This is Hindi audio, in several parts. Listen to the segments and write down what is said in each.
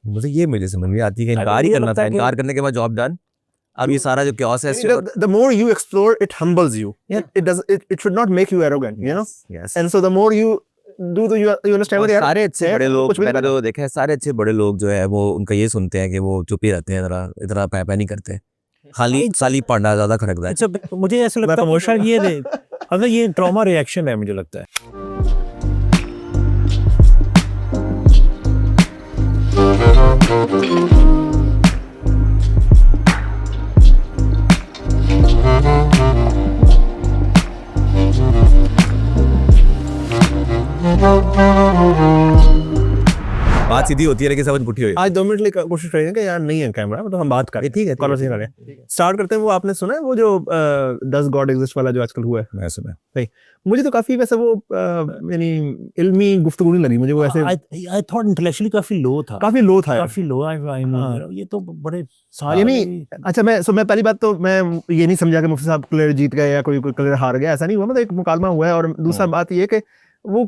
मुझे समझ में आती है कि इनकार ही करना था, इनकार करने के बाद जॉब डन। अब ये सारा जो chaos है, the more you explore, it humbles you. It should not make you arrogant, you know. yes. And so the more you do, you understand what सारे अच्छे बड़े लोग, मैंने तो देखा है, सारे अच्छे बड़े लोग जो है वो उनका ये सुनते हैं कि वो चुप ही रहते हैं, इतना पैपा नहीं करते, खाली साली पांडा ज्यादा खड़कता है। अच्छा, मुझे ऐसा लगता है मोशन ये ट्रॉमा रिएक्शन है, मुझे लगता है। बात सीधी होती है लेकिन समझ पुठी हुई। आज 2 मिनट लिए कोशिश करेंगे कि यार नहीं है कैमरा, मतलब हम बात करें, ठीक है, कॉन्वर्सेशन करें, स्टार्ट करते हैं। वो आपने सुना है वो जो डज गॉड एग्जिस्ट वाला जो आजकल हुआ है? मैं सुना सही, मुझे तो काफी वैसे वो यानी इल्मी गुफ्तगू नहीं लगी मुझे वो ऐसे। आई थॉट इंटेलेक्चुअली काफी लो था ये तो बड़े सारे यानी अच्छा मैं पहली बात तो मैं ये नहीं समझा कि मुफ्ती साहब क्लियर जीत गए या कोई क्लियर हार गया, ऐसा नहीं हुआ, मतलब एक मुकालमा हुआ है। और दूसरा बात ये कि वो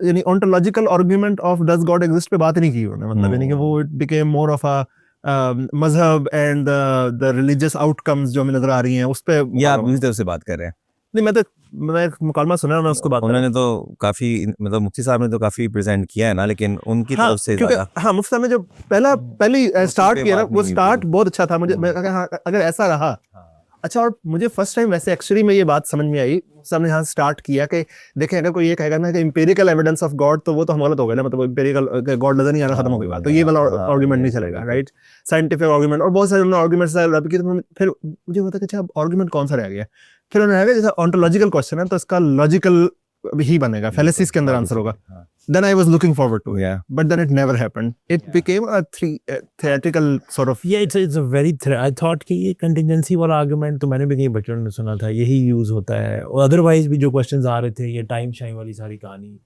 यानी ontological argument of does God exist पे बात नहीं की उन्होंने, मतलब यानी कि वो it became more of a मजहब and the religious outcomes जो हमें नजर आ रही हैं उस पे। या आप उसी तरफ से बात कर रहे हैं? नहीं, मैं मुकालमा सुना है, उसको बात उन्होंने तो काफी, मतलब मुफ्ती साहब ने तो काफी प्रेजेंट किया है ना, लेकिन उनकी तरफ से ज्यादा। हाँ, मुफ्ती साहब ने जो पहली स्टार्ट किया ना, वो स्टार्ट बहुत अच्छा था। मैं कहा अगर ऐसा रहा अच्छा। और मुझे फर्स्ट टाइम वैसे एक्चुअली में ये बात समझ में आई, सबने यहाँ स्टार्ट किया कि देखें अगर कोई ये कहेगा ना कि एम्पिरिकल एविडेंस ऑफ गॉड, तो वो तो हम गलत हो गए ना, मतलब एम्पिरिकल गॉड नजर नहीं आ रहा, खत्म हो गई बात, तो ये वाला आर्गुमेंट नहीं चलेगा, राइट? साइंटिफिक आर्गुमेंट और बहुत सारे आर्गुमेंट्स रब की, तो फिर मुझे होता है कि अच्छा आर्गुमेंट कौन सा रह गया। फिर उन्होंने जैसे ऑन्टोलॉजिकल क्वेश्चन है तो इसका लॉजिकल ही बनेगा, फैलेसिस के अंदर आंसर होगा। Then I was looking forward to it, but then it never happened. It became a theoretical sort of. Yeah, it's a very. I thought कि ये contingency वाला argument तो मैंने भी कहीं बच्चों ने सुना था, यही यूज होता है। और otherwise भी जो questions आ रहे थे, ये टाइम शाइम वाली सारी कहानी।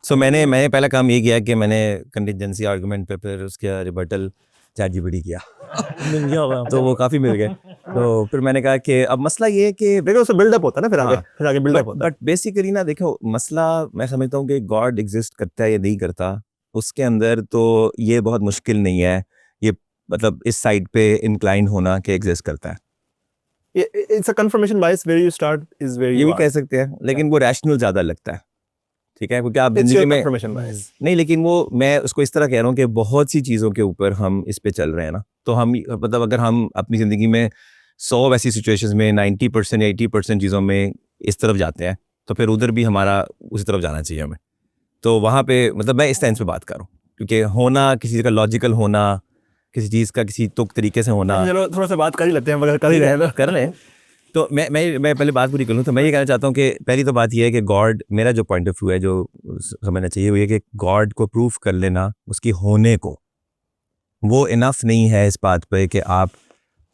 So मैंने पहला काम ये किया कि मैंने contingency argument पे फिर उसका रिबटल ChatGPT किया तो वो काफी मिल गए। तो फिर मैंने कहा कि अब मसला ये है कि देखो उससे बिल्डअप होता है ना, फिर आगे बिल्डअप होता है। बट बेसिकली ना देखो, मसला मैं समझता हूँ कि गॉड एग्जिस्ट करता है या नहीं करता, उसके अंदर तो ये बहुत मुश्किल नहीं है, ये मतलब इस साइड पे इंक्लाइन होना कि एग्जिस्ट करता है। It's a confirmation bias where you start is where ये भी कह सकते हैं, लेकिन वो रैशनल ज्यादा लगता है, ठीक है, क्योंकि आप जिंदगी में नहीं, लेकिन वो मैं उसको इस तरह कह रहा हूँ कि बहुत सी चीज़ों के ऊपर हम इस पे चल रहे हैं ना, तो हम मतलब अगर हम अपनी ज़िंदगी में 100 ऐसी सिचुएशंस में 90% या 80% चीज़ों में इस तरफ जाते हैं, तो फिर उधर भी हमारा उसी तरफ जाना चाहिए हमें। तो वहाँ पे मतलब मैं इस सेंस पे बात कर रहा हूँ, क्योंकि होना किसी चीज़ का लॉजिकल होना, किसी चीज़ का किसी तुक तरीके से होना, चलो थोड़ा सा बात कर ही लेते हैं, मगर कर ही रहे हैं, कर लें। तो मैं पहले बात पूरी कर लूँ। तो मैं ये कहना चाहता हूँ कि पहली तो बात ये है कि गॉड, मेरा जो पॉइंट ऑफ व्यू है जो समझना चाहिए वो ये कि गॉड को प्रूफ कर लेना, उसकी होने को, वो इनफ नहीं है इस बात पे कि आप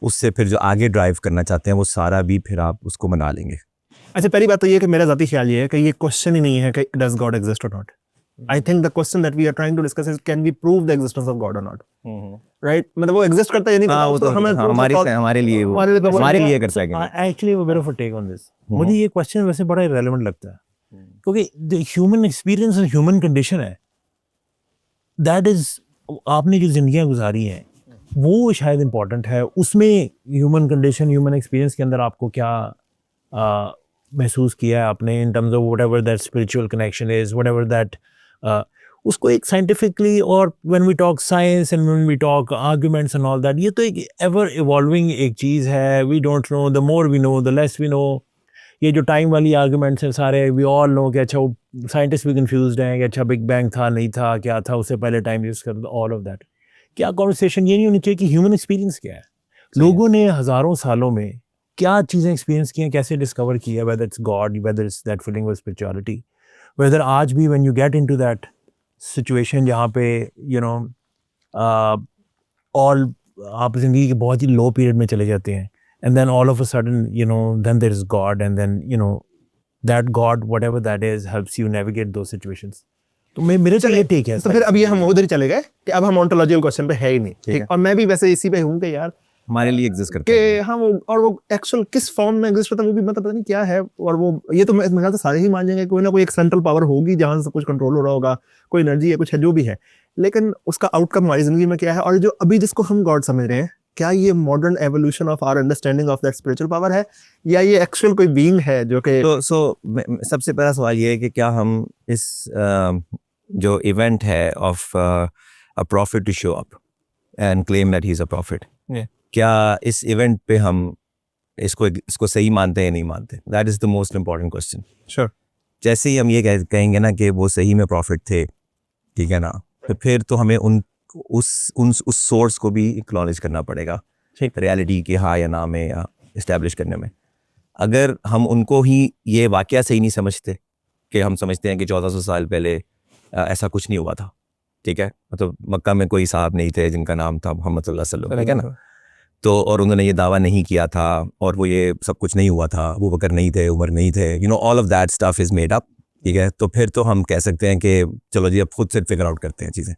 उससे फिर जो आगे ड्राइव करना चाहते हैं वो सारा भी फिर आप उसको मना लेंगे। अच्छा, पहली बात तो ये है कि मेरा ज़ाती ख्याल ये है कि ये क्वेश्चन ही नहीं है कि डज गॉड एग्जिस्ट और not. I think the question that we are trying to discuss is can we prove the existence of God or not? Right? मतलब वो exist करता है या नहीं करता, वो तो हमारे लिए कर सकेंगे। Actually, a bit of a take on this. मुझे ये question वैसे बड़ा irrelevant लगता है, क्योंकि the human experience और human condition है, that is, आपने जो जिंदगियां गुजारी हैं वो शायद important है। उसमें human condition, human experience के अंदर आपको क्या महसूस किया है आपने in terms of whatever that spiritual connection is, whatever that उसको एक साइंटिफिकली, और when we talk science and when we talk arguments and all that, ये तो एक एवर इवॉल्विंग एक चीज़ है। We don't know, the more we know the less we know. ये जो टाइम वाली आर्गुमेंट्स हैं सारे, वी ऑल नो कि अच्छा वो साइंटिस्ट भी कंफ्यूज्ड हैं कि अच्छा बिग बैंग था नहीं था, क्या था, उससे पहले टाइम यूज़ कर, ऑल ऑफ दैट। क्या कॉन्वर्सेशन ये नहीं होनी चाहिए कि ह्यूमन एक्सपीरियंस क्या है, लोगों ने हज़ारों सालों में क्या चीज़ें एक्सपीरियंस की हैं, कैसे डिस्कवर किया, whether it's God, whether it's that feeling of spirituality, whether आज भी when you get into that situation जहाँ पे यू नो ऑल आप जिंदगी के बहुत ही लो पीरियड में चले जाते हैं, and then all of a sudden you know then there is God, and then you know that God whatever that is helps you navigate those situations. तो मेरे तो ये ठीक है। तो फिर अब ये हम उधर ही चले गए कि अब हम ऑन्टोलॉजिकल क्वेश्चन पे है ही नहीं, ठीक। और मैं भी वैसे इसी पे हूँ कि यार हमारे लिए एग्जिस्ट करता कि है। हाँ वो एक्चुअल किस फॉर्म में एग्जिस्ट होता है वो भी मतलब पता नहीं क्या है। और वो ये तो मेरे ख्याल से सारे ही मान जाएंगे कोई ना कोई एक सेंट्रल पावर होगी जहाँ से कुछ कंट्रोल हो रहा होगा, कोई एनर्जी है, कुछ है, जो भी है। लेकिन उसका आउटकम हमारी जिंदगी में क्या है, और जो अभी जिसको हम गॉड समझ रहे हैं, क्या ये modern evolution of our understanding of that spiritual power है, या ये एक्चुअल कोई बीइंग है जो कि सबसे पहला सवाल ये है कि क्या हम इस जो इवेंट है of a prophet to show up and claim that he is a prophet, क्या इस इवेंट पे हम इसको सही मानते हैं या नहीं मानते? That is the most important question. Sure. जैसे ही हम ये कहेंगे ना कि वो सही में प्रॉफिट थे, ठीक है ना, तो फिर तो हमें उस सोर्स को भी एक्नॉलेज करना पड़ेगा रियलिटी की हाँ या ना में, या इस्टेब्लिश करने में। अगर हम उनको ही ये वाकया सही नहीं समझते, कि हम समझते हैं कि 1400 साल पहले ऐसा कुछ नहीं हुआ था, ठीक है, मतलब मक्का में कोई साहब नहीं थे जिनका नाम था मोहम्मद सल्लल्लाहु अलैहि वसल्लम, ठीक है ना, तो और उन्होंने ये दावा नहीं किया था और वो ये सब कुछ नहीं हुआ था, वो बकर नहीं थे, उमर नहीं थे, you know all of that stuff is made up, ठीक है। तो फिर तो हम कह सकते हैं कि चलो जी अब खुद से फिगर आउट करते हैं चीज़ें।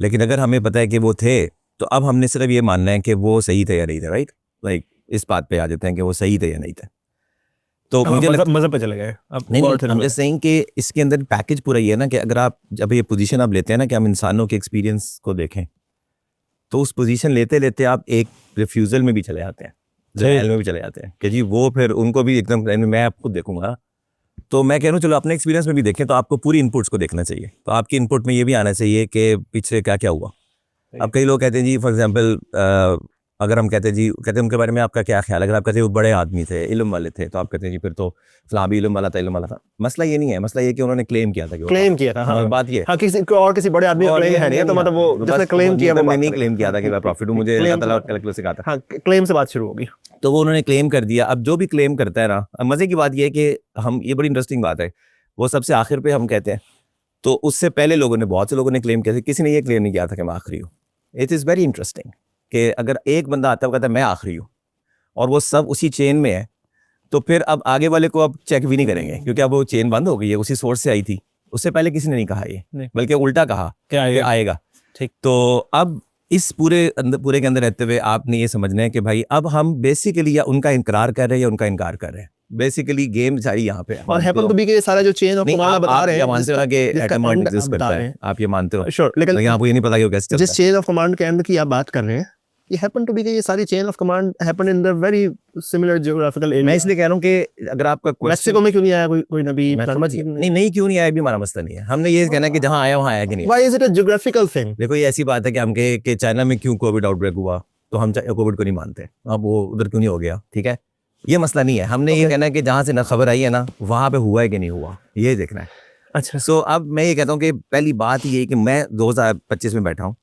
लेकिन अगर हमें पता है कि वो थे, तो अब हमने सिर्फ ये मानना है कि वो सही थे या नहीं थे, राइट, लाइक इस बात पे आ जाते हैं कि वो सही थे या नहीं थे। तो मुझे मज़हब पे चले गए अब। नहीं, I'm just saying कि इसके अंदर पैकेज पूरा ये है ना कि अगर आप जब ये पोजीशन आप लेते हैं ना कि हम इंसानों के एक्सपीरियंस को देखें, तो उस पोजीशन लेते लेते आप एक रिफ्यूज़ल में भी चले जाते हैं, डिनायल में भी चले जाते हैं कि जी वो फिर उनको भी एकदम मैं आपको देखूंगा। तो मैं कह रहा हूँ चलो अपने एक्सपीरियंस में भी देखें, तो आपको पूरी इनपुट्स को देखना चाहिए। तो आपकी इनपुट में ये भी आना चाहिए कि पीछे क्या क्या हुआ। अब कई लोग कहते हैं जी फॉर एग्जांपल अगर हम कहते हैं उनके बारे में आपका क्या ख्याल है, अगर आप कहते हैं वो बड़े आदमी थे, इल्म वाले थे, तो आप कहते हैं जी फिर तो फलां भी इल्म वाला था। मसला ये नहीं है, मसला ये कि उन्होंने क्लेम किया था कि क्लेम किया था, हाँ बात ये हाँ, किसी बड़े आदमी का क्लेम है नहीं, तो मतलब वो जिसने क्लेम किया वो नहीं क्लेम किया था कि मैं प्रॉफिट हूँ, मुझे अल्लाह ताला और कल से कहा था। हाँ, क्लेम से बात शुरू होगी। तो वो उन्होंने क्लेम कर दिया। अब जो भी क्लेम करता है ना, अब मज़े की बात ये है कि हम, ये बड़ी इंटरेस्टिंग बात है, वो सबसे आखिर पे हम कहते हैं, तो उससे पहले बहुत से लोगों ने क्लेम किया था, किसी ने ये क्लेम नहीं किया था कि मैं आखिरी हूँ। इट इज़ वेरी इंटरेस्टिंग कि अगर एक बंदा आता है कहता है मैं आखिरी हूँ और वो सब उसी चेन में है, तो फिर अब आगे वाले को अब चेक भी नहीं करेंगे क्योंकि अब वो चेन बंद हो गई है, उसी सोर्स से आई थी, उससे पहले किसी ने नहीं कहा ये, बल्कि उल्टा कहा कि आएगा। ठीक, तो अब इस पूरे के अंदर रहते हुए आपने ये समझना है कि भाई अब हम बेसिकली या उनका इनकार कर रहे हैं या उनका इनकार कर रहे हैं, बेसिकली गेम सारी यहाँ पे है। और हैपन टू बी के सारा जो चेन ऑफ कमांड बता रहे हैं, मानते हो कि एटम एग्जिस्ट करता है, आप ये मानते हो? श्योर, लेकिन आपको ये नहीं पता कि वो कैसे चलता है। जिस चेन ऑफ कमांड के अंदर की आप बात कर रहे हैं, ये हैपन टू बी के ये सारी chain of command happen in the very similar geographical area. मैं इसलिए कह रहा हूँ कि अगर आपका मैक्सिको में क्यों नहीं आया कोई नबी, नहीं क्यों नहीं आया भी हमारा मसला नहीं है, हमने ये कहना है कि जहाँ आया वहाँ आया कि नहीं। Why is it a geographical thing? देखो ये ऐसी बात है कि हम कि चाइना में क्यों कोविड आउटब्रेक हुआ, तो हम कोविड को नहीं मानते, अब वो उधर क्यों नहीं हो गया, ठीक है, ये मसला नहीं है। हमने ये कहना है कि जहाँ से ना खबर आई है ना, वहाँ पे हुआ है कि नहीं हुआ, ये देखना है। अच्छा, सो अब मैं ये कहता हूँ कि पहली बात ये है कि मैं 2025 में बैठा हूँ,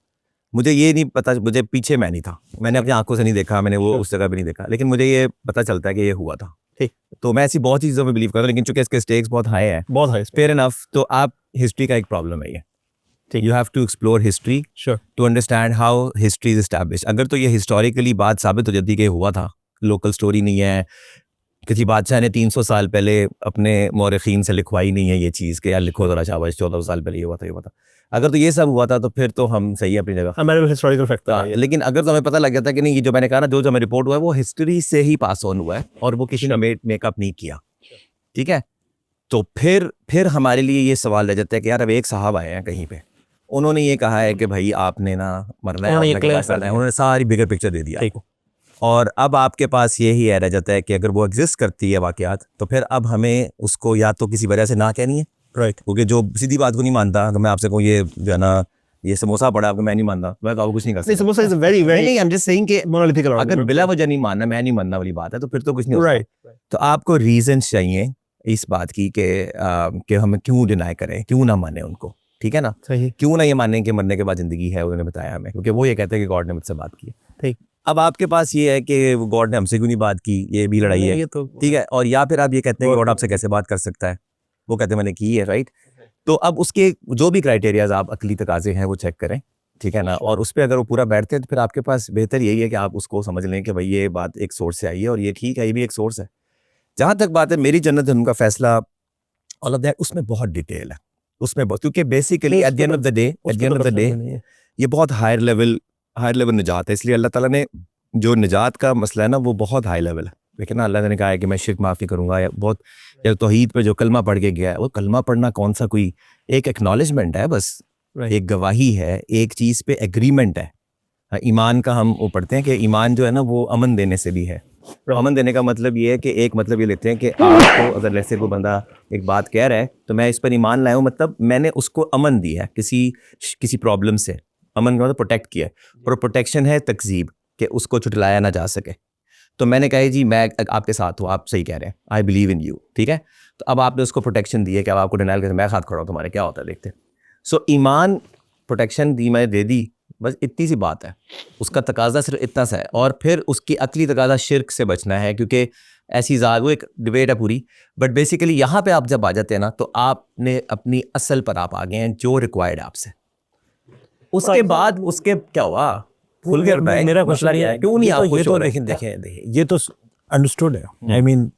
मुझे ये नहीं पता, मुझे पीछे मैं नहीं था, मैंने अपनी आंखों से नहीं देखा, मैंने वो उस जगह पे नहीं देखा, लेकिन मुझे ये पता चलता है कि ये हुआ था। ठीक, तो मैं ऐसी बहुत चीज़ों में बिलीव करता हूँ, लेकिन चूंकि इसके स्टेक्स बहुत हाई है, बहुत हाई, फेयर इनफ। तो आप हिस्ट्री का एक प्रॉब्लम है ये, ठीक, you have to explore history to understand how history is establish. अगर तो ये हिस्टोरिकली बात साबित हो जाती है कि हुआ था, लोकल स्टोरी नहीं है, किसी बादशाह ने 300 साल पहले अपने मौरखीन से लिखवाई नहीं है ये चीज़ कि यार लिखो ज़रा शाबाश 1400 साल पहले ये हुआ था। अगर तो ये सब हुआ था तो फिर तो हम सही है अपनी जगह, हमारे हिस्टोरिकल फैक्ट है। लेकिन अगर तो हमें पता लग जाता है कि नहीं, ये जो मैंने कहा ना, जो हमें रिपोर्ट हुआ है वो हिस्ट्री से ही पास ऑन हुआ है और वो किसी ने मेकअप नहीं किया, ठीक है, तो फिर हमारे लिए ये सवाल रह जाता है कि यार अब एक साहब आए हैं कहीं पे, उन्होंने ये कहा है कि भाई आपने ना मरना है, उन्होंने सारी बिगर पिक्चर दे दिया आपको, और अब आपके पास ये ही रह जाता है कि अगर वो एग्जिस्ट करती है वाकयात, तो फिर अब हमें उसको या तो किसी वजह से ना कहनी है, राइट, क्योंकि जो सीधी बात को नहीं मानता, अगर मैं आपसे कहूँ ये जो है ना ये समोसा पड़ा आपको, मैं नहीं मानता, मैं तो आपको कुछ नहीं कर सकता। Samosa is very very, I am just saying कि मोनोलिथिकल, अगर बिला वजह नहीं मानना, मैं नहीं मानना वाली बात है, तो फिर तो कुछ नहीं होता। राइट, तो आपको रीजंस चाहिए इस बात की कि हम क्यों डिनाई करें, क्यों ना माने उनको, ठीक है ना, सही, क्यों ना ये माने कि मरने के बाद जिंदगी है, उन्होंने बताया हमें, क्योंकि वो ये कहते हैं कि गॉड ने मुझसे बात की, ठीक। अब आपके पास ये है कि गॉड ने हमसे क्यों नहीं बात की, ये भी लड़ाई है, तो ठीक है, और या फिर आप ये कहते हैं कि गॉड आपसे कैसे बात कर सकता है, वो कहते हैं मैंने की है, राइट। तो अब उसके जो भी क्राइटेरियाज आप अकली तकाजे हैं वो चेक करें, ठीक है ना, और उस पर अगर वो पूरा बैठते हैं तो फिर आपके पास बेहतर यही है कि आप उसको समझ लें कि भाई ये बात एक सोर्स से आई है और ये ठीक है, ये भी एक सोर्स है। जहाँ तक बात है मेरी जन्नत उनका फैसला, ऑल ऑफ दैट, उसमें बहुत डिटेल है, उसमें बहुत, क्योंकि basically eight the end of the day ये बहुत हायर लेवल निजात है, इसलिए अल्लाह ताला ने जो निजात का मसला है ना वो बहुत हाई लेवल है। लेकिन ना अल्लाह ने कहा है कि मैं शिर्क माफ़ी करूँगा, या बहुत या तौहीद पे जो कलमा पढ़ के गया है, वो कलमा पढ़ना कौन सा कोई एक एक्नॉलेजमेंट है, बस एक गवाही है, एक चीज़ पे एग्रीमेंट है। ईमान का हम वो पढ़ते हैं कि ईमान जो है ना वो अमन देने से भी है। तो अमन देने का मतलब ये है कि एक मतलब ये लेते हैं कि आपको अगर जैसे कोई बंदा एक बात कह रहा है तो मैं इस पर ईमान लाया हूँ, मतलब मैंने उसको अमन दिया है किसी प्रॉब्लम से। अमन का मतलब प्रोटेक्ट किया है, और प्रोटेक्शन है तकजीब, कि उसको छुटलाया ना जा सके। तो मैंने कहा जी मैं आपके साथ हूँ, आप सही कह रहे हैं, आई बिलीव इन यू, ठीक है। तो अब आपने उसको प्रोटेक्शन दी है कि अब आपको डिनाइल करते, मैं साथ खड़ा हूँ तुम्हारे, क्या होता है देखते। सो ईमान प्रोटेक्शन दी, मैं दे दी, बस इतनी सी बात है। उसका तकाजा सिर्फ इतना सा है, और फिर उसकी अकली तकाजा शिर्क से बचना है, क्योंकि ऐसी ज़ात, वो एक डिबेट है पूरी। बट बेसिकली यहाँ पे आप जब आ जाते हैं ना, तो आपने अपनी असल पर आप आ गए हैं जो रिक्वायर्ड है आपसे। उसके बाद उसके क्या हुआ, भूल गया बताएं, मेरा क्वेश्चन क्या है, क्यों नहीं आप खुश हो रहे हैं? देखिए ये तो अंडरस्टूड है। I mean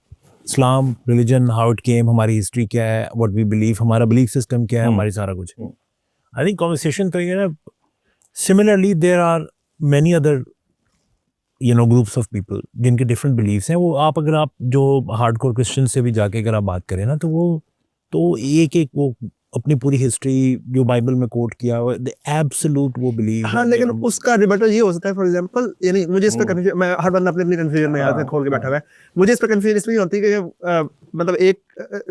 Islam religion, how it came, हमारी हिस्ट्री क्या है, व्हाट वी बिलीव, हमारा बिलीफ सिस्टम क्या है, हमारी सारा कुछ। आई थिंक कॉन्वर्सेशन तो ये ना, similarly there are many other groups of people जिनके डिफरेंट बिलीव्स हैं। वो अगर आप जो हार्डकोर क्रिश्चियन से भी जाके अगर आप बात करें ना, तो वो तो एक वो अपनी पूरी हिस्ट्री जो बाइबल में कोट किया हुआ है, एब्सोल्यूट वो बिलीव। हाँ, लेकिन उसका रिबटल ये हो सकता है, फॉर एग्जांपल, यानी मुझे इस पे कंफ्यूजन, मैं हर बंदा अपनी कंफ्यूजन में याद खोल के बैठा हुआ है। मुझे इस पे कंफ्यूजन इसलिए होती है कि मतलब एक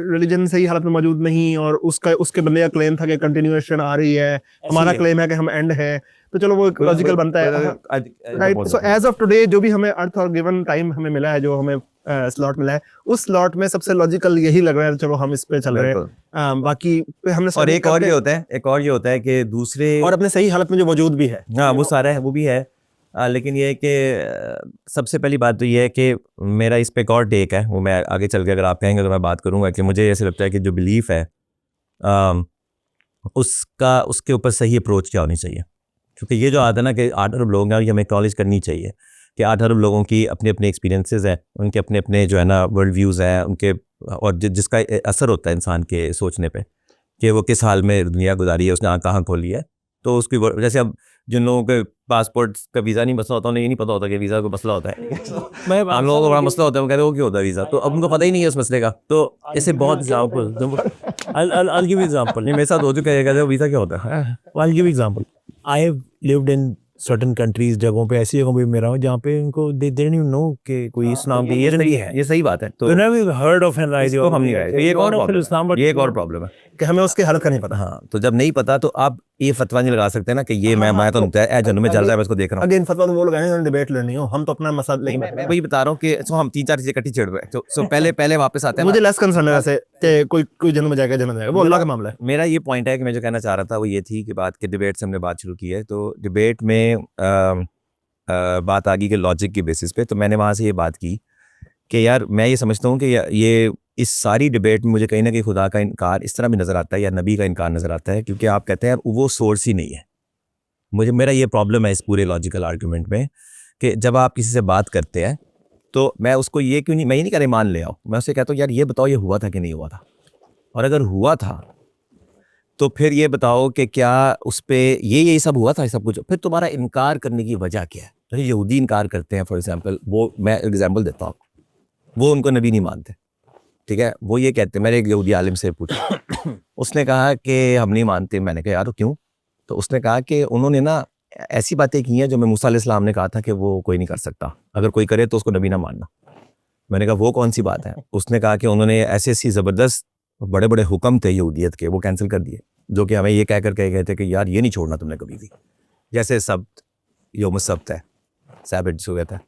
रिलीजन सही हालत में मौजूद नहीं, और उसके बंदे का क्लेम था कि कंटिन्यूएशन आ रही है, हमारा क्लेम है कि हम एंड है, तो चलो वो एक लॉजिकल बनता है, right. So as of today जो भी हमें अर्थ और गिवन टाइम हमें मिला है, जो हमें स्लॉट मिला है, उस स्लॉट में सबसे लॉजिकल यही लग रहा है, चलो हम इस पे चल रहे हैं। बाकी हमने और एक और ये होता है कि दूसरे और अपने सही हालत में जो मौजूद भी है, हाँ वो सारा है, वो भी है। लेकिन ये है कि सबसे पहली बात तो ये है कि मेरा इस पे एक और टेक है, वो मैं आगे चल के अगर आप कहेंगे तो मैं बात करूँगा, कि मुझे ऐसे लगता है कि जो बिलीफ है उसके ऊपर सही अप्रोच क्या होनी चाहिए। क्योंकि ये जो आता है ना कि 8 अरब लोग हैं, ये हमें एक्नॉलेज करनी चाहिए कि 8 अरब लोगों की अपने अपने एक्सपीरियंसेस हैं, उनके अपने अपने जो है ना वर्ल्ड व्यूज़ हैं उनके, और जिसका असर होता है इंसान के सोचने पे कि वो किस हाल में दुनिया गुजारी है, उसने कहाँ खोली है। तो उसकी जैसे अब जिन लोगों के पासपोर्ट का वीज़ा नहीं मसला होता, उन्हें ये नहीं पता होता कि वीज़ा का मसला होता है। हम लोगों को बड़ा मसला होता है, वो कहते हैं वो क्यों होता है वीज़ा, तो अब उनको पता ही नहीं है उस मसले का। तो ऐसे बहुत I'll give you example. मेरे साथ हो चुका है, कहते हैं वीज़ा क्या होता है। I'll give you example. I have lived in certain countries, जगहों पे, ऐसी जगहों पे मेरा हूँ जहाँ पे उनको they didn't even know कि कोई इस्लाम की ये सही है, ये सही बात है। तो never heard of an idea, हम नहीं गए, ये एक और प्रॉब्लम है कि हमें उसके हालत का नहीं पता। हाँ, तो जब नहीं पता तो आप ये फतवा नहीं लगा सकते ना कि ये मैं तो जन्म में चल रहा है, मैं इसको देख रहा हूँ। अगेन फतवा तो वो लोग हैं डिबेट लेनी हो, हम तो अपना मसला लेकिन मैं वही बता रहा हूँ कि हम 3-4 चीजें इकट्ठी छेड़ रहे हैं। तो पहले वापस आते हैं। मुझे लेस कंसर्न है वैसे कि कोई जन्म में जाएगा, वो अल्लाह का मामला है। मेरा ये पॉइंट है कि मैं जो कहना चाह रहा था वो ये थी कि बात के डिबेट से हमने बात शुरू की है, तो डिबेट में बात आ गई कि लॉजिक की बेसिस पे। तो मैंने वहाँ से ये बात की कि यार मैं ये समझता हूँ कि ये इस सारी डिबेट में मुझे कहीं ना कहीं खुदा का इनकार इस तरह भी नज़र आता है, या नबी का इनकार नज़र आता है, क्योंकि आप कहते हैं यार वो सोर्स ही नहीं है। मेरा ये प्रॉब्लम है इस पूरे लॉजिकल आर्गूमेंट में कि जब आप किसी से बात करते हैं तो मैं उसको ये क्यों नहीं, मैं ये नहीं कह रहा मान ले आओ, मैं उससे कहता हूँ यार ये बताओ ये हुआ था कि नहीं हुआ था, और अगर हुआ था तो फिर ये बताओ कि क्या उस पर ये सब हुआ था, सब कुछ, फिर तुम्हारा इनकार करने की वजह क्या है। तो यहूदी इनकार करते हैं फॉर एग्जांपल, वो मैं एग्जांपल देता हूँ, वो उनको नबी नहीं मानते, ठीक है। वो ये कहते हैं, मैंने एक यहूदी आलिम से पूछा, उसने कहा कि हम नहीं मानते। मैंने कहा यार क्यों? तो उसने कहा कि उन्होंने ना ऐसी बातें की हैं जो मैं मूसा अलैहिस्सलाम ने कहा था कि वो कोई नहीं कर सकता, अगर कोई करे तो उसको नबी ना मानना। मैंने कहा वो कौन सी बात है? उसने कहा कि उन्होंने ऐसी ज़बरदस्त बड़े बड़े हुक्म थे यहूदियत के, वो कैंसिल कर दिए, जो कि हमें ये कह कर कहे गए थे कि यार ये नहीं छोड़ना तुमने कभी भी, जैसे सब्त, यौम सब्त है, सैबत जो कहता है।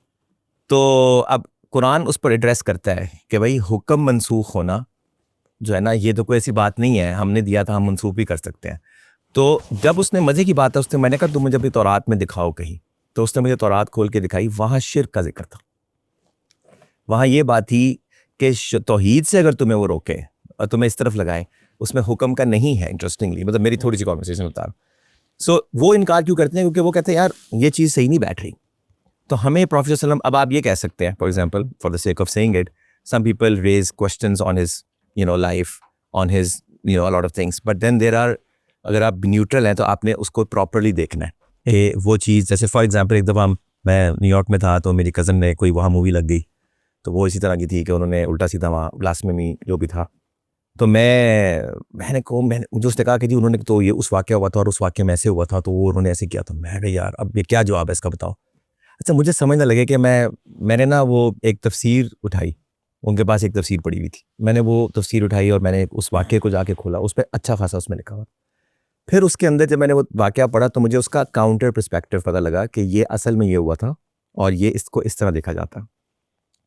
तो अब कुरान उस पर एड्रेस करता है कि भाई हुक्म मनसूख होना जो है ना, ये तो कोई ऐसी बात नहीं है, हमने दिया था हम मनसूख भी कर सकते हैं। तो जब उसने मज़े की बात है, उसने मैंने कहा तुम मुझे अभी तौरात में दिखाओ कहीं, तो उसने मुझे तौरात खोल के दिखाई, वहाँ शिर्क का जिक्र था। वहाँ ये बात थी कि तौहीद से अगर तुम्हें वो रोके और तुम्हें इस तरफ लगाएं, उसमें हुक्म का नहीं है। इंटरेस्टिंगली, मतलब मेरी थोड़ी सी कॉन्वर्सेशन बता रहा हूँ। वो इनकार क्यों करते हैं? क्योंकि वो कहते हैं यार ये चीज़ सही नहीं बैठ रही। तो हमें प्रॉफेट सल्लम, अब आप ये कह सकते हैं for example, for the sake of saying it, some people raise questions on his life, on his a lot of things, but then there are, अगर आप न्यूट्रल हैं तो आपने उसको प्रॉपरली देखना है। वो चीज़ जैसे फॉर एग्जांपल एक दफ़ा हम मैं न्यूयॉर्क में था तो मेरी कज़न ने कोई वहाँ मूवी लग गई, तो वो इसी तरह की थी कि उन्होंने उल्टा सीधा वहाँ ब्लास्फेमी जो भी था, तो मैंने मुझे उसने कहा कि जी उन्होंने तो ये उस वाक़या हुआ था और उस वाक़ये में ऐसे हुआ था, तो वो उन्होंने ऐसे किया था। मैं कहा यार अब ये क्या जवाब है इसका, बताओ। अच्छा, मुझे समझ ना लगे कि मैंने ना वो एक तफसीर उठाई, उनके पास एक तफसीर पड़ी हुई थी, मैंने वो तफसीर उठाई और मैंने उस वाक़ये को जाके खोला, उस पर अच्छा खासा उसमें लिखा हुआ। फिर उसके अंदर जब मैंने वो वाक़या पढ़ा तो मुझे उसका काउंटर पर्सपेक्टिव पता लगा कि ये असल में ये हुआ था और ये इसको इस तरह देखा जाता।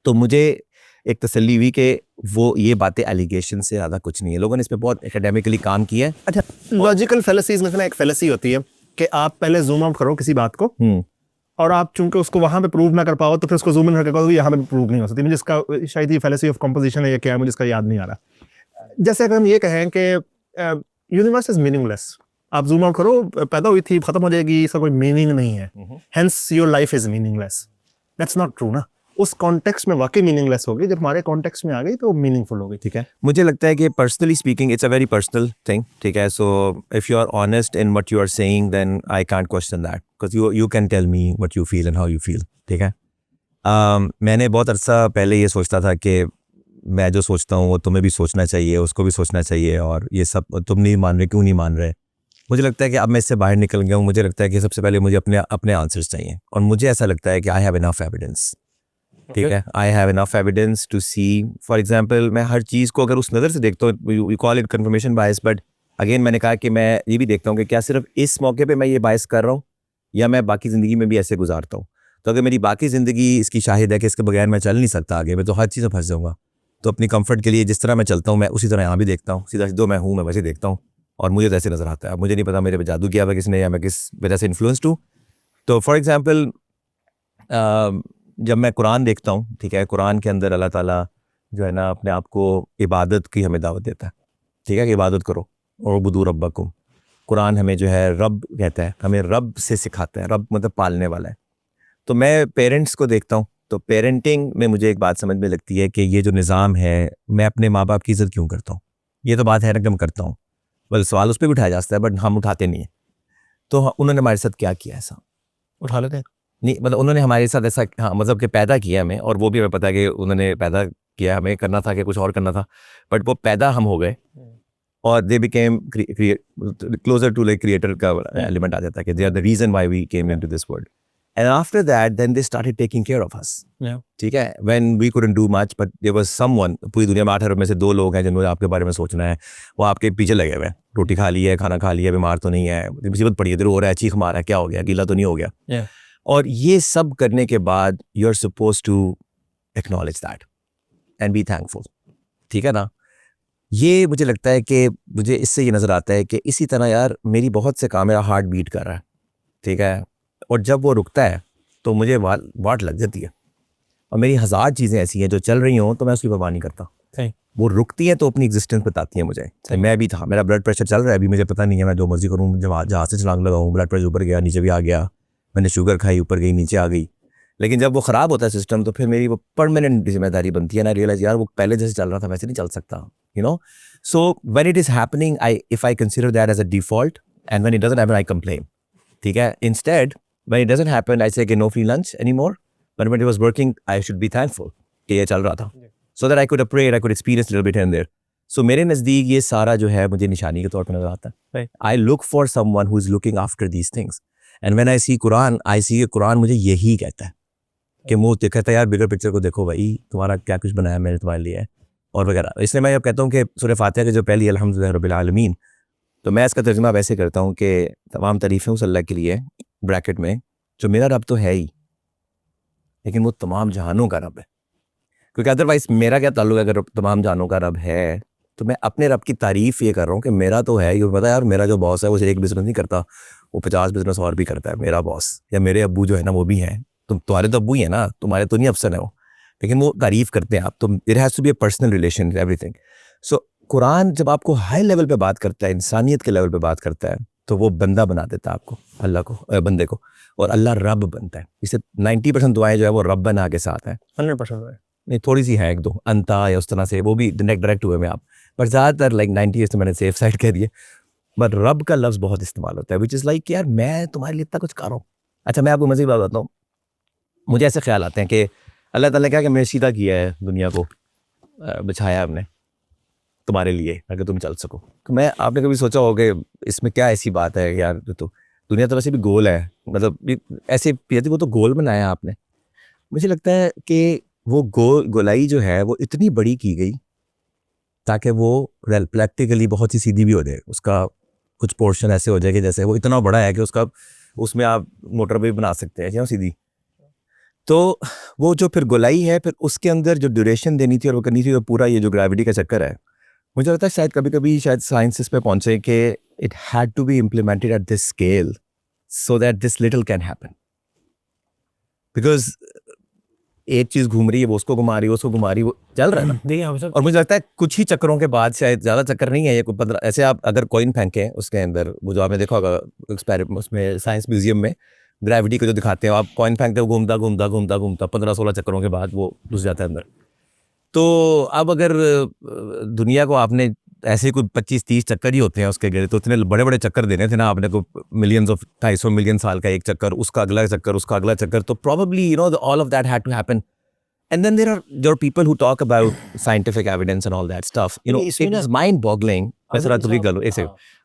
तो मुझे एक तसल्ली हुई कि वो ये बातें एलिगेशन से ज़्यादा कुछ नहीं है, लोगों ने इस पर बहुत एकेडमिकली काम किया है। अच्छा, लॉजिकल फेलिसीज में ना एक फेलिसी होती है कि आप पहले जूम आउट करो किसी बात को और आप चूंकि उसको वहां पे प्रूव ना कर पाओ तो फिर उसको जूम इन करके कहो यहाँ पे प्रूव नहीं हो सकती। मुझे इसका शायद ये फेलिसी ऑफ कंपोजिशन है या क्या है, मुझे इसका याद नहीं आ रहा। जैसे अगर हम ये कहें कि यूनिवर्स इज मीनिंगलेस, आप जूम आउट करो, पैदा हुई थी खत्म हो जाएगी, इसका कोई मीनिंग नहीं है, hence your life is meaningless. That's not true ना, उस कॉन्टेक्स्ट में वाकई मीनिंगलेस होगी, जब हमारे कॉन्टेक्स्ट में आ गई तो मीनिंगफुल हो गई। ठीक है, मुझे लगता है कि personally speaking it's a very personal thing, ठीक है। So if you are honest in what you are saying then I can't question that, because you can tell me what you feel and how you feel, ठीक है। मैंने बहुत अरसा पहले ये सोचता था कि मैं जो सोचता हूँ वो तुम्हें भी सोचना चाहिए, उसको भी सोचना चाहिए, और ये सब तुम नहीं मान रहे, क्यों नहीं मान रहे। मुझे लगता है कि अब मैं इससे बाहर निकल गया हूँ। मुझे लगता है कि सबसे पहले मुझे अपने आंसर्स चाहिए, और मुझे ऐसा लगता है कि आई हैव इनफ एविडेंस, ठीक है। I have enough evidence to see, for example मैं हर चीज़ को अगर उस नज़र से देखता हूँ, you call it confirmation bias, but again मैंने कहा कि मैं ये भी देखता हूँ कि क्या सिर्फ इस मौके पे मैं ये बायस कर रहा हूँ या मैं बाकी ज़िंदगी में भी ऐसे गुजारता हूँ। तो अगर मेरी बाकी ज़िंदगी इसकी शाहिद है कि इसके बगैर मैं चल नहीं सकता आगे, मैं तो हर चीज़ में फंस जाऊँगा। तो अपनी कंफर्ट के लिए जिस तरह मैं चलता हूँ मैं उसी तरह यहाँ भी देखता हूँ, सीधा जो मैं हूँ मैं वैसे देखता हूँ, और मुझे तो ऐसे नज़र आता है। अब मुझे नहीं पता मेरे पे जादू किया हुआ किसने या मैं किस वजह से इन्फ्लुएंस्ड हूँ। तो फॉर एग्जांपल जब मैं कुरान देखता हूँ, ठीक है, कुरान के अंदर अल्लाह ताला जो है ना अपने आप को इबादत की हमें दावत देता है, ठीक है, कि इबादत करो और बुदू रब्बकुम। कुरान हमें जो है रब कहता है, हमें रब से सिखाता है, रब मतलब पालने वाला है। तो मैं पेरेंट्स को देखता हूँ, तो पेरेंटिंग में मुझे एक बात समझ में लगती है कि ये जो निज़ाम है, मैं अपने माँ बाप की इज़्ज़त क्यों करता हूँ। ये तो बात है ना कि मैं करता हूँ, बल सवाल उस पर भी उठाया जाता है, बट हम उठाते नहीं हैं। तो उन्होंने हमारे साथ क्या किया, ऐसा उठा लेते हैं नहीं, मतलब उन्होंने हमारे साथ ऐसा, हाँ मतलब कि पैदा किया हमें, और वो भी हमें पता है कि उन्होंने पैदा किया, हमें करना था कि कुछ और करना था, बट वो पैदा हम हो गए और they became closer to like creator का एलिमेंट आ जाता है कि they are the reason why we came into this world, and after that then they started taking care of us, ठीक है, when we couldn't do much, but there was someone, पूरी दुनिया में 8 अरब में से 2 लोग हैं जिन्होंने आपके बारे में सोचना है, वो आपके पीछे लगे हुए हैं, रोटी खा ली है, खाना खा लिया, बीमार तो नहीं है, मुसीबत पड़ी है, हो रहा है, चीख मार है, क्या हो गया, गीला तो नहीं हो गया। और ये सब करने के बाद you are suppose to acknowledge that and be thankful, ठीक है ना। ये मुझे लगता है कि मुझे इससे ये नज़र आता है कि इसी तरह यार मेरी बहुत से काम, मेरा हार्ट बीट कर रहा है, ठीक है, और जब वो रुकता है तो मुझे वाट लग जाती है, और मेरी 1000 चीज़ें ऐसी हैं जो चल रही हों तो मैं उसकी परवाह नहीं करता, वो रुकती हैं तो अपनी एग्जिस्टेंस बताती हैं मुझे। मैं भी था, मेरा ब्लड प्रेशर चल रहा है अभी, मुझे पता नहीं है, मैं जो मर्जी करूँ, जहाँ से छलांग लगाऊँ, ब्लड प्रेशर ऊपर गया नीचे भी आ गया, मैंने शुगर खाई ऊपर गई नीचे आ गई, लेकिन जब वो ख़राब होता है सिस्टम तो फिर मेरी वो परमानेंट जिम्मेदारी बनती है ना, रियलाइज यार वो पहले जैसे चल रहा था वैसे नहीं चल सकता, you know. So when it is happening, if I consider that as a default, and when it doesn't happen I complain, ठीक है। Instead when it doesn't happen I say कि no free lunch anymore, but when it was working I should be thankful कि ये चल रहा था, so that I could upgrade, I could experience little bit here and there. So मेरे नज़दीक ये सारा जो है मुझे निशानी के तौर पर नजर आता है। I look for someone who is looking after these things, and when I see Quran, I see Quran मुझे यही कहता है कि मुँह कहता है यार बिगर पिक्चर को देखो भाई, तुम्हारा क्या कुछ बनाया मैंने तुम्हारे लिए, और वगैरह। इसलिए मैं अब कहता हूँ कि सूरह फातिहा की जो पहली अल्हम्दुलिल्लाह रब्बिल आलमीन, तो मैं इसका तर्जुमा वैसे करता हूँ कि तमाम तारीफ़ें उस अल्लाह के लिए, ब्रैकेट में, जो मेरा रब तो है ही, लेकिन वो तमाम जहानों का रब है, क्योंकि अदरवाइज़ मेरा क्या ताल्लुक है, अगर तमाम जहानों का रब है तो मैं अपने रब की तारीफ़ ये कर रहा हूँ कि मेरा तो है, ये पता है यार मेरा जो बॉस है वो सिर्फ एक बिज़नेस नहीं करता, वो 50 बिज़नेस और भी करता है मेरा बॉस, या मेरे अब्बू जो है ना वो भी हैं, तुम्हारे तो अब्बू ही है ना, तुम्हारे तो नहीं अफसर है वो, लेकिन वो तारीफ़ करते हैं आप, तो it has to be a personal relation everything. So Quran जब आपको हाई लेवल पे बात करता है, इंसानियत के लेवल पे बात करता है, तो वो बंदा बना देता है आपको, अल्लाह को, बंदे को, और अल्लाह रब बनता है। इसे 90% दुआएं जो है वो रब बना के साथ हैं, 100% नहीं थोड़ी सी है 1-2 अंता या उस तरह से, वो भी डायरेक्ट हुए में आप, पर ज़्यादातर लाइक 90 तो मैंने सेफ साइड कह दिए, बट रब का लफ्ज़ बहुत इस्तेमाल होता है, विच इज़ लाइक यार मैं तुम्हारे लिए इतना कुछ कर रहा हूँ। अच्छा मैं आपको मज़े की बात बताता हूँ, मुझे ऐसे ख्याल आते हैं कि अल्लाह ताला ने क्या कि मैंने सीधा किया है दुनिया को, बिछाया हमने तुम्हारे लिए अगर तुम चल सको। तो मैं आपने कभी सोचा हो कि इसमें क्या ऐसी बात है यार, तो दुनिया तो वैसे भी गोल है, मतलब ऐसे वो तो गोल बनाया आपने। मुझे लगता है कि वो गोलाई जो है वो इतनी बड़ी की गई ताकि वो प्रैक्टिकली बहुत ही सीधी भी हो जाए, उसका कुछ पोर्शन ऐसे हो जाए कि जैसे वो इतना बड़ा है कि उसका उसमें आप मोटर भी बना सकते हैं क्या सीधी। तो वो जो फिर गोलाई है, फिर उसके अंदर जो ड्यूरेशन देनी थी और वो करनी थी, तो पूरा ये जो ग्रेविटी का चक्कर है, मुझे लगता है शायद कभी कभी शायद साइंस इस पे पहुंचे कि it had to be implemented at this scale so that this little can happen. Because एक चीज घूम रही है, वो उसको घुमा रही है, उसको घुमा रही है, वो चल रहा है ना। देखिए हम सब और मुझे लगता है कुछ ही चक्करों के बाद, शायद ज़्यादा चक्कर नहीं है ये, कोई 15 ऐसे आप अगर कॉइन फेंकें उसके अंदर, वो जो आपने देखा होगा एक्सपेरिमेंट उसमें साइंस म्यूजियम में ग्रेविटी को जो दिखाते हैं, आप कॉइन फेंकते हो, घूमता घूमता घूमता घूमता 15-16 चक्करों के बाद वो घुस जाता है अंदर। तो अब अगर दुनिया को आपने ऐसे कोई 25-30 चक्कर ही होते हैं उसके गिरे, तो इतने बड़े बड़े चक्कर देने थे ना आपने को, मिलियंस ऑफ 250 मिलियन साल का एक चक्कर, उसका अगला चक्कर, उसका अगला चक्कर, तो probably you know all of that had to happen. And then there are people who talk about scientific evidence and all that stuff. You know, it is mind-boggling.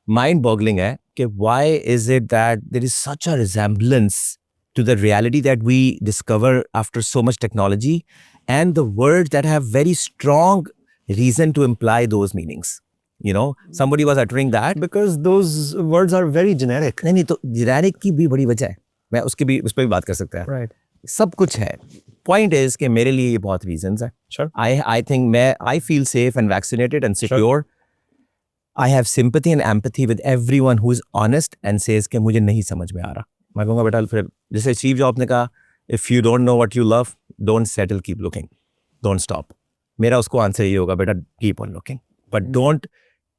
Mind-boggling है कि why is it that there is such a resemblance to the reality that we discover after so much technology and the words that have very strong reason to imply those meanings. You know, somebody was uttering that. Because those words are very generic. नहीं तो generic की भी बड़ी वजह है, मैं उसकी भी उस पर भी बात कर सकता है। Right. सब कुछ है। पॉइंट इज कि मेरे लिए ये बहुत रीजंस है। Sure. I think I feel safe and vaccinated and secure. I have sympathy and empathy with everyone who is honest and says कि मुझे नहीं समझ में आ रहा। मैं कहूँगा बेटा, फिर जैसे स्टीव जॉब्स ने कहा, if you don't know what you love, don't settle, keep looking, don't stop. मेरा उसको आंसर ये होगा, बेटा keep on looking, but don't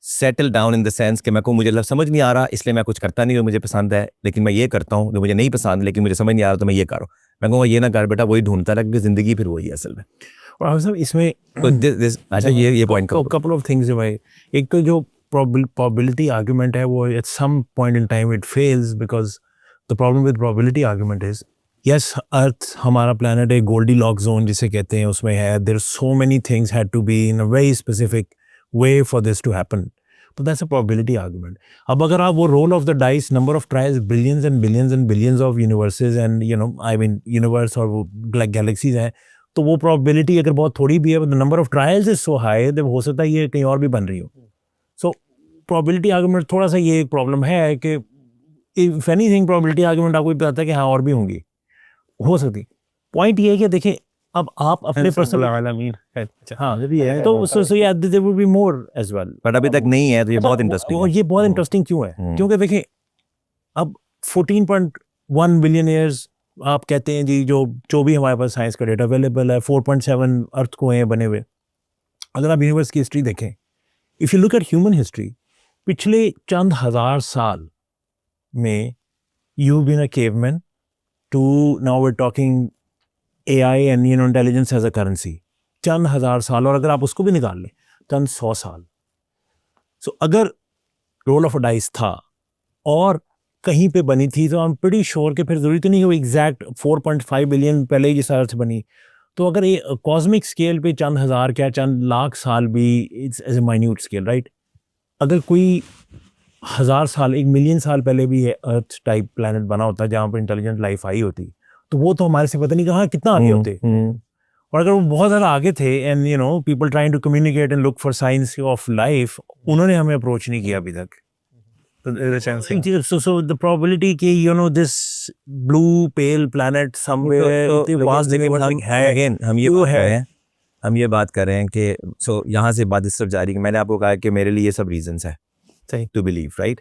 settle down in the sense कि मैं को मुझे समझ नहीं आ रहा इसलिए मैं कुछ करता नहीं हूँ, मुझे पसंद है लेकिन मैं ये करता हूँ, जो मुझे नहीं पसंद लेकिन मुझे समझ नहीं आ रहा तो मैं ये करूँ। मैं कहूँगा ये ना कर बेटा, वही ढूंढता रहा, क्योंकि जिंदगी फिर वही है असल में। और हम सब इसमें अच्छा ये पॉइंट कपल ऑफ थिंग्स है भाई। एक तो जो probability argument है वो at some point in time it fails because the problem with probability argument is yes, Earth हमारा planet एक Goldilocks zone जिसे कहते हैं उसमें है, there are so many things had to be in a very specific way for this to happen, but that's a probability argument. अब अगर आप वो roll of the dice, number of trials, billions and billions and billions of universes and you know I mean universe और वो galaxies हैं, तो वो probability अगर बहुत थोड़ी भी है, but the number of trials is so high, तो हो सकता है ये कहीं और भी बन रही हो। So probability argument थोड़ा सा ये एक प्रॉब्लम है कि if anything probability argument आपको बताता है कि हाँ और भी होंगी, हो सकती। पॉइंट ये है कि देखिए अब आप अपने पर्सनल हाँ तो so yeah there will be more as well, but अभी तक नहीं है, तो ये बहुत इंटरेस्टिंग और है। ये बहुत इंटरेस्टिंग क्यों है? क्योंकि देखिए अब 14.1 बिलियन ईयर्स आप कहते हैं जी, जो भी हमारे पास साइंस का डेटा अवेलेबल है, 4.7 अर्थ को हैं बने हुए। अगर आप यूनिवर्स की हिस्ट्री देखें, if you look at human history, पिछले चंद हजार साल में you been a caveman to now we talking AI and you know intelligence as a currency, चंद हजार साल। और अगर आप उसको भी निकाल लें, चंद 100 साल। सो अगर रोल ऑफ अ डाइस था और कहीं पे बनी थी, तो आई एम प्रीटी श्योर कि फिर जरूरी तो नहीं है वो एग्जैक्ट 4.5 बिलियन पहले ही जिस अर्थ बनी। तो अगर ये कॉस्मिक स्केल पे चंद हजार क्या चंद लाख साल भी it's as a minute scale, right? अगर कोई 1000 साल 1 मिलियन साल पहले भी अर्थ टाइप प्लैनेट बना होता जहाँ पर इंटेलिजेंट लाइफ आई होती, तो वो तो हमारे से पता नहीं कहाँ कितना आगे होते। और अगर वो बहुत ज़्यादा आगे थे and you know people trying to communicate and look for science of life, उन्होंने हमें अप्रोच नहीं किया अभी तक। So the probability कि you know this blue pale planet somewhere again हम ये बात कर रहे हैं कि सो यहाँ से बात इस तरफ जा रही है कि मैंने आपको कहा कि मेरे लिए ये सब रीजंस है टू बिलीव, राइट?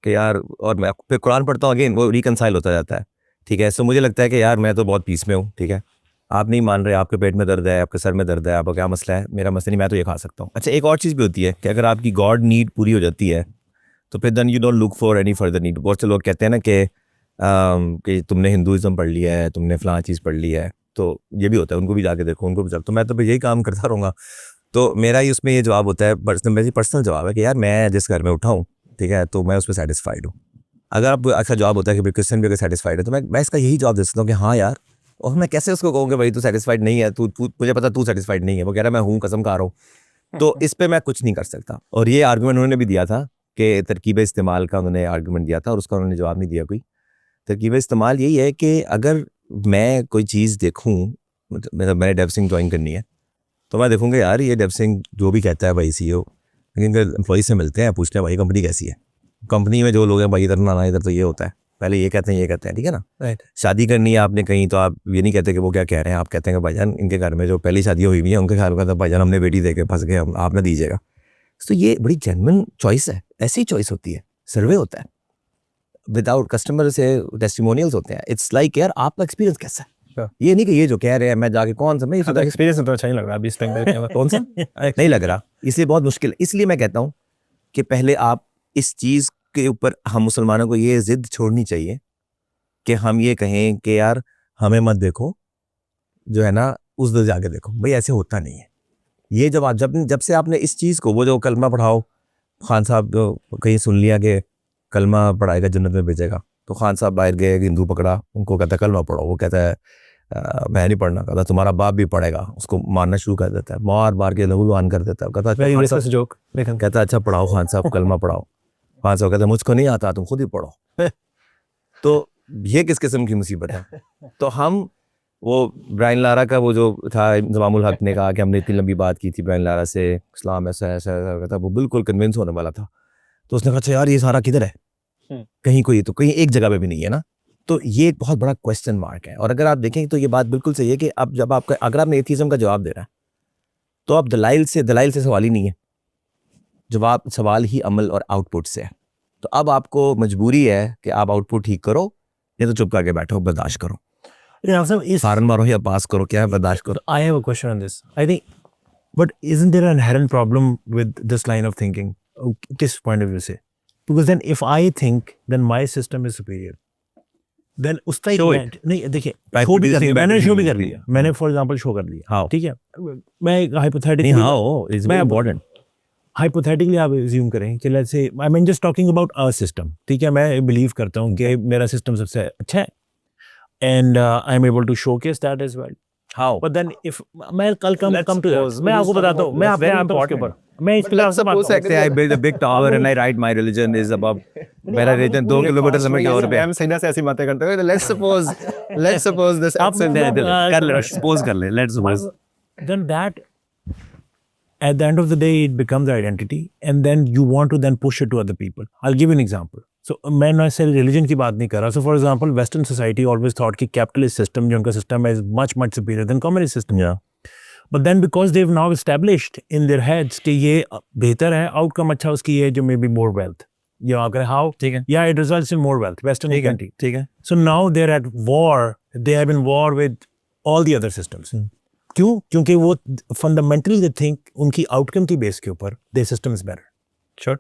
कि यार, और मैं फिर कुरान पढ़ता हूँ, अगेन वो रिकनसाइल होता जाता है, ठीक है? सो मुझे लगता है कि यार मैं तो बहुत पीस में हूँ, ठीक है? आप नहीं मान रहे, आपके पेट में दर्द है, आपके सर में दर्द है, आपका क्या मसला है? मेरा मसला नहीं, मैं तो ये खा सकता हूँ। अच्छा, एक और चीज़ भी होती है कि अगर आपकी गॉड नीड पूरी हो जाती है तो फिर then you don't look for any further need. बहुत से लोग कहते हैं ना कि तुमने हिंदुइज्म पढ़ लिया है, तुमने फलां चीज़ पढ़ ली है, तो ये भी होता है, उनको भी जाके देखो, उनको भी जाके। तो मैं तो यही काम करता रहूँगा। तो मेरा ही उसमें ये जवाब होता है, मेरी पर्सनल जवाब है कि यार मैं जिस घर में उठा हूँ, ठीक है, तो मैं उस पर सेटिस्फाइड हूँ। अगर आप अच्छा जवाब होता है कि क्रिश्चियन भी अगर सेटिस्फाइड है, तो मैं इसका यही जवाब दे सकता हूँ कि हाँ यार, और मैं कैसे उसको कहूँ कि भाई तू सेटिस्फाइड नहीं है, तू मुझे पता तू सेटिस्फाइड नहीं है, वो कह रहा है मैं हूँ, कसम खा रहा हूँ। तो इस पे मैं कुछ नहीं कर सकता। और ये आर्गूमेंट उन्होंने भी दिया था कि तरकीब इस्तेमाल का उन्होंने आर्गूमेंट दिया था, और उसका उन्होंने जवाब नहीं दिया कोई। तरकीब इस्तेमाल यही है कि अगर मैं कोई चीज़ देखूँ, मतलब मैंने डेवसिंग ज्वाइन करनी है, तो मैं देखूँगा यार ये डेवसिंग जो भी कहता है भाई CEO, लेकिन एम्प्लॉई से मिलते हैं, पूछते हैं भाई कंपनी कैसी है, कंपनी में जो लोग हैं भाई इधर ना इधर तो ये होता है, पहले ये कहते हैं, ठीक है ना। राइट। शादी करनी है आपने कहीं, तो आप ये नहीं कहते कि वो क्या कह रहे हैं, आप कहते हैं कि भाईजान इनके घर में जो पहली शादी हुई हुई है उनके ख्याल का भाईजान हमने बेटी दे के फंस गए, आप ना दीजिएगा। तो ये बड़ी जेन्युइन चॉइस है, ऐसी चॉइस होती है, सर्वे होता है, विदाउट कस्टमर से टेस्टिमोनियल्स होते हैं। इट्स लाइक यार आपका एक्सपीरियंस कैसा है, ये नहीं कि ये जो कह रहे हैं मैं जाके कौन सा, मैं एक्सपीरियंस तो अच्छा नहीं लग रहा अभी इस टाइम पे। कौन सा नहीं लग रहा, इसलिए बहुत मुश्किल है। इसलिए मैं कहता हूँ कि पहले आप इस चीज़ के ऊपर हम मुसलमानों को ये जिद छोड़नी चाहिए कि हम ये कहें कि यार हमें मत देखो, जो है ना उस दर जाके देखो। भाई ऐसे होता नहीं है। ये जब से आपने इस चीज़ को, वो जो कलमा पढ़ाओ, खान साहब कहीं सुन लिया कि कलमा पढ़ाएगा जन्नत में भेजेगा, तो खान साहब बाहर गए, हिंदू पकड़ा, उनको कहता है कलमा पढ़ो, वो कहता है मैं नहीं पढ़ना, कहता तुम्हारा बाप भी पढ़ेगा, उसको मारना शुरू कर देता है, मार के लहूलुहान कर देता है, कहता जोक कहता अच्छा पढ़ाओ खान साहब, कलमा पढ़ाओ। खान साहब कहता मुझको नहीं आता, तुम खुद ही पढ़ो। तो ये किस किस्म की मुसीबत है। तो हम वो ब्रायन लारा का वो जो था, इंज़मामुल हक ने कहा कि हमने इतनी लंबी बात की थी ब्रायन लारा से, इस्लाम ऐसा ऐसा था, वो बिल्कुल कन्विंस होने वाला था। तो उसने कहा अच्छा यार ये सारा किधर है, कहीं कोई तो कहीं एक जगह पे भी नहीं है ना। तो ये एक बहुत बड़ा क्वेश्चन मार्क है। और अगर आप देखें तो ये बात बिल्कुल सही है कि अब जब आपका, अगर आपने एथीज़म का जवाब दे रहा है तो आप दलाइल से सवाल ही नहीं है, जवाब सवाल ही अमल और आउटपुट से है। तो अब आपको मजबूरी है कि आप आउटपुट ठीक करो, या तो चुप करके बैठो, बर्दाश्त करो, फारन मारो या पास करो, क्या है बर्दाश्त करो। I have a question on this. I think, but isn't there an inherent problem with this line of thinking? This point of view से, because then if I think then my system is superior, then उसका नहीं देखिए, शो भी कर लिया मैंने, शो भी कर लिया मैंने, फॉर एग्जांपल शो कर लिया, हाँ ठीक है, मैं हाइपोथेटिकली, हाँ इज वेरी इम्पोर्टेंट। हाइपोथेटिकली आप अज्यूम करें कि let's say, I mean just talking about our system, ठीक है, मैं बिलीव करता हूँ कि मेरा सिस्टम सबसे अच्छा है, and I am able to showcase that as well. How but then if मैं कल कम टू, मैं आपको बताता हूँ, मैं आपको उसके ऊपर मैं इस क्लास से बात करते I build a big tower and I write my religion is above, मेरा religion 2 किलोमीटर से और पे। हम सही से ऐसी बातें करते हैं। लेट्स सपोज दिस, आप कर ले, सपोज कर ले, let's suppose, then that at the end of the day it becomes the identity, and then you want to then push it to other people. I'll give you an example. So मैं ना सिर्फ religion की बात नहीं कर रहा. So for example, Western society always thought कि capitalist system जो उनका system है is much superior than communist system. yeah, But then because they've now established in their heads कि ये बेहतर है, outcome अच्छा उसकी है जो maybe more wealth. You know, okay, how? ठीक है, Yeah, it results in more wealth. Western country. ठीक है। So now they're at war. They have been war with all the other systems. क्यों? क्योंकि वो fundamentally they think उनकी outcome की base के ऊपर their system is better. Sure.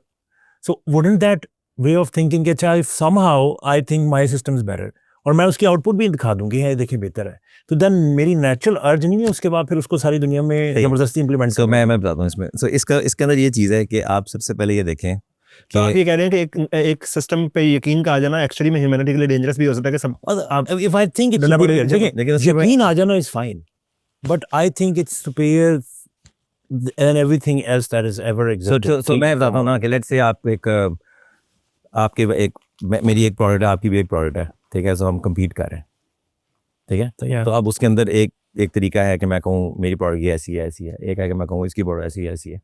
So wouldn't that way of thinking कि अच्छा if somehow I think my system is better और मैं उसकी output भी दिखा दूंगी है देखिए बेहतर है, तो then मेरी natural urge नहीं है उसके बाद फिर उसको सारी दुनिया में जबरदस्ती implement So मैं बताता हूँ इसमें। So इसके अंदर ये चीज़ है कि आप सबसे पहले ये देखें तो आप ये कह रहे हैं कि एक सिस्टम पे यकीन का आ जाना एक्चुअली में ह्यूमैनिटी के लिए डेंजरस भी हो सकता है कि सब if I think it's लेकिन यकीन आ जाना is fine, but I think it's superior than everything else that has ever existed. So मैं बताता हूँ ना कि लेट्स से आप मेरी एक प्रोडक्ट है, आपकी भी एक प्रोडक्ट है, ठीक है, सो हम compete कर रहे हैं, ठीक है, तो अब उसके अंदर एक तरीका है कि मैं कहूँ मेरी प्रोडक्ट ये ऐसी है, एक है कि मैं कहूँ इसकी प्रोडक्ट ऐसी है,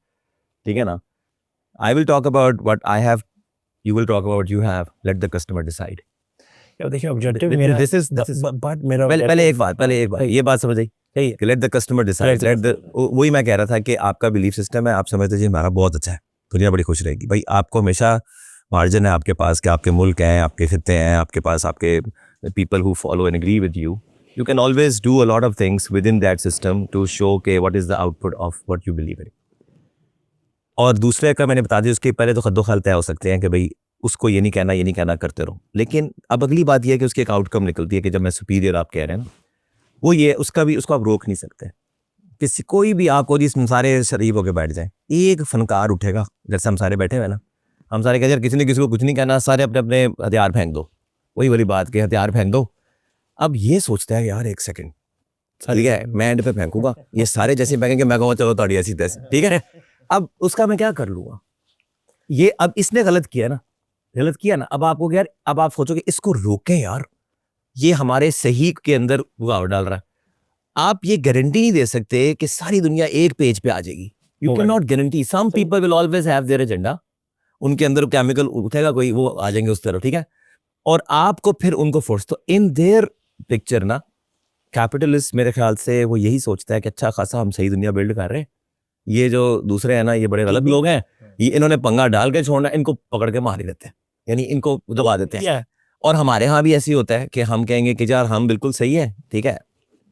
ठीक है ना। I will talk about what I have, you will talk about what you have, let the customer decide. देखिए ऑब्जेक्टिव This is बट मेरा पहले एक बात ये बात समझ आई कि let the customer decide, वही मैं कह रहा था कि आपका बिलीफ सिस्टम है, आप समझते जी हमारा बहुत अच्छा है, दुनिया बड़ी खुश रहेगी। भाई आपको हमेशा मार्जिन है आपके पास कि आपके मुल्क हैं, आपके खित्ते हैं, आपके पास आपके people who follow and agree with you. You can always do a lot of things within that system to show कि what is the output of what you believe in. और दूसरे का मैंने बता दिया, उसके पहले तो खद्दो खाल तय हो सकते हैं कि भाई उसको ये नहीं कहना करते रहो, लेकिन अब अगली बात यह है कि उसकी एक आउटकम निकलती है कि जब मैं सुपीरियर आप कह रहे हैं ना, वो ये उसको आप रोक नहीं सकते। किसी कोई भी आपको जिस सारे शरीफ होकर बैठ जाए, एक फनकार उठेगा, जैसे हम सारे बैठे हुए ना, हम सारे कहते हैं किसी ने किसी को कुछ नहीं कहना, सारे अपने अपने हथियार फेंक दो, वही वाली बात के हथियार फेंक दो, अब ये सोचता है यार एक सेकंड, ठीक है मैं एंड पे फेंकूंगा, ये सारे जैसे फेंकेंगे, मैं कहूँगा चलो तोड़ी ऐसी तैसी, ठीक है। अब उसका मैं क्या कर लूँगा, ये अब इसने गलत किया ना, अब आपको यार, अब आप सोचोगे इसको रोकें यार, ये हमारे सही के अंदर रुकावट डाल रहा है। आप ये गारंटी नहीं दे सकते कि सारी दुनिया एक पेज पे आ जाएगी, you can not guarantee, some people will always have their agenda, उनके अंदर केमिकल उठेगा कोई, वो आ जाएंगे उस तरफ, ठीक है, और आपको फिर उनको फोर्स, तो इन देयर पिक्चर ना कैपिटलिस्ट मेरे ख्याल से वो यही सोचता है कि अच्छा खासा हम सही दुनिया बिल्ड कर रहे हैं, ये जो दूसरे हैं ना ये बड़े गलत लोग हैं, ये इन्होंने पंगा डाल के छोड़ना, इनको पकड़ के मार ही देते हैं, यानी इनको दबा देते हैं। और हमारे यहाँ भी ऐसी होता है कि हम कहेंगे कि यार हम बिल्कुल सही है, ठीक है,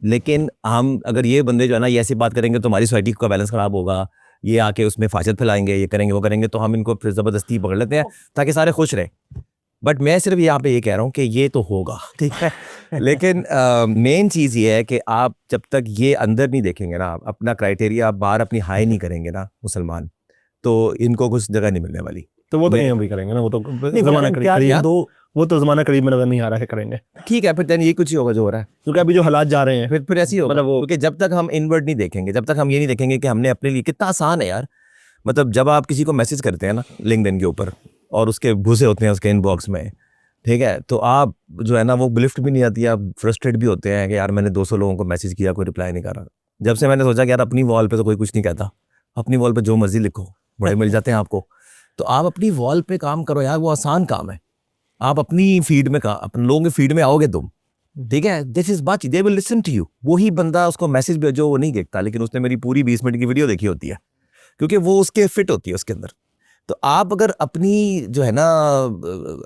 लेकिन हम अगर ये बंदे जो है ना ये ऐसी बात करेंगे तो हमारी सोसाइटी का बैलेंस खराब होगा, ये आके उसमें फाशत फैलाएंगे, ये करेंगे वो करेंगे, तो हम इनको फिर ज़बरदस्ती पकड़ लेते हैं ताकि सारे खुश रहें। बट मैं सिर्फ यहाँ पे ये कह रहा हूँ कि ये तो होगा, ठीक है, लेकिन मेन चीज़ ये है कि आप जब तक ये अंदर नहीं देखेंगे ना, अपना क्राइटेरिया आप बाहर अपनी हाई नहीं करेंगे ना मुसलमान, तो इनको कुछ जगह नहीं मिलने वाली। तो वो तो हम भी करेंगे ना, वो तो ज़माना करीब, वो तो ज़माना करीब में नज़र नहीं आ रहा है करेंगे, ठीक है, फिर ये कुछ ही होगा जो हो रहा है, क्योंकि अभी जो हालात जा रहे हैं फिर ऐसे ही होगा, मतलब वो, क्योंकि जब तक हम इनवर्ड नहीं देखेंगे, जब तक हम ये नहीं देखेंगे कि हमने अपने लिए, कितना आसान है यार, मतलब जब आप किसी को मैसेज करते हैं ना लिंक्डइन के ऊपर और उसके भूसे होते हैं उसके इनबॉक्स में, ठीक है, तो आप जो है ना वो लिफ्ट भी नहीं आती, आप फ्रस्ट्रेट भी होते हैं कि यार मैंने 200 लोगों को मैसेज किया, कोई रिप्लाई नहीं कर रहा। जब से मैंने सोचा कि यार अपनी वॉल पे तो कोई कुछ नहीं कहता, अपनी वॉल पे जो मर्जी लिखो, बड़े मिल जाते हैं आपको, तो आप अपनी वॉल पे काम करो यार, वो आसान काम है, आप अपनी फीड में अपने लोगों के फीड में आओगे तुम, ठीक है, दिस इज बात, they will listen to you. वही बंदा उसको मैसेज भेजो वो नहीं देखता, लेकिन उसने मेरी पूरी 20 मिनट की वीडियो देखी होती है, क्योंकि वो उसके फिट होती है उसके अंदर। तो आप अगर अपनी जो है ना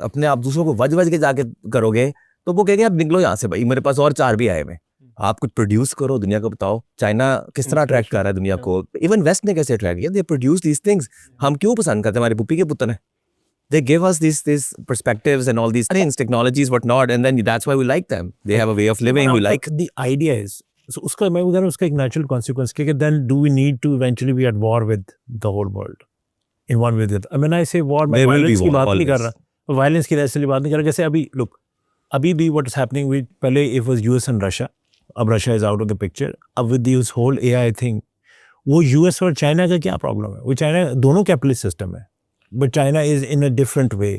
अपने आप दूसरों को वज के जाके करोगे तो वो कहेंगे आप निकलो यहाँ से भाई, मेरे पास और 4 भी आए हुए। आप कुछ प्रोड्यूस करो, दुनिया को बताओ चाइना किस तरह अट्रैक्ट कर रहा है दुनिया को, इवन वेस्ट ने कैसे अट्रैक्ट किया, दे प्रोड्यूस दीज थिंग्स। हम क्यों पसंद करते हैं, हमारे पुप्पी के पुत्र हैं, they give us these perspectives and all these things, technologies, what not, and then that's why we like them. They have a way of living we like. The idea is, so उसका मैं उधर उसका एक natural consequence कि then do we need to eventually be at war with the whole world in one way or the other? I mean I say war, मैं violence की बात नहीं कर रहा, violence की necessarily बात नहीं कर रहा। जैसे अभी look, अभी भी what is happening with, पहले it was US and Russia, अब Russia is out of the picture, अब with this whole AI thing, वो US और China का क्या problem है? वो China दोनों capitalist system है, but China is in a different way,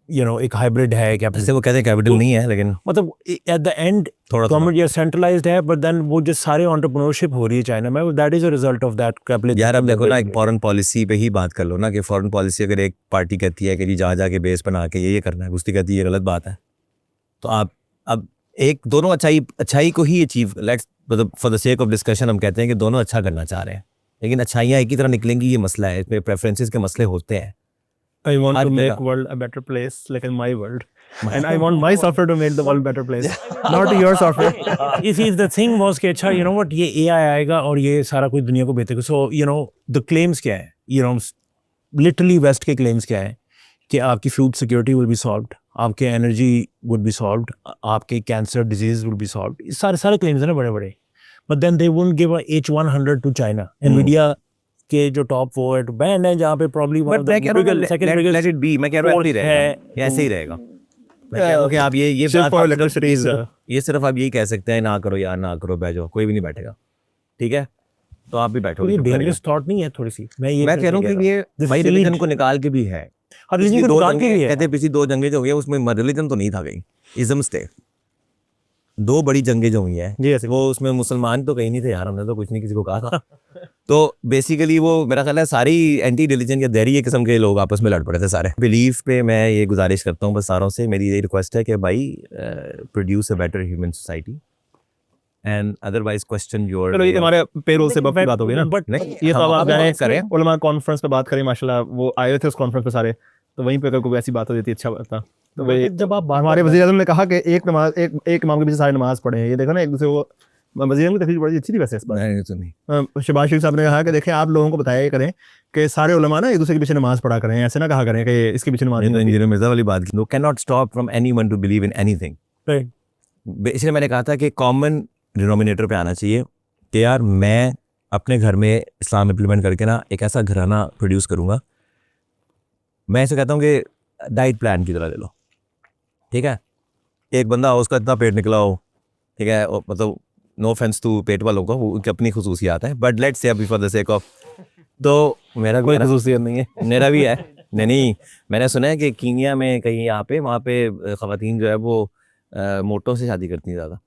you know, एक hybrid है, जैसे वो कहते हैं कैपिटल नहीं है, लेकिन मतलब at the end गवर्नमेंट ये सेंट्रलाइज्ड है, but then वो जो सारे एंटरप्रेन्योरशिप हो रही है चाइना में, that is a result of that capital. यार अब देखो ना, एक फॉरेन पॉलिसी पे ही बात कर लो ना, कि फॉरेन पॉलिसी अगर एक पार्टी कहती है कि जी जा जाके बेस बना के ये करना है, दूसरी कहती है ये गलत बात है, तो आप अब एक दोनों अच्छाई को ही अचीव, लेट्स मतलब for the sake of discussion हम कहते हैं कि दोनों अच्छा करना चाह रहे हैं, लेकिन अच्छाइयाँ एक ही तरह निकलेंगी, ये मसला है, इसमें प्रेफरेंसेस के मसले होते हैं। I want to make world a better place, like in my world, and I want my software to make the world better place, not your software. If the thing was कि अच्छा you know what, ये AI आएगा और ये सारा कुछ दुनिया को बेचेगा, so you know the claims क्या है, you know literally West के claims क्या है कि आपकी food security will be solved, आपके energy would be solved, आपके cancer disease will be solved, सारे claims हैं ना बड़े बड़े, but then they won't give a H100 to China, Nvidia के जो टॉप वो है बैंड है जहाँ पे प्रॉब्ली लेट इट बी, मैं कह रहा हूँ ऐसे ही रहेगा। ओके आप ये सिर्फ आप यही कह सकते हैं, ना करो यार ना करो, बैठो, कोई भी नहीं बैठेगा, ठीक है, तो आप भी बैठो। डेंजरस थॉट नहीं है थोड़ी सी, मैं कह रहा हूँ कि ये भाई रिलीजन को निकाल के भी है, रिलीजन को निकाल के भी है, कहते पिछली 2 जंगें जो हुई है उसमें रिलीजन तो नहीं था, गई इज़म्स थे, 2 बड़ी जंगें जो हुई हैं जी ऐसे वो, उसमें मुसलमान तो कहीं नहीं थे यार, हमने तो कुछ नहीं किसी को कहा था। तो बेसिकली वो मेरा ख्याल है सारी एंटी रिलीजन या दैरी किस्म के लोग आपस में लड़ पड़े थे सारे। बिलीफ पे मैं ये गुजारिश करता हूँ बस सारों से, मेरी ये रिक्वेस्ट है कि भाई produce a better human society and otherwise question your. चलो ये हमारे पेरोल से बात हो गई ना, बट ये तो अब आप जाने करें उलमा कॉन्फ्रेंस पे बात करें, माशाल्लाह वो आए थे उस कॉन्फ्रेंस पे सारे, तो वहीं पे अगर कोई ऐसी बात हो जाती अच्छा था। तो भाई जब आप हमारे वज़ीर आज़म ने कहा कि एक इमाम के पीछे सारे नमाज पढ़े हैं, ये देखो ना एक दूसरे को, वज़ीर आज़म की तकरीर बड़ी अच्छी थी वैसे इस बार। शहबाज शरीफ साहब ने कहा कि देखें आप लोगों को बताया करें कि सारे उलमा ना एक दूसरे के पीछे नमाज पढ़ा करें, ऐसे ना कहा करें कि इसके पीछे नमाज। इंजीनियर मिर्जा वाली बात की, can not stop from anyone to believe in anything. इसलिए मैंने कहा था कि कॉमन डिनोमिनेटर पे आना चाहिए कि यार मैं अपने घर में इस्लाम इम्प्लीमेंट करके ना एक ऐसा घराना प्रोड्यूस करूँगा। मैं ऐसे कहता हूँ कि डाइट प्लान की तरह ले लो, ठीक है, एक बंदा हो उसका इतना पेट निकला हो, ठीक है, और मतलब नो ऑफेंस टू पेट वालों को, वो उनकी अपनी खुसूसियात है, बट लेट्स से अभी फॉर द सेक ऑफ, तो मेरा कोई खुसूसियत नहीं है, मेरा भी है। नहीं, मैंने सुना है कि कीनिया में कहीं यहाँ पे वहाँ पे ख़वातीन जो है वो मोटों से शादी करती हैं ज़्यादा,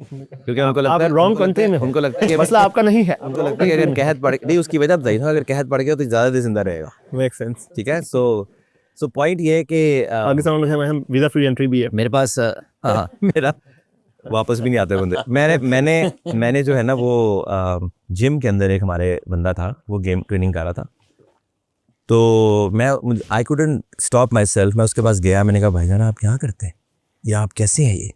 क्योंकि उनको लगता है रॉन्ग कंट्री में, उनको लगता है कि मसला आपका नहीं है, उनको लगता है कि अगर कहत पड़ नहीं, उसकी वजह बताई था, अगर कहत पड़ गया तो ज़्यादा देर जिंदा रहेगा। Make sense. ठीक है, सो पॉइंट ये है कि पाकिस्तान में वीजा फ्री एंट्री भी है मेरे पास हाँ मेरा वापस भी नहीं आते बंदे। मैंने जो है ना वो जिम के अंदर एक हमारे बंदा था, वो गेम ट्रेनिंग कर रहा था, तो I couldn't stop my self, मैं उसके पास गया, मैंने कहा भाईजान आप क्या करते हैं या आप कैसे हैं ये?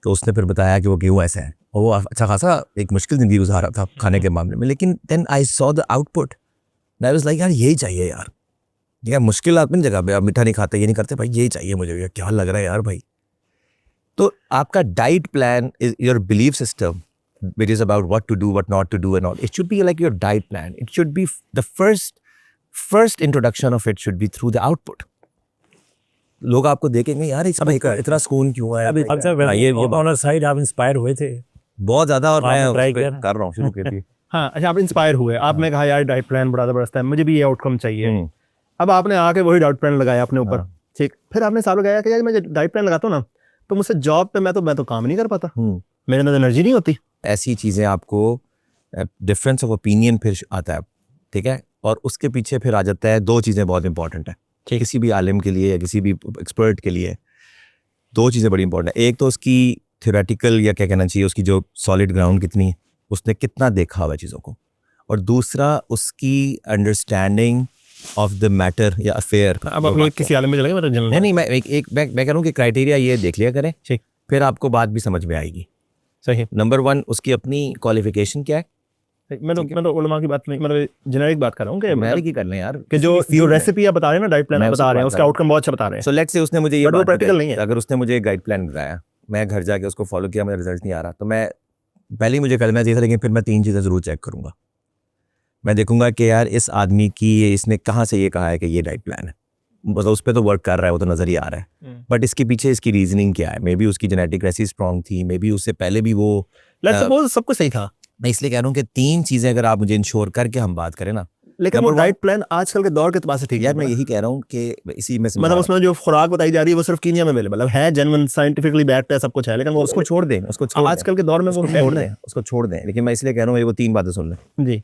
तो उसने फिर बताया कि वो क्यों ऐसा है, और वो अच्छा खासा एक मुश्किल ज़िंदगी गुजार रहा था खाने के मामले में, लेकिन then I saw the output, I was like यार यही चाहिए यार, यार मुश्किल अपनी जगह पे, आप मीठा नहीं खाते, ये नहीं करते, भाई यही चाहिए मुझे, यार क्या लग रहा है यार भाई। तो आपका diet plan is your belief system which is about what to do, what not to do and all, it should be like your diet plan, it should be the first introduction of it should be through the output. लोग आपको देखेंगे यार इस भाई का इतना सुकून क्यों है, ये ऑन साइड आप इंस्पायर हुए थे बहुत ज्यादा, और मैं ट्राई कर रहा हूँ शुरू की थी। हाँ अच्छा, आप इंस्पायर हुए, आपने कहा यार डाइट प्लान बड़ा ज़बरदस्त है, मुझे भी ये आउटकम चाहिए, अब आपने आके वही डाइट प्लान लगाया अपने ऊपर, ठीक, फिर आपने सालों गया कि यार मैं डाइट प्लान लगाता हूँ ना तो मुझसे जॉब पे मैं तो काम नहीं कर पाता, मेरे अंदर एनर्जी नहीं होती। ऐसी चीज़ें आपको डिफरेंस ऑफ ओपिनियन फिर आता है, ठीक है, और उसके पीछे फिर आ जाता है दो चीज़ें बहुत इंपॉर्टेंट है किसी भी आलिम के लिए या किसी भी एक्सपर्ट के लिए, दो चीज़ें बड़ी इंपॉर्टेंट है। एक तो उसकी थ्योरेटिकल या क्या कहना चाहिए, उसकी जो सॉलिड ग्राउंड कितनी है, उसने कितना देखा हुआ चीज़ों को, और दूसरा उसकी अंडरस्टैंडिंग ऑफ द मैटर या अफेयर। अब आप लोग किसी आलम में चले गए, मतलब नहीं मैं कह रहा हूँ कि क्राइटेरिया ये देख लिया करें, ठीक, फिर आपको बात भी समझ में आएगी। सही। नंबर 1 उसकी अपनी क्वालिफिकेशन क्या है, मैं तो उलमा की बात नहीं, मतलब जेनेरिक बात कर रहा हूँ कि मैं की कर लें यार, कि जो रेसिपी आप बता रहे हैं ना, डाइट प्लान बता रहे हैं, उसका आउटकम बहुत अच्छा बता रहे हैं। सो लेट्स से उसने मुझे ये बात प्रैक्टिकल नहीं है, अगर उसने मुझे एक गाइड प्लान बताया, मैं घर जाके उसको फॉलो किया, मेरा रिजल्ट नहीं आ रहा, तो मैं पहले ही मुझे करना चाहिए था, लेकिन फिर मैं 3 चीज़ें ज़रूर चेक करूँगा। मैं देखूंगा कि यार इस आदमी की इसने कहाँ से ये कहा है कि ये डाइट प्लान है, मतलब उस पर तो वर्क कर रहा है, वो तो नज़र ही आ रहा है, बट इसके पीछे इसकी रीजनिंग क्या है, मे बी उसकी जेनेटिक ऐसी स्ट्रॉन्ग थी, मे बी उससे पहले भी वो सब कुछ सही था। मैं इसलिए कह रहा हूँ कि 3 चीज़ें अगर आप मुझे इंश्योर करके हम बात करें ना, लेकिन वो डाइट प्लान आजकल के दौर के एतबार से ठीक है। यार मैं यही कह रहा हूँ कि इसी में मतलब उसमें जो खुराक बताई जा रही है वो सिर्फ कीनिया में अवेलेबल है, जेन्युइन साइंटिफिकली बैक्ड है, सब कुछ है, लेकिन वो उसको छोड़ दें, आजकल के दौर में वो उसको छोड़ दें। लेकिन मैं इसलिए कह रहा हूँ वो 3 बातें सुन लें जी,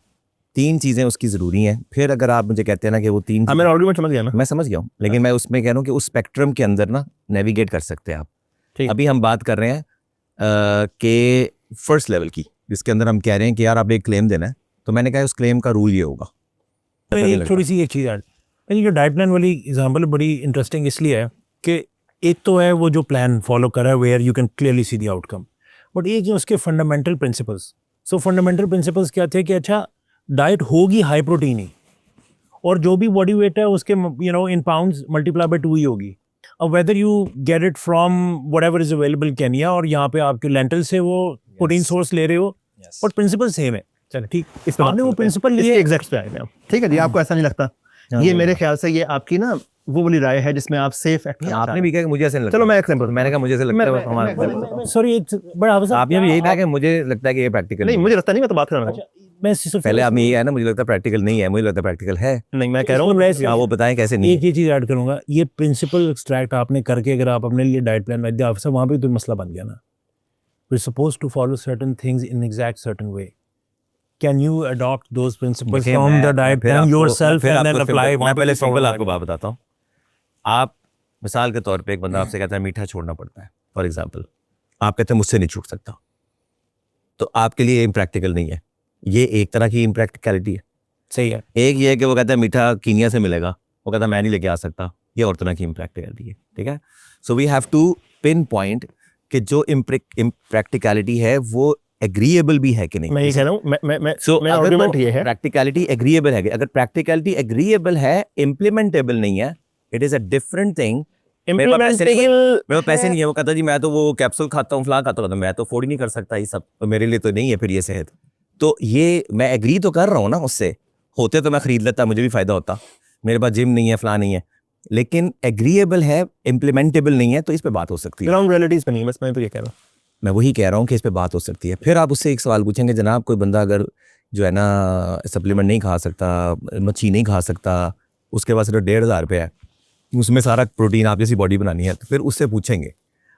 3 चीज़ें उसकी ज़रूरी हैं। फिर अगर आप मुझे कहते हैं ना कि वो 3, मेरा आर्गुमेंट समझ गया ना, मैं समझ गया हूँ, लेकिन मैं उसमें कह रहा हूँ कि उस स्पेक्ट्रम के अंदर ना नेविगेट कर सकते हैं आप। अभी हम बात कर रहे हैं कि फर्स्ट लेवल की, जिसके अंदर हम कह रहे हैं कि यार आप एक क्लेम देना है, तो मैंने कहा उस क्लेम का रूल ये होगा। थोड़ी सी एक चीज़ यार, जो डाइट प्लान वाली एग्जांपल बड़ी इंटरेस्टिंग इसलिए है कि एक तो है वो जो प्लान फॉलो कर रहा है where you can clearly see the outcome, but एक जो उसके fundamental principles, so fundamental principles क्या थे कि अच्छा डाइट होगी हाई प्रोटीन ही, और जो भी बॉडी वेट है उसके इन पाउंड्स मल्टीप्लाई बाय 2 ही होगी। अब whether you get it from whatever is available Kenya, और यहाँ पे आपके लेंटल से वो प्रोटीन सोर्स ले रहे हो, और प्रिंसिपल सेम है। चलो ठीक, इस आपने वो प्रिंसिपल लिए एग्जैक्ट पे आए हैं, ठीक है जी। आपको ऐसा नहीं लगता? ये मेरे ख्याल से ये आपकी ना वो वाली राय है जिसमें आप सेफ एक्ट, आपने भी कहा कि मुझे ऐसे लगता है। चलो मैं एग्जांपल, मैंने कहा मुझे ऐसे लगता है हमारा, सॉरी बड़ा आपने भी यही कहा कि मुझे लगता है कि ये प्रैक्टिकल नहीं, मुझे लगता नहीं, मैं तो बात कर रहा हूँ। मैं पहले आप यही है ना, मुझे लगता है प्रैक्टिकल नहीं है, मुझे लगता है प्रैक्टिकल है। नहीं, मैं कह रहा हूँ वो बताएं कैसे नहीं। एक ही चीज़ ऐड करूंगा, ये प्रिंसिपल एक्सट्रैक्ट आपने करके अगर आप अपने लिए डाइट प्लान बनाते हैं, वहाँ पे तो मसला बन गया ना। We suppose to follow certain things in exact certain way. Can you adopt those principles from the diet plan yourself and then apply? मैं पहले सिंपल आपको बात बताता हूँ। आप मिसाल के तौर पे एक बंदा आपसे कहता है मीठा छोड़ना पड़ता है, फॉर एग्जाम्पल, आप कहते हैं मुझसे नहीं छूट सकता, तो आपके लिए इम्प्रैक्टिकल नहीं है। ये एक तरह की इम्प्रैक्टिकलिटी है, सही है। एक ये है कि वो कहता है मीठा कीनिया से मिलेगा, वो कहता है मैं नहीं लेके आ सकता, ये और तरह की इम्प्रैक्टिकलिटी है, ठीक है। So we have to pinpoint कि जो इम्प्रैक्टिकलिटी है वो एग्रीएबल भी है कि नहीं। मैं ये कह रहा हूँ, मैं आर्गुमेंट ये है प्रैक्टिकलिटी एग्रीएबल है, अगर प्रैक्टिकलिटी एग्रीएबल है, इम्प्लीमेंटेबल नहीं है, it is a different thing. मेरे पैसे नहीं है, वो कहता जी मैं तो वो कैप्सूल खाता हूँ, फलां खाता हूँ, मैं तो अफोर्ड ही नहीं कर सकता ये सब, तो मेरे लिए तो नहीं है फिर ये सेहत। तो ये मैं एग्री तो कर रहा हूँ ना, उससे होते तो मैं खरीद लेता, मुझे भी फायदा होता, मेरे पास जिम नहीं है, फलां नहीं है, लेकिन एग्रीएबल है, इम्प्लीमेंटेबल नहीं है, तो इस पे बात हो सकती है। ग्राउंड रियलिटीज पे नहीं, बस मैं तो ये कह रहा हूँ। मैं वही कह रहा हूँ कि इस पे बात हो सकती है। फिर आप उससे एक सवाल पूछेंगे, जनाब कोई बंदा अगर जो है ना सप्लीमेंट नहीं खा सकता, मच्छी नहीं खा सकता, उसके पास सिर्फ 1,500 रुपये है, उसमें सारा प्रोटीन आप जैसी बॉडी बनानी है, तो फिर उससे पूछेंगे।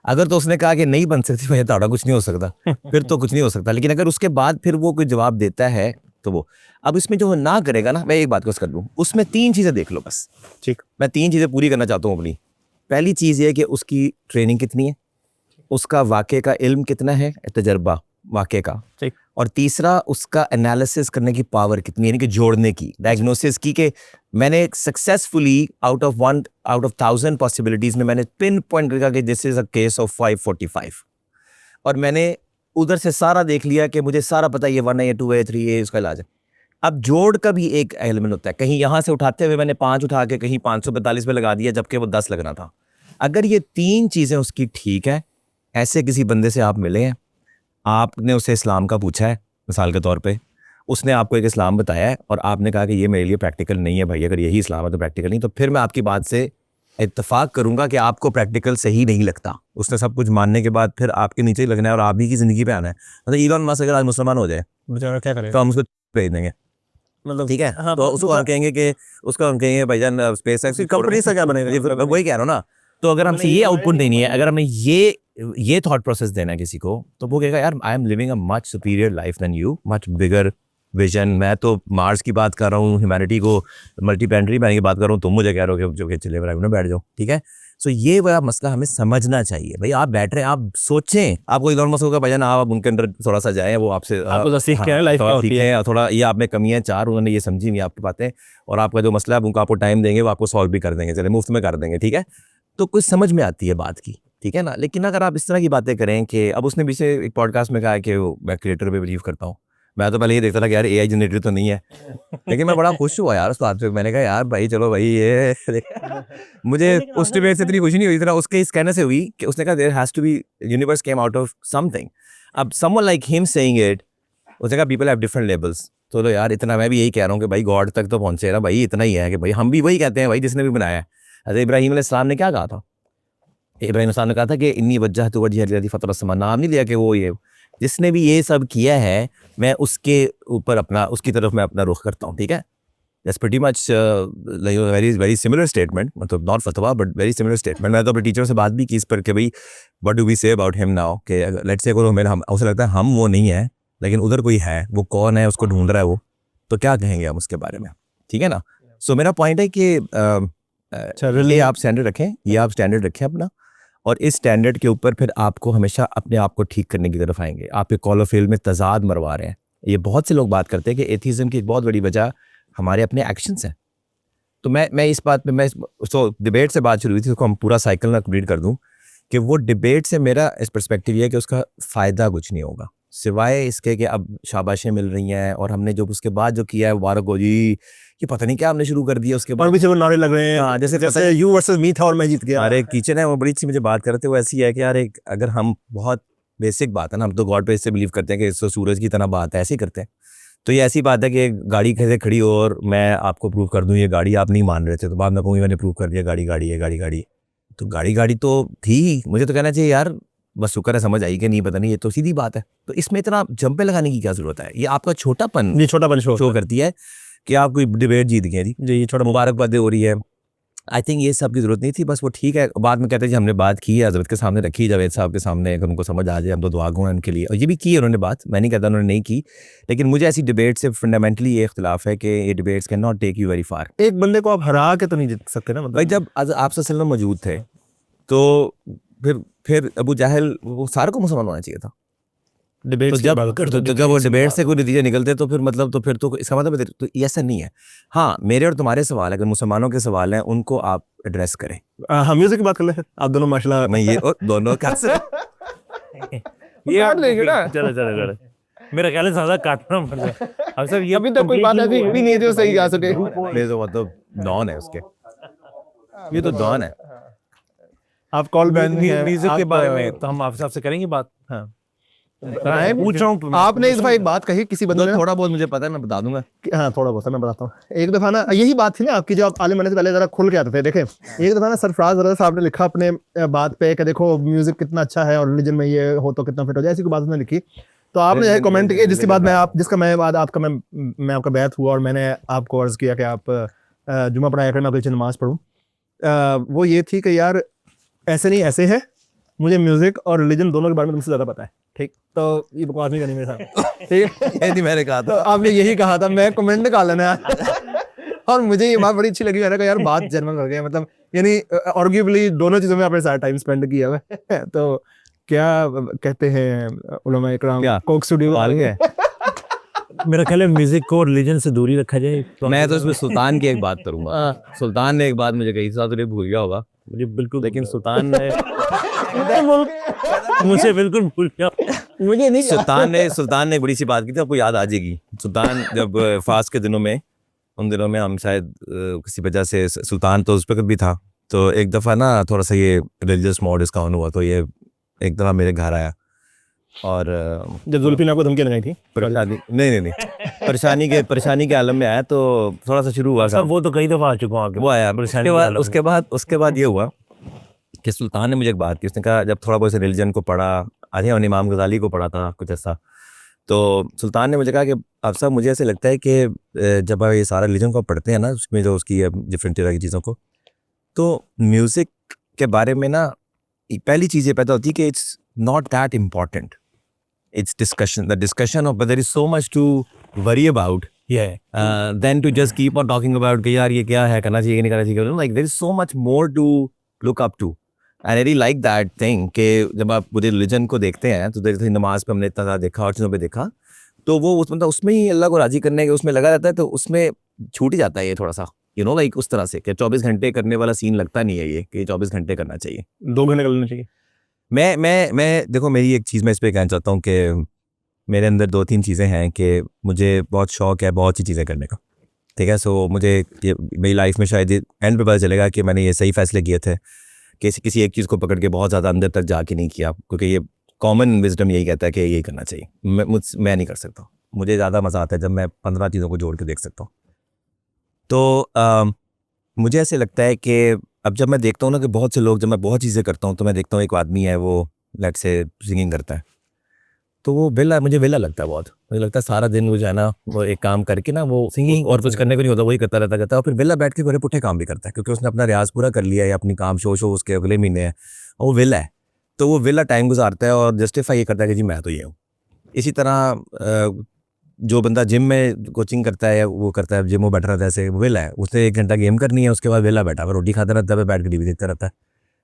अगर तो उसने कहा कि नहीं बन सकती भाई ताड़ा कुछ नहीं हो सकता, फिर तो कुछ नहीं हो सकता। लेकिन अगर उसके बाद फिर वो कोई जवाब देता है तो वो, अब इसमें जो ना करेगा ना, मैं एक बात को कर दूँ, उसमें 3 चीज़ें देख लो बस। ठीक, मैं 3 चीज़ें पूरी करना चाहता हूँ अपनी। पहली चीज़ ये कि उसकी ट्रेनिंग कितनी है, उसका वाक़े का इल्म कितना है, तजर्बा वाक़े का, ठीक। और तीसरा उसका एनालिसिस करने की पावर कितनी है, यानी कि जोड़ने की, डायग्नोसिस की, कि मैंने सक्सेसफुली आउट ऑफ 1,000 पॉसिबिलिटीज़ में मैंने पिन पॉइंट करके कि this is a case of 545, और मैंने उधर से सारा देख लिया कि मुझे सारा पता है ये 1 है, ये 2 है, 3 है, इसका इलाज है। अब जोड़ का भी एक एलिमेंट होता है, कहीं यहाँ से उठाते हुए मैंने 5 उठा के कहीं 545 पे लगा दिया जबकि वो 10 लगना था। अगर ये 3 चीज़ें उसकी ठीक है, ऐसे किसी बंदे से आप मिले हैं, आपने उसे इस्लाम का पूछा है मिसाल के तौर पे, उसने आपको एक इस्लाम बताया है और आपने कहा कि ये मेरे लिए प्रैक्टिकल नहीं है भाई, अगर यही इस्लाम है तो प्रैक्टिकल नहीं, तो फिर मैं आपकी बात से इत्तेफाक करूंगा कि आपको प्रैक्टिकल सही नहीं लगता। उसने सब कुछ मानने के बाद फिर आपके नीचे ही लगना है और आप ही की ज़िंदगी पे आना है। मतलब इलॉन मस्क अगर आज मुसलमान हो जाए बेचारा क्या करे, तो हम उसको भेज देंगे, मतलब ठीक है। हाँ, तो उसको हम कहेंगे कि उसका हम कहेंगे भाईजान स्पेस एक्स कंपनी से क्या बनेगा? मैं वही कह रहा हूँ ना। तो अगर हमसे ये आउटपुट देनी है, अगर हमें ये थॉट प्रोसेस देना है किसी को, तो वो कहेगा यार I am living a much superior life than you, much bigger vision. मैं तो मार्स की बात कर रहा हूँ, ह्यूमैनिटी को मल्टी प्लैनेटरी बनाने की बात कर रहा हूँ, तुम मुझे कह रहे हो कि जो कि चले में बैठ जाओ, ठीक है। सो ये वाला मसला हमें समझना चाहिए भाई। आप बैठ रहे हैं, आप सोचें, आपको इलॉन मस्क का भजन, आप उनके अंदर थोड़ा सा जाए, वो आपसे आपको सीख के लाइफ थोड़ा सीखें, थोड़ा ये आप में कमियां 4 उन्होंने ये समझी नहीं आपकी बातें, और आपका जो मसला है उनको आपको टाइम देंगे, वो आपको सॉल्व भी कर देंगे, चले मुफ्त में कर देंगे, ठीक है। तो कुछ समझ में आती है बात की, ठीक है ना। लेकिन अगर आप इस तरह की बातें करें कि अब उसने पीछे एक पॉडकास्ट में कहा कि मैं क्रिएटर पे बिलीव करता हूँ, मैं तो पहले ये देखता था कि यार AI जनरेटर तो नहीं है, लेकिन मैं बड़ा खुश हुआ यार उस बात पे। मैंने कहा यार भाई चलो भाई ये मुझे उस डिबेट से इतनी खुशी नहीं हुई इतना उसके इस कहने से हुई कि उसने कहा there has to be universe came out of something. अब someone like him saying it, उसने कहा पीपल हैव डिफरेंट लेवल्स। तो यार इतना मैं भी यही कह रहा हूँ कि भाई गॉड तक तो पहुंचे ना भाई, इतना ही है कि भाई हम भी वही कहते हैं भाई जिसने भी बनाया है। हज़रत इब्राहीम अलैहिस्सलाम ने क्या कहा था? इब्राहीम अलैहिस्सलाम ने कहा था कि इन्नी वज्जहतु वजहिया लिल्लज़ी फ़तरा अस्समा, नाम नहीं लिया कि वो ये जिसने भी ये सब किया है मैं उसके ऊपर अपना, उसकी तरफ मैं अपना रुख करता हूँ, ठीक है। That's pretty much very very similar statement, मतलब नॉट फतवा बट वेरी सिमिलर स्टेटमेंट। मैं तो अपने टीचर से बात भी की इस पर कि भाई what do we say about him now, कि लेट्स से अगर मेरा हम उसे लगता है हम वो नहीं है लेकिन उधर कोई है, वो कौन है, उसको ढूंढ रहा है वो, तो क्या कहेंगे हम उसके बारे में, ठीक है ना। सो मेरा पॉइंट है कि ये आप स्टैंडर्ड रखें, ये आप स्टैंडर्ड रखें अपना, और इस स्टैंडर्ड के ऊपर फिर आपको हमेशा अपने आप को ठीक करने की तरफ आएंगे। आप एक कॉल ऑफ फील्ड में तजाद मरवा रहे हैं। ये बहुत से लोग बात करते हैं कि एथीज़म की एक बहुत बड़ी वजह हमारे अपने एक्शंस हैं। तो मैं इस बात में, मैं सो डिबेट से बात शुरू हुई थी, उसको हम पूरा साइकिल ना कंप्लीट कर दूं कि वो डिबेट से मेरा इस पर्सपेक्टिव ये है कि उसका फ़ायदा कुछ नहीं होगा सिवाय इसके कि अब शाबाशें मिल रही हैं, और हमने जो उसके बाद जो किया है मुबारक हो जी, ये पता नहीं क्या हमने शुरू कर दिया उसके बाद, और पीछे वो नारे लग रहे हैं। हाँ, जैसे यू वर्सेस मी था और मैं जीत गया। अरे किचन है वो बड़ी अच्छी मुझे बात कर रहे थे, वो ऐसी है कि यार एक अगर हम बहुत बेसिक बात है ना, हम तो गॉड पे इससे बिलीव करते हैं कि इससे सूरज की तरह बात है, ऐसे ही करते हैं। तो ये ऐसी बात है कि गाड़ी कैसे खड़ी हो और मैं आपको प्रूव कर दूं ये गाड़ी, आप नहीं मान रहे थे, तो बाद में कहूँगी मैंने प्रूव कर दिया गाड़ी गाड़ी है, गाड़ी गाड़ी। तो गाड़ी तो थी, मुझे तो कहना चाहिए यार बस शुक्र है समझ आई कि नहीं, पता नहीं, ये तो सीधी बात है। तो इसमें इतना जंपे लगाने की क्या जरूरत है? ये आपका छोटापन शो करती है कि आप कोई डिबेट जीत गए जी, ये छोटा मुबारकबाद हो रही है। आई थिंक ये सब की जरूरत नहीं थी, बस वो ठीक है। बाद में कहते हैं जी हमने बात की है, हज़रत के सामने रखी, जावेद साहब के सामने, अगर उनको समझ आ जाए हम तो दुआ गो हैं उनके लिए, और ये भी की है उन्होंने बात, मैं नहीं कहता उन्होंने नहीं की, लेकिन मुझे ऐसी डिबेट से फंडामेंटली ये इख्तिलाफ है कि ये debates can not take you very far. एक बंदे को आप हरा के तो नहीं जीत सकते ना, मतलब भाई जब आप सल्लल्लाहु अलैहि वसल्लम मौजूद थे तो फिर अबू जहल, वो सारे को मुसलमान होना चाहिए था। डिबेट तो जब वो डिबेट से कोई नतीजे निकलते तो फिर मतलब तो फिर तो इसका मतलब तो ऐसा नहीं है। हाँ, मेरे और तुम्हारे सवाल अगर मुसलमानों के सवाल हैं उनको आप एड्रेस करें। हम म्यूजिक की बात कर ले, आप दोनों माशाल्लाह। मैं ये और दोनों का ये काट लेंगे ना, चलो मेरा ख्याल है ज्यादा काटना पड़ जाए। अब सर ये अभी तक कोई बात ऐसी भी नहीं है जो सही जा सके। ये तो मतलब डॉन है उसके, ये तो डॉन है। आप कॉल बैन नहीं है म्यूजिक के बारे में तो हम आपसे करेंगे बात। हाँ, पूछ रहा हूँ आपने इस दफा एक बात कही किसी बंदे ने, थोड़ा बहुत मुझे पता है, मैं बता दूंगा। हाँ थोड़ा बहुत मैं बताता हूँ। एक दफा ना यही बात थी ना आपकी, जो आप आलिम बनने से पहले जरा खुल के आते थे। देखें एक दफा ना सरफराज रज़ा साहब ने लिखा अपने बात पे कि देखो म्यूजिक कितना अच्छा है और रिलीजन में ये हो तो कितना फिट हो जाए, ऐसी कोई बात उसने लिखी। तो आपने यह कमेंट किया, जिसके बाद मैं आपका बैत हुआ और मैंने आपको अर्ज किया कि आप जुमा पढ़ाया करें, मैं पीछे नमाज पढ़ूँ। वो ये थी कि यार ऐसे नहीं ऐसे है, मुझे म्यूजिक और रिलीजन दोनों के बारे में तुमसे ज्यादा पता है, ठीक? तो ये बकवास नहीं करनी मेरे साथ, ठीक है? ये नहीं मैंने कहा तो था। आपने यही कहा था, मैं कमेंट निकाल लेना और मुझे ये बात बड़ी अच्छी लगी। मैंने कहा यार बात जनरल हो गई, मतलब यानी आर्ग्यूबली दोनों चीजों में आपने सारा टाइम स्पेंड किया हुआ है। तो क्या कहते हैं उलमा इकराम, क्या? कोक स्टूडियो पाल गए। मेरा ख्याल है म्यूजिक को रिलीजन से दूरी रखा जाए। मैं तो इसमें सुल्तान की एक बात करूंगा। सुल्तान ने एक बात मुझे कही थी, तुझे भूल गया होगा मुझे बिल्कुल, लेकिन सुल्तान ने मुझे बिल्कुल भूल गया। मुझे नहीं सुल्तान ने बड़ी सी बात की थी, आपको याद आ जाएगी। सुल्तान जब फास्ट के दिनों में, उन दिनों में हम शायद किसी वजह से, सुल्तान तो उस पर भी था, तो एक दफ़ा ना थोड़ा सा ये रिलीजियस मोड इसका ऑन हुआ, तो ये एक दफ़ा मेरे घर आया और जब जुल्फी को धमकी लगाई थी, नहीं परेशानी के आलम में आया, तो थोड़ा सा शुरू हुआ सब वो तो कई दफा आ चुका हूँ। वो आया। उसके बाद ये हुआ कि सुल्तान ने मुझे एक बात की। उसने कहा जब थोड़ा बहुत रिलीजन को पढ़ा, आधे और इमाम गजाली को पढ़ा था कुछ ऐसा, तो सुल्तान ने मुझे कहा कि अब साहब मुझे ऐसे लगता है कि जब आप ये सारा रिलीजन को पढ़ते हैं ना, उसमें जो उसकी डिफरेंट तरह की चीज़ों को, तो म्यूज़िक के बारे में ना पहली चीज़ ये पैदा होती है कि it's not that important, it's the discussion of there is so much to worry about than to just keep on talking about कि यार ये क्या है, करना चाहिए नहीं करना चाहिए। Like there is so much more to look up to and I really like that thing कि जब आप पूरे रिलीजन को देखते हैं, तो देर नमाज पे हमने इतना ज़्यादा देखा और चीज़ों पे देखा, तो वो उसमें ही अल्लाह को राज़ी करने के उसमें लगा रहता है, तो उसमें छूट ही जाता है ये थोड़ा सा, लाइक उस तरह से कि 24 घंटे करने वाला सीन लगता नहीं है ये कि 24 घंटे करना चाहिए, 2 घंटे कर लेना चाहिए। मैं देखो, मेरी एक चीज़ मैं इस पर कहना चाहता हूँ कि मेरे अंदर 2-3 चीज़ें हैं कि मुझे बहुत शौक़ है बहुत सी चीज़ें करने का, ठीक है? सो मुझे ये मेरी लाइफ में शायद एंड पे पता चलेगा कि मैंने ये सही फैसले किए थे कि किसी एक चीज़ को पकड़ के बहुत ज़्यादा अंदर तक जाके नहीं किया, क्योंकि ये कॉमन विजडम यही कहता है कि यही करना चाहिए। मैं नहीं कर सकता, मुझे ज़्यादा मज़ा आता है जब मैं 15 चीज़ों को जोड़ के देख सकता हूँ। तो मुझे ऐसे लगता है कि अब जब मैं देखता हूँ ना कि बहुत से लोग, जब मैं बहुत चीज़ें करता हूँ, तो मैं देखता हूँ एक आदमी है वो लेट्स से सिंगिंग करता है, तो वो मुझे वेला लगता है बहुत। मुझे लगता है सारा दिन वो जो है ना, वो एक काम करके ना, वो सिंगिंग और कुछ करने को नहीं होता, वही करता रहता और फिर वेला बैठ के बड़े पुट्ठे काम भी करता है, क्योंकि उसने अपना रियाज पूरा कर लिया है, अपनी काम शो उसके अगले महीने है, और वो वेला है, तो वो वेला टाइम गुजारता है और जस्टिफाई ये करता है कि जी मैं तो ये हूँ। इसी तरह जो बंदा जिम में कोचिंग करता है, वो करता है जिम में बैठा रहता है, ऐसे वेला है, उसने 1 घंटा गेम करनी है, उसके बाद वेला बैठा हुआ रोटी खाता रहता है, बैठ के टीवी देखता रहता है,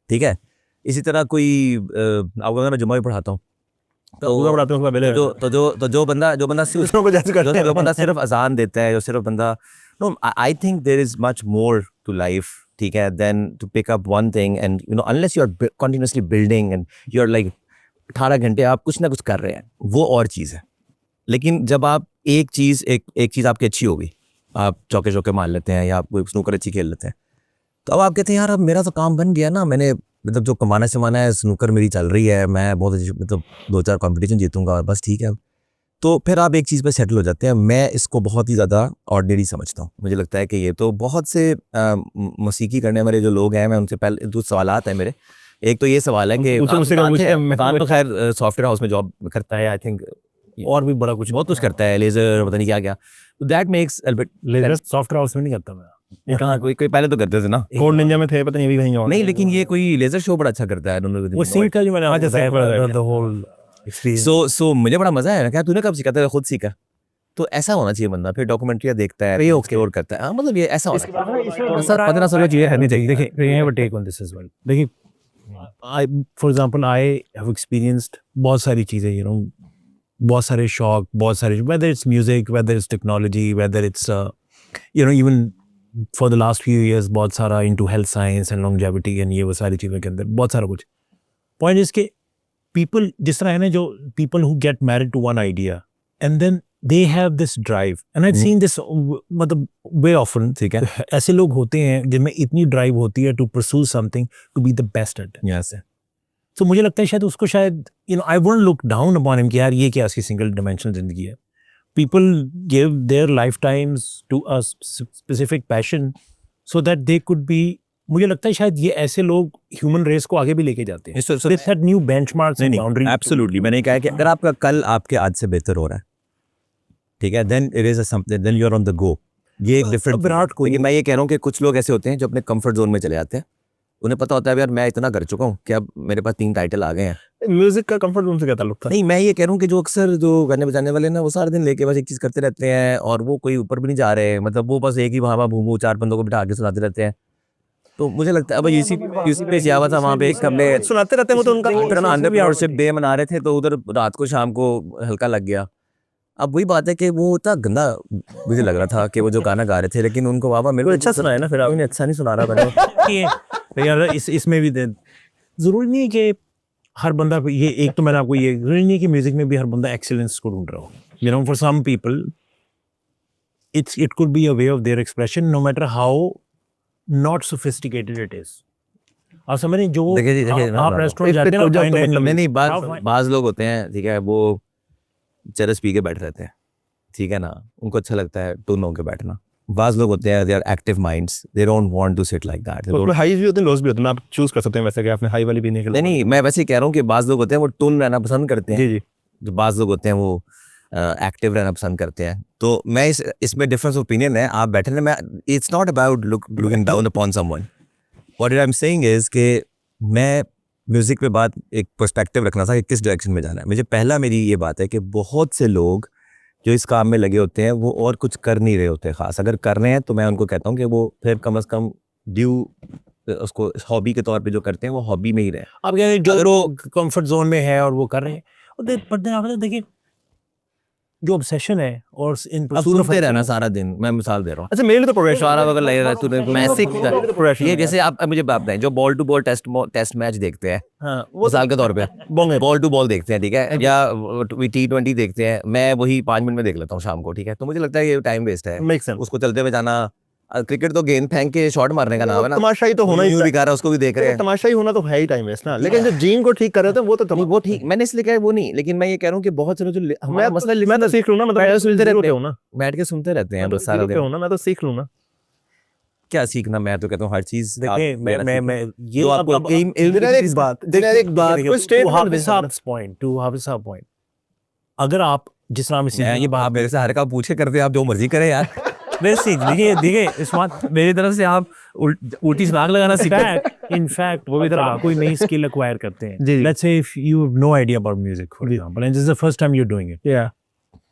ठीक है? इसी तरह कोई आपको मैं जुम्मा भी पढ़ाता हूँ, तो जो बंदा सिर्फ अजान देता है, जो सिर्फ बंदा, no I think there is much more to life, ठीक है, then to pick up one thing and unless you are continuously building and you are like 18 घंटे आप कुछ ना कुछ कर रहे हैं, वो और चीज़ है। लेकिन जब आप एक चीज़ आपकी अच्छी होगी, आप चौके मार लेते हैं या आप कोई स्नूकर अच्छी खेल लेते हैं, तो अब आप कहते हैं यार अब मेरा तो काम बन गया ना, मैंने मतलब जो कमाना शमाना है, स्नूकर मेरी चल रही है, मैं बहुत अच्छी मतलब 2-4 कंपटीशन जीतूंगा और बस ठीक है। तो फिर आप एक चीज़ पे सेटल हो जाते हैं। मैं इसको बहुत ही ज़्यादा ऑर्डिनरी समझता हूँ। मुझे लगता है कि ये तो बहुत से मौसीकी करने वाले जो लोग हैं, मैं उनसे पहले 2 सवालात हैं मेरे। एक तो ये सवाल है कि मकान तो खैर सॉफ्टवेयर हाउस में जॉब करता है, आई थिंक, और भी बड़ा कुछ बहुत कुछ करता है, लेज़र पता नहीं क्या, तो that makes laser software house में नहीं करता मैं। कहाँ कोई पहले तो करते थे ना, कोड निंजा में थे, पता नहीं अभी कहीं और नहीं, लेकिन ये कोई लेज़र शो बड़ा अच्छा करता है दोनों। वो सिंक का जो मैंने द होल एक्सपीरियंस, सो मुझे बड़ा मजा आया। क्या तूने कब सीखा था? खुद सीखा। तो ऐसा होना चाहिए बंदा, फिर डॉक्यूमेंट्रियाँ देखता है, उसके और करता है। हाँ, मतलब ये ऐसा होना चाहिए, 1500 चीज़ें करनी चाहिए। देखिए take on this as well. देखिए for example I have experienced बहुत सारी चीज़ें, बहुत सारे शौक, बहुत सारे, whether it's music, whether it's technology, whether it's even for the last few years बहुत सारा into health science and longevity and ये वो सारी चीज़ों के अंदर बहुत सारा कुछ। Point is कि people जिस तरह है ना, जो people who get married to one idea and then they have this drive and I've seen this मतलब way often, ठीक है, ऐसे लोग होते हैं जिनमें इतनी drive होती है to pursue something, to be the best at it. Yes. तो मुझे लगता है शायद उसको शायद I won't look down upon him कि यार ये क्या इसकी सिंगल डायमेंशनल जिंदगी है. People give their lifetimes to a specific passion so that they could be. मुझे लगता है शायद ये ऐसे लोग ह्यूमन रेस को आगे भी लेके जाते हैं. They set new benchmarks and boundaries. Absolutely. मैंने कहा कि अगर आपका कल आपके आज से बेहतर हो रहा है, ठीक है, then it is a something, then you're on the go. ये एक डिफरेंट विराट कोहली. मैं ये कह रहा हूँ कि कुछ लोग ऐसे होते हैं जो अपने कंफर्ट जोन में चले जाते हैं. उन्हें पता होता है यार मैं इतना कर चुका हूँ कि अब मेरे पास 3 टाइटल आ गए हैं. म्यूजिक का कंफर्ट जोन से क्या ताल्लुक था? नहीं, मैं ये कह रहा हूँ कि जो अक्सर जो गाने बजाने वाले ना वो सारे दिन लेके बस एक चीज करते रहते हैं और वो कोई ऊपर भी नहीं जा रहे हैं. मतलब वो बस एक ही वहाँ भूमू 4 बंदों को बिठा के सुनाते रहते हैं. तो मुझे लगता है अब इसी पे सिया हुआ था वहाँ पे कमरे सुनाते रहते हैं. वो तो उनका अंदर भी आउटशिप डे मना रहे थे तो उधर रात को शाम को हल्का लग गया. अब वही बात है कि वो इतना गंदा मुझे लग रहा था कि वो जो गाना गा रहे थे, लेकिन उनको वाह मेरे को अच्छा सुनाया ना. फिर आपने अच्छा नहीं सुना रहा मैंने. यार इसमें भी जरूरी नहीं है कि हर बंदा ये एक तो मैंने आपको ये जरूरी नहीं है कि म्यूजिक में भी हर बंदा एक्सीलेंस को ढूंढ रहा हो. You know for some people it could be a way of their expression no matter how not sophisticated it is. आप समझ रहे जो आप रेस्टोरेंट जाते हैं ना, नहीं बाज लोग होते हैं, ठीक है, वो चरस पी के बैठ रहते हैं, ठीक है ना, उनको अच्छा लगता है टून होकर बैठना. बाज लोग होते हैं they are active minds, they don't want to sit like that. उसमें हाईज भी होते हैं, लोज भी होते हैं. आप चूज कर सकते हैं वैसे कि आपने हाई वाली पीने के लिए. नहीं मैं वैसे ही कह रहा हूँ कि बाज लोग होते हैं वो टून रहना पसंद करते हैं. जी जी. जो बाज लोग होते हैं वो एक्टिव रहना पसंद करते हैं. तो मैं इसमें डिफरेंस ओपिनियन है. आप बैठे ना, मैं it's not about looking down upon someone. What I am saying is कि मैं म्यूजिक पे बात एक पर्सपेक्टिव रखना था कि किस डायरेक्शन में जाना है. मुझे पहला मेरी ये बात है कि बहुत से लोग जो इस काम में लगे होते हैं वो और कुछ कर नहीं रहे होते खास. अगर कर रहे हैं तो मैं उनको कहता हूँ कि वो फिर कम से कम ड्यू उसको हॉबी के तौर पे जो करते हैं वो हॉबी में ही रहे. आप कह रहे हैं जो वो कंफर्ट जोन में है और वो कर रहे हैं. और देखिए जो ऑब्सेशन है और इन सुनते रहना सारा दिन. मैं मिसाल दे रहा हूँ. अच्छा मेरे लिए तो प्रोग्रेशन सारा अगर लग रहा है तूने मैं सीखता ये जैसे आप मुझे बात बताएं जो ball to ball test match देखते हैं, वो मिसाल के तौर पे बॉल टू बॉल देखते हैं, ठीक है, या T20 देखते हैं. मैं वही 5 मिनट में देख लेता हूँ शाम को, ठीक है. तो मुझे लगता है ये टाइम वेस्ट है. उसको चलते हुए जाना. क्रिकेट तो गेंद फेंक के शॉट मारने का नाम है ना. तमाशाई तो होना ही दिखा रहा है, उसको भी देख रहे हैं. तमाशाई होना तो है ही टाइम वेस्ट ना. लेकिन जो जीन को ठीक कर रहे थे वो ठीक. मैंने इसलिए कहा वो नहीं, लेकिन मैं ये कह रहा हूँ कि बहुत सारे जो मैं तो सीख लूँ ना. मतलब सुनते रहते हो ना, बैठ के सुनते रहते हैं बस सारा दिन. मैं तो सीख लूँ ना. क्या सीखना? मैं तो कहता हूँ हर चीज. देखिए मैं ये तो आपको एक बात कोई स्टेटमेंट टू हाफिज साहब पॉइंट. अगर आप जिस नाम से ये बात मेरे से हर का पूछे करते आप जो मर्जी करें यार. देखिए इस बात मेरी तरफ से आप उल्टी सुराग लगाना सीखा है. इनफैक्ट वो भी तरह कोई नई स्किल एक्वायर करते हैं. Let's say if you have no idea about music for example and this is the first time you are doing it,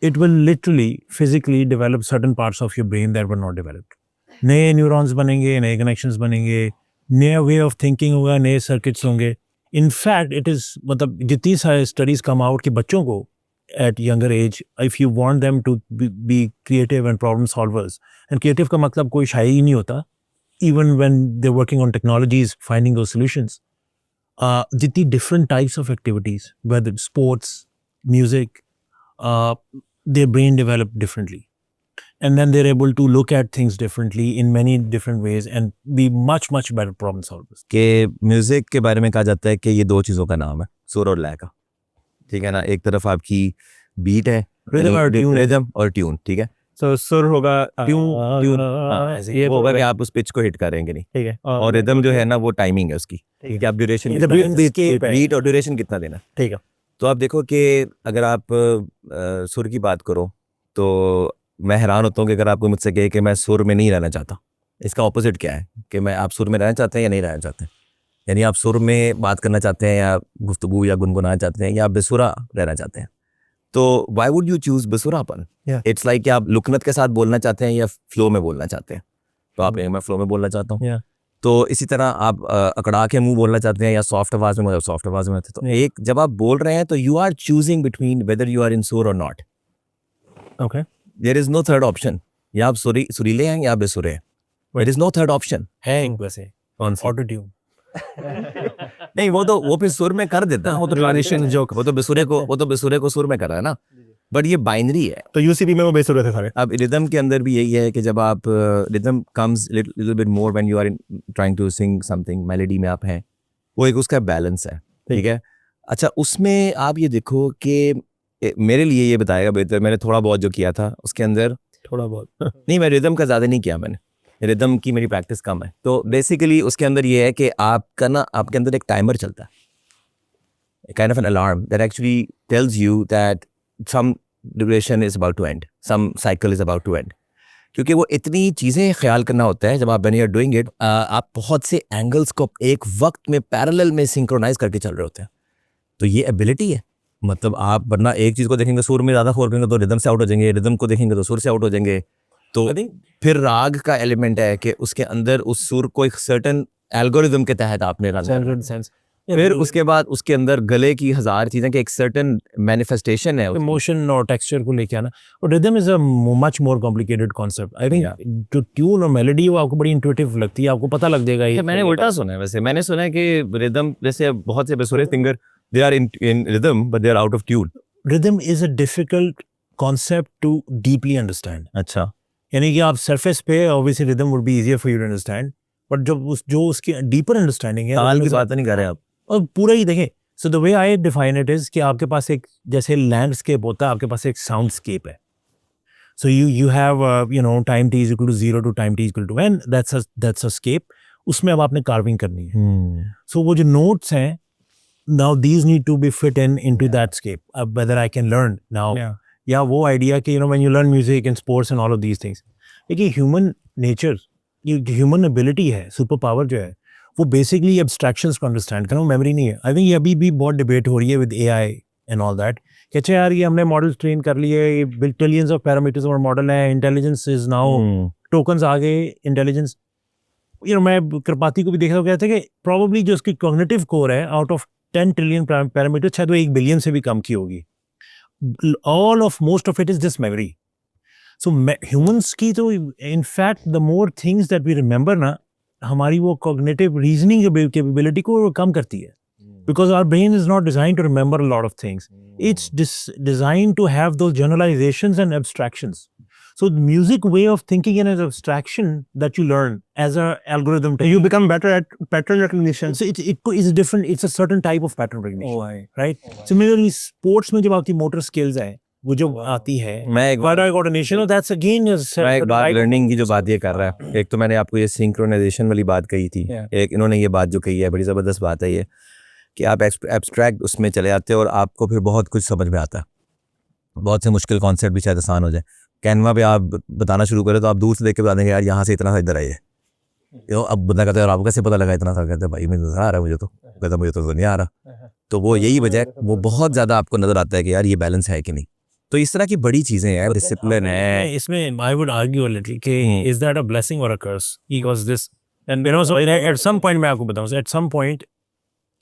it will literally physically develop certain parts of your brain that were not developed. नए न्यूरॉन्स बनेंगे, नए कनेक्शंस बनेंगे, नया वे ऑफ थिंकिंग होगा, नए सर्किट्स होंगे. इनफैक्ट इट इज मतलब जितनी सारी स्टडीज कम आउट कि बच्चों को at younger age if you want them to be creative and problem solvers, and creative का मतलब कोई शायरी ही नहीं होता, even when they're working on technologies finding those solutions. जितनी different types of activities, whether sports, music, their brain develop differently and then they're able to look at things differently in many different ways and be much better problem solvers. के म्यूजिक के बारे में कहा जाता है कि ये 2 चीज़ों का नाम है, सुर और लय का, ठीक है ना. एक तरफ आपकी बीट है, रिदम और ट्यून, ठीक है. तो सुर होगा ट्यून ये होगा कि आप उस पिच को हिट करेंगे नहीं, ठीक है. और रिदम जो है ना वो टाइमिंग है उसकी, कि आप ड्यूरेशन बीट और ड्यूरेशन कितना देना, ठीक है. तो आप देखो कि अगर आप सुर की बात करो तो मैं हैरान होता हूँ कि अगर आपको मुझसे कहे कि मैं सुर में नहीं रहना चाहता, इसका ऑपोजिट क्या है कि मैं आप सुर में रहना चाहते हैं या नहीं रहना चाहते हैं. यानी आप सुर में बात करना चाहते हैं या गुफ्तगू या गुनगुनाना चाहते हैं या आप बेसुरा रहना चाहते हैं. तो व्हाई वुड यू चूज बेसुरापन? इट्स लाइक कि आप लुकनत के साथ बोलना चाहते हैं या फ्लो में बोलना चाहते हैं. तो आप मैं फ्लो में बोलना चाहता हूँ. तो इसी तरह आप अकड़ा के मुंह बोलना चाहते हैं या सॉफ्ट आवाज में, सॉफ्ट आवाज में. तो एक जब आप बोल रहे हैं तो you are choosing between whether you are in सुर और not. Okay, there is no third option. या आप सुरीले हैं या बेसुरे हैं. There is no third option है. वैसे ऑटो ट्यून नहीं, वो फिर सुर में कर देता है. वो तो ट्रांजिशन जो वो तो बेसुरे को सुर में कर रहा है ना. बट ये बाइनरी है. तो यूसीबी में वो बेसुरे थे सारे. अब रिदम के अंदर भी यही है कि जब आप rhythm comes little bit more when you are trying to sing something, melody में आप हैं, वो एक उसका बैलेंस है. ठीक है। अच्छा, उसमें आप ये देखो कि मेरे लिए ये बताएगा बेहतर, मैंने थोड़ा बहुत जो किया था उसके अंदर, थोड़ा बहुत नहीं मैं रिदम का ज़्यादा नहीं किया, मैंने रिदम की मेरी प्रैक्टिस कम है। तो बेसिकली उसके अंदर ये है कि आपका ना, आपके अंदर एक टाइमर चलता है, kind of an alarm that actually tells you that some duration is about to end, some cycle is about to end. क्योंकि वो इतनी चीज़ें ख्याल करना होता है जब आप when you are doing it, आप बहुत से एंगल्स को एक वक्त में पैरेलल में सिंक्रोनाइज करके चल रहे होते हैं। तो ये एबिलिटी है, मतलब आप वरना एक चीज़ को देखेंगे सुर में ज़्यादा खोल करेंगे तो रिदम से आउट हो जाएंगे, रिदम को देखेंगे तो सुर से आउट हो जाएंगे। तो फिर राग का एलिमेंट है कि उसके अंदर उस सुर को एक सर्टन एल्गोरिदम के तहत आपने रन, फिर उसके बाद उसके अंदर गले की 1000 चीज़ें कि एक सर्टन मैनिफेस्टेशन है, इमोशन और टेक्सचर को लेके आना। और rhythm is a much more complicated concept. I think जो ट्यून और मेलोडी वो आपको बड़ी इंट्यूटिव लगती है, आपको पता लग जाएगा। ये मैंने उल्टा सुना है वैसे, मैंने सुना है कि रिदम जैसे बहुत से बेसुरे singer they are in rhythm but they are out of tune. Rhythm is a difficult concept to deeply understand. अच्छा, यानी कि आप सरफेस पे obviously rhythm would be easier for you to understand, but जो उसकी डीपर अंडरस्टैंडिंग है, ताल की बात नहीं कर रहे आप, और पूरा ही देखें। So the way I define it is कि आपके पास एक जैसे लैंडस्केप होता है, आपके पास एक साउंडस्केप है। So you have time t is equal to 0 to time t is equal to n, that's a scape. उसमें अब आपने कार्विंग करनी है। सो वो जो नोट्स हैं, now these need to be fit into that scape. अब whether I can learn now, या वो आइडिया कि when you learn music and sports and all of these things, देखिए ह्यूमन नेचर, ये ह्यूमन एबिलिटी है, सुपर पावर जो है, वो बेसिकली एब्स्ट्रैक्शंस को अंडरस्टैंड करना, मेमोरी नहीं है। आई थिंक ये अभी भी बहुत डिबेट हो रही है with AI and all that कि अच्छा यार ये हमने मॉडल्स ट्रेन कर लिए, ये ट्रिलियंस ऑफ पैरामीटर्स और मॉडल है, इंटेलिजेंस इज नाउ, टोकन्स आ गए, इंटेलिजेंस। मैं कृपाती को भी देखा, कहते हैं कि प्रोबेबली जो उसकी कॉग्निटिव कोर है, आउट ऑफ 10 ट्रिलियन पैरामीटर, शायद वो 1 बिलियन से भी कम की होगी। All of most of it is just memory. So humans की तो in fact the more things that we remember ना, हमारी वो कॉग्निटिव रीजनिंग कैपेबिलिटी को कम करती है, because our brain is not design to remember a lot of things, it's design to have those generalizations and abstractions. So the music way of thinking in an abstraction that you learn as a algorithm. You become better at pattern recognition. So it is different. It's a certain type of pattern recognition. Right? Similarly, sports में जब आपकी motor skills है, वो जो आती है, मैं एक बार coordination, that's again मैं एक बार लर्निंग की जो बात ये कर रहा है, एक तो मैंने आपको ये सिंक्रोनाइजेशन वाली बात कही थी, एक इन्होंने ये बात जो कही है बड़ी ज़बरदस्त बात है ये, कि आप एब्स्ट्रैक्ट उसमें चले जाते हो और आपको फिर बहुत कुछ समझ में आता है, बहुत से मुश्किल कॉन्सेप्ट भी शायद आसान हो जाए। कैनवा पे आप बताना शुरू करें तो आप दूर से देख के बता देंगे यार यहाँ से इतना सा इधर आइए, अब बंदा कहते हैं आपको कैसे पता लगा इतना सा, कहते हैं भाई मुझे आ रहा है, मुझे तो कहता मुझे तो नहीं आ रहा। तो वो यही वजह है, वो बहुत ज़्यादा आपको नज़र आता है कि यार ये बैलेंस है कि नहीं। तो इस तरह की बड़ी चीज़ें हैं, डिसिप्लिन है इसमें। I would argue a little कि इज दैट अ ब्लेसिंग और a curse, because this and so at some point मैं आपको बताऊं, एट सम पॉइंट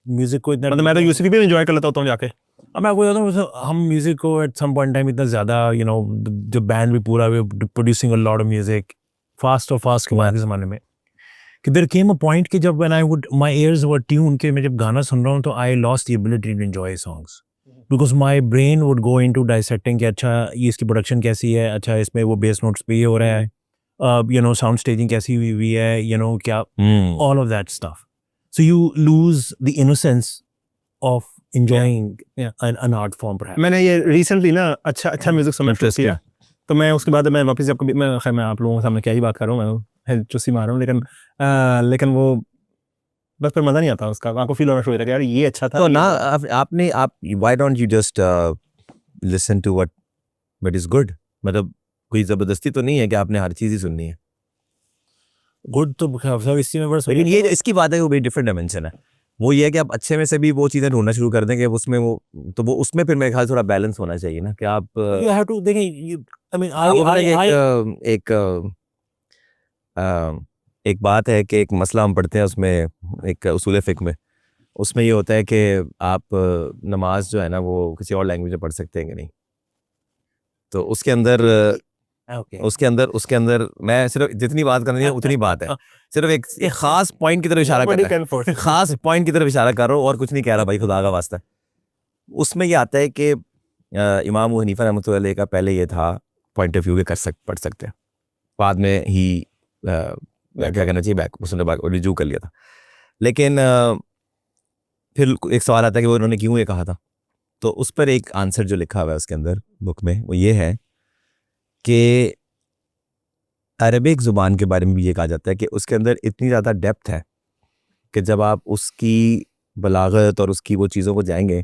म्यूजिक को इतना, मतलब मैं तो यूसीबी भी एंजॉय कर लेता हूँ जाके। अब मैं आपको बताता हूँ, हम म्यूजिक को एट सम पॉइंट टाइम इतना ज़्यादा जो बैंड भी पूरा producing a lot of music fast के बाद के ज़माने में, कि देयर केम अ पॉइंट कि जब when I would my ears were tune के मैं जब गाना सुन रहा हूँ तो I lost the ability to enjoy songs, because my brain would go into dissecting कि अच्छा ये इसकी प्रोडक्शन कैसी है, अच्छा इसमें वो बेस नोट्स पे ये हो रहा है, साउंड स्टेजिंग कैसी हुई हुई है, क्या all of that stuff. So you lose the innocence of enjoying an art form perhaps. मैंने ये रिसेंटली ना अच्छा म्यूजिक समझ किया, तो मैं उसके बाद मैं वापस आपको मैं आप लोगों के सामने क्या ही बात कर रहा हूँ, मैं चुस्सी मार रहा हूँ, लेकिन वो बस फिर मज़ा नहीं आता उसका, आपको फील होना शुरू होता है यार ये अच्छा था। तो ना आप why don't you just listen to what is good, मतलब कोई ज़बरदस्ती तो नहीं है कि आपने हर चीज़ ही सुननी है। गुड तो सब इसी में बस, लेकिन ये इसकी बात है वो बड़ी डिफरेंट डायमेंशन है, वो ये है कि आप अच्छे में से भी वो चीज़ें ढूंढना शुरू कर देंगे उसमें, वो उसमें फिर मेरे ख्याल थोड़ा बैलेंस होना चाहिए ना, कि आप you have to देखें, I mean एक बात है कि एक मसला हम पढ़ते हैं उसमें, एक उसूल फ़िक़्ह में, उसमें ये होता है कि आप नमाज जो है ना वो किसी और लैंग्वेज में पढ़ सकते हैं कि नहीं, तो उसके अंदर मैं सिर्फ जितनी बात करनी है उतनी बात है, सिर्फ एक खास पॉइंट की तरफ इशारा कर रहा हूँ, खास पॉइंट की तरफ इशारा कर रहा हूँ और कुछ नहीं कह रहा भाई, खुदा का वास्ता। उसमें ये आता है कि इमाम अबू हनीफा रहमतुल्लाह अलैह का पहले ये था पॉइंट ऑफ व्यू के पढ़ सकते हैं, बाद में ही क्या कहना चाहिए उसने रिजू कर लिया था। लेकिन फिर एक सवाल आता है कि वो उन्होंने क्यों ये कहा था, तो उस पर एक आंसर जो लिखा हुआ है उसके अंदर बुक में वो ये है कि अरबिक ज़ुबान के बारे में भी ये कहा जाता है कि उसके अंदर इतनी ज़्यादा डेप्थ है कि जब आप उसकी बलागत और उसकी वो चीज़ों को जाएंगे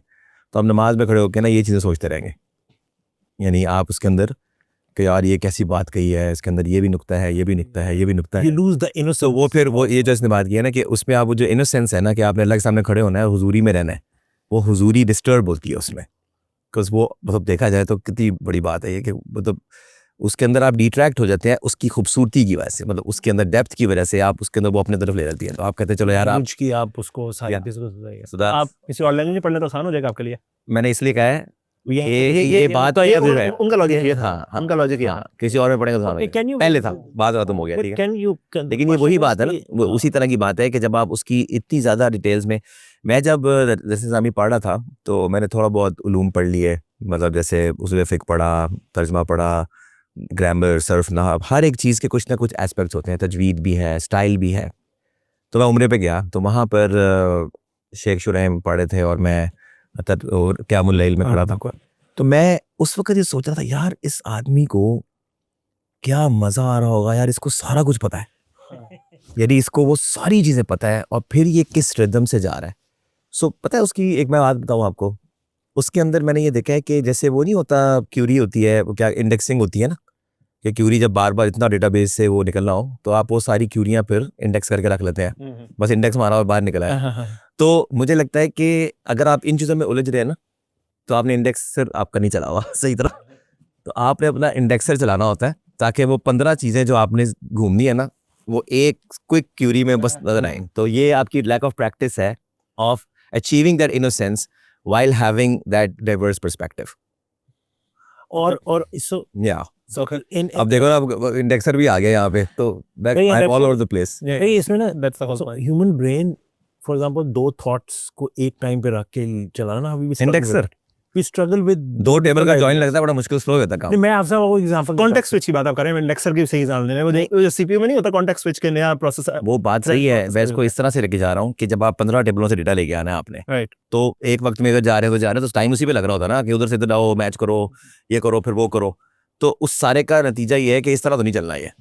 तो आप नमाज में खड़े होकर ना ये चीज़ें सोचते रहेंगे। यानी आप उसके अंदर कि यार ये कैसी बात कही है, इसके अंदर ये भी नुक्ता है, ये भी नुक्ता है, ये भी नुक्ता है। You lose the innocence. तो वो फिर वो ये जो इसने बात की है ना कि उसमें आप वो जो इनोसेंस है ना कि आपने अल्लाह के सामने खड़े होना है, हुजूरी में रहना है, वो हुजूरी डिस्टर्ब होती है उसमें। बिकॉज वो मतलब देखा जाए तो कितनी बड़ी बात है ये कि मतलब उसके अंदर आप डिट्रैक्ट हो जाते हैं उसकी खूबसूरती की वजह से, मतलब उसके अंदर डेप्थ की वजह से आप उसके अंदर वो अपने तरफ ले जाती है। तो आप कहते हैं चलो यार आप की आप उसको Yeah. सुधा आप किसी और लैंग्वेज में पढ़ने तो आसान हो जाएगा आपके लिए। मैंने इसलिए कहा है ये बात तो ये ये है। उनका लॉजिक ये था, हाँ, उनका लॉजिक ये था। हाँ, किसी और में पढ़ेंगे तो आसान हो Okay, can जाएगा। you- पहले था, बाद खत्म हो गया, ठीक है। कैन यू लेकिन ये वही बात है ना, वो उसी तरह की बात है कि जब आप उसकी इतनी ज़्यादा डिटेल्स में, मैं जब जैसे इस्लामी पढ़ रहा था तो मैंने थोड़ा बहुत उलूम पढ़ लिए, मतलब जैसे उसूल फ़िक़्ह पढ़ा, तर्जमा पढ़ा, ग्रामर, सर्फ नहव, हर एक चीज़ के कुछ ना कुछ एस्पेक्ट्स होते हैं, तजवीद भी है, स्टाइल भी है। तो मैं उम्रे पे गया तो वहाँ पर शेख शुरैम पढ़े थे और मैं और क़यामुल लैल में पढ़ा था। तो मैं उस वक्त ये सोच रहा था यार इस आदमी को क्या मज़ा आ रहा होगा यार, इसको सारा कुछ पता है, यदि इसको वो सारी चीज़ें पता है और फिर ये किस रिदम से जा रहा है। सो पता है उसकी एक मैं बात बताऊँ आपको, उसके अंदर मैंने ये देखा है कि जैसे वो नहीं होता क्यूरी होती है, वो क्या इंडेक्सिंग होती है ना, कि क्यूरी जब बार बार इतना डेटाबेस से वो निकलना हो तो आप वो सारी क्यूरियाँ फिर इंडेक्स करके रख लेते हैं, बस इंडेक्स मारा और बाहर निकला है। तो मुझे लगता है कि अगर आप इन चीज़ों में उलझ रहे हैं ना तो आपने इंडेक्सर आपका नहीं चला हुआ सही तरह, तो आपने अपना इंडेक्सर चलाना होता है ताकि वो 15 चीज़ें जो आपने घूमनी है ना वो एक क्विक क्यूरी में बस नजर आए। तो ये आपकी लैक ऑफ प्रैक्टिस है of achieving that innocence while having that diverse perspective. और so Yeah. so in अब देखो ना अब इंडेक्सर भी आ गया यहाँ पे तो I'm all over the place. इसमें ना that's the whole point. Human brain for example दो thoughts को एक टाइम पे रख के चलाना ना, अभी इंडेक्सर we struggle with दो टेबल का जॉइन लगता है, बड़ा मुश्किल स्लो होता है काम। नहीं, मैं आपसे वो एग्जांपल कॉन्टेक्स्ट स्विच की बात आप कर रहे हैं, इंडेक्सर की सही एग्जांपल देने, वो जो सीपीयू में नहीं होता कॉन्टेक्स्ट स्विच के नया प्रोसेस। वो बात सही है, मैं इसको इस तरह से लेके जा रहा हूँ कि जब आप 15 टेबलों से डेटा लेके आना है आपने, राइट, तो एक वक्त में अगर जा रहे हो तो टाइम उसी पे लग रहा होता ना कि उधर से इधर आओ, मैच करो, ये करो, फिर वो करो। तो उस सारे का नतीजा ये है कि इस तरह तो नहीं चलना है।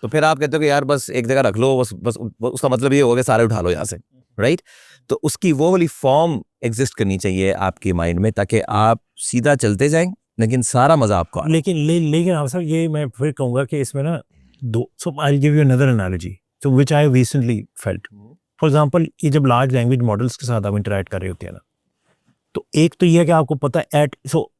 तो फिर आप कहते हो कि यार बस एक जगह रख लो, बस उसका मतलब ये होगा कि सारे उठा लो यहाँ से, राइट। तो उसकी वो वाली फॉर्म एग्जिस्ट करनी चाहिए आपके माइंड में ताकि आप सीधा चलते जाएं लेकिन सारा मजा आपको आ। लेकिन आप सर ये मैं फिर कहूँगा कि इसमें ना दो, so I give you another analogy so which I recently felt. For example ये जब लार्ज लैंग्वेज मॉडल्स के साथ आप इंटरेक्ट कर रहे होते हैं ना, तो एक तो ये है कि आपको पता है so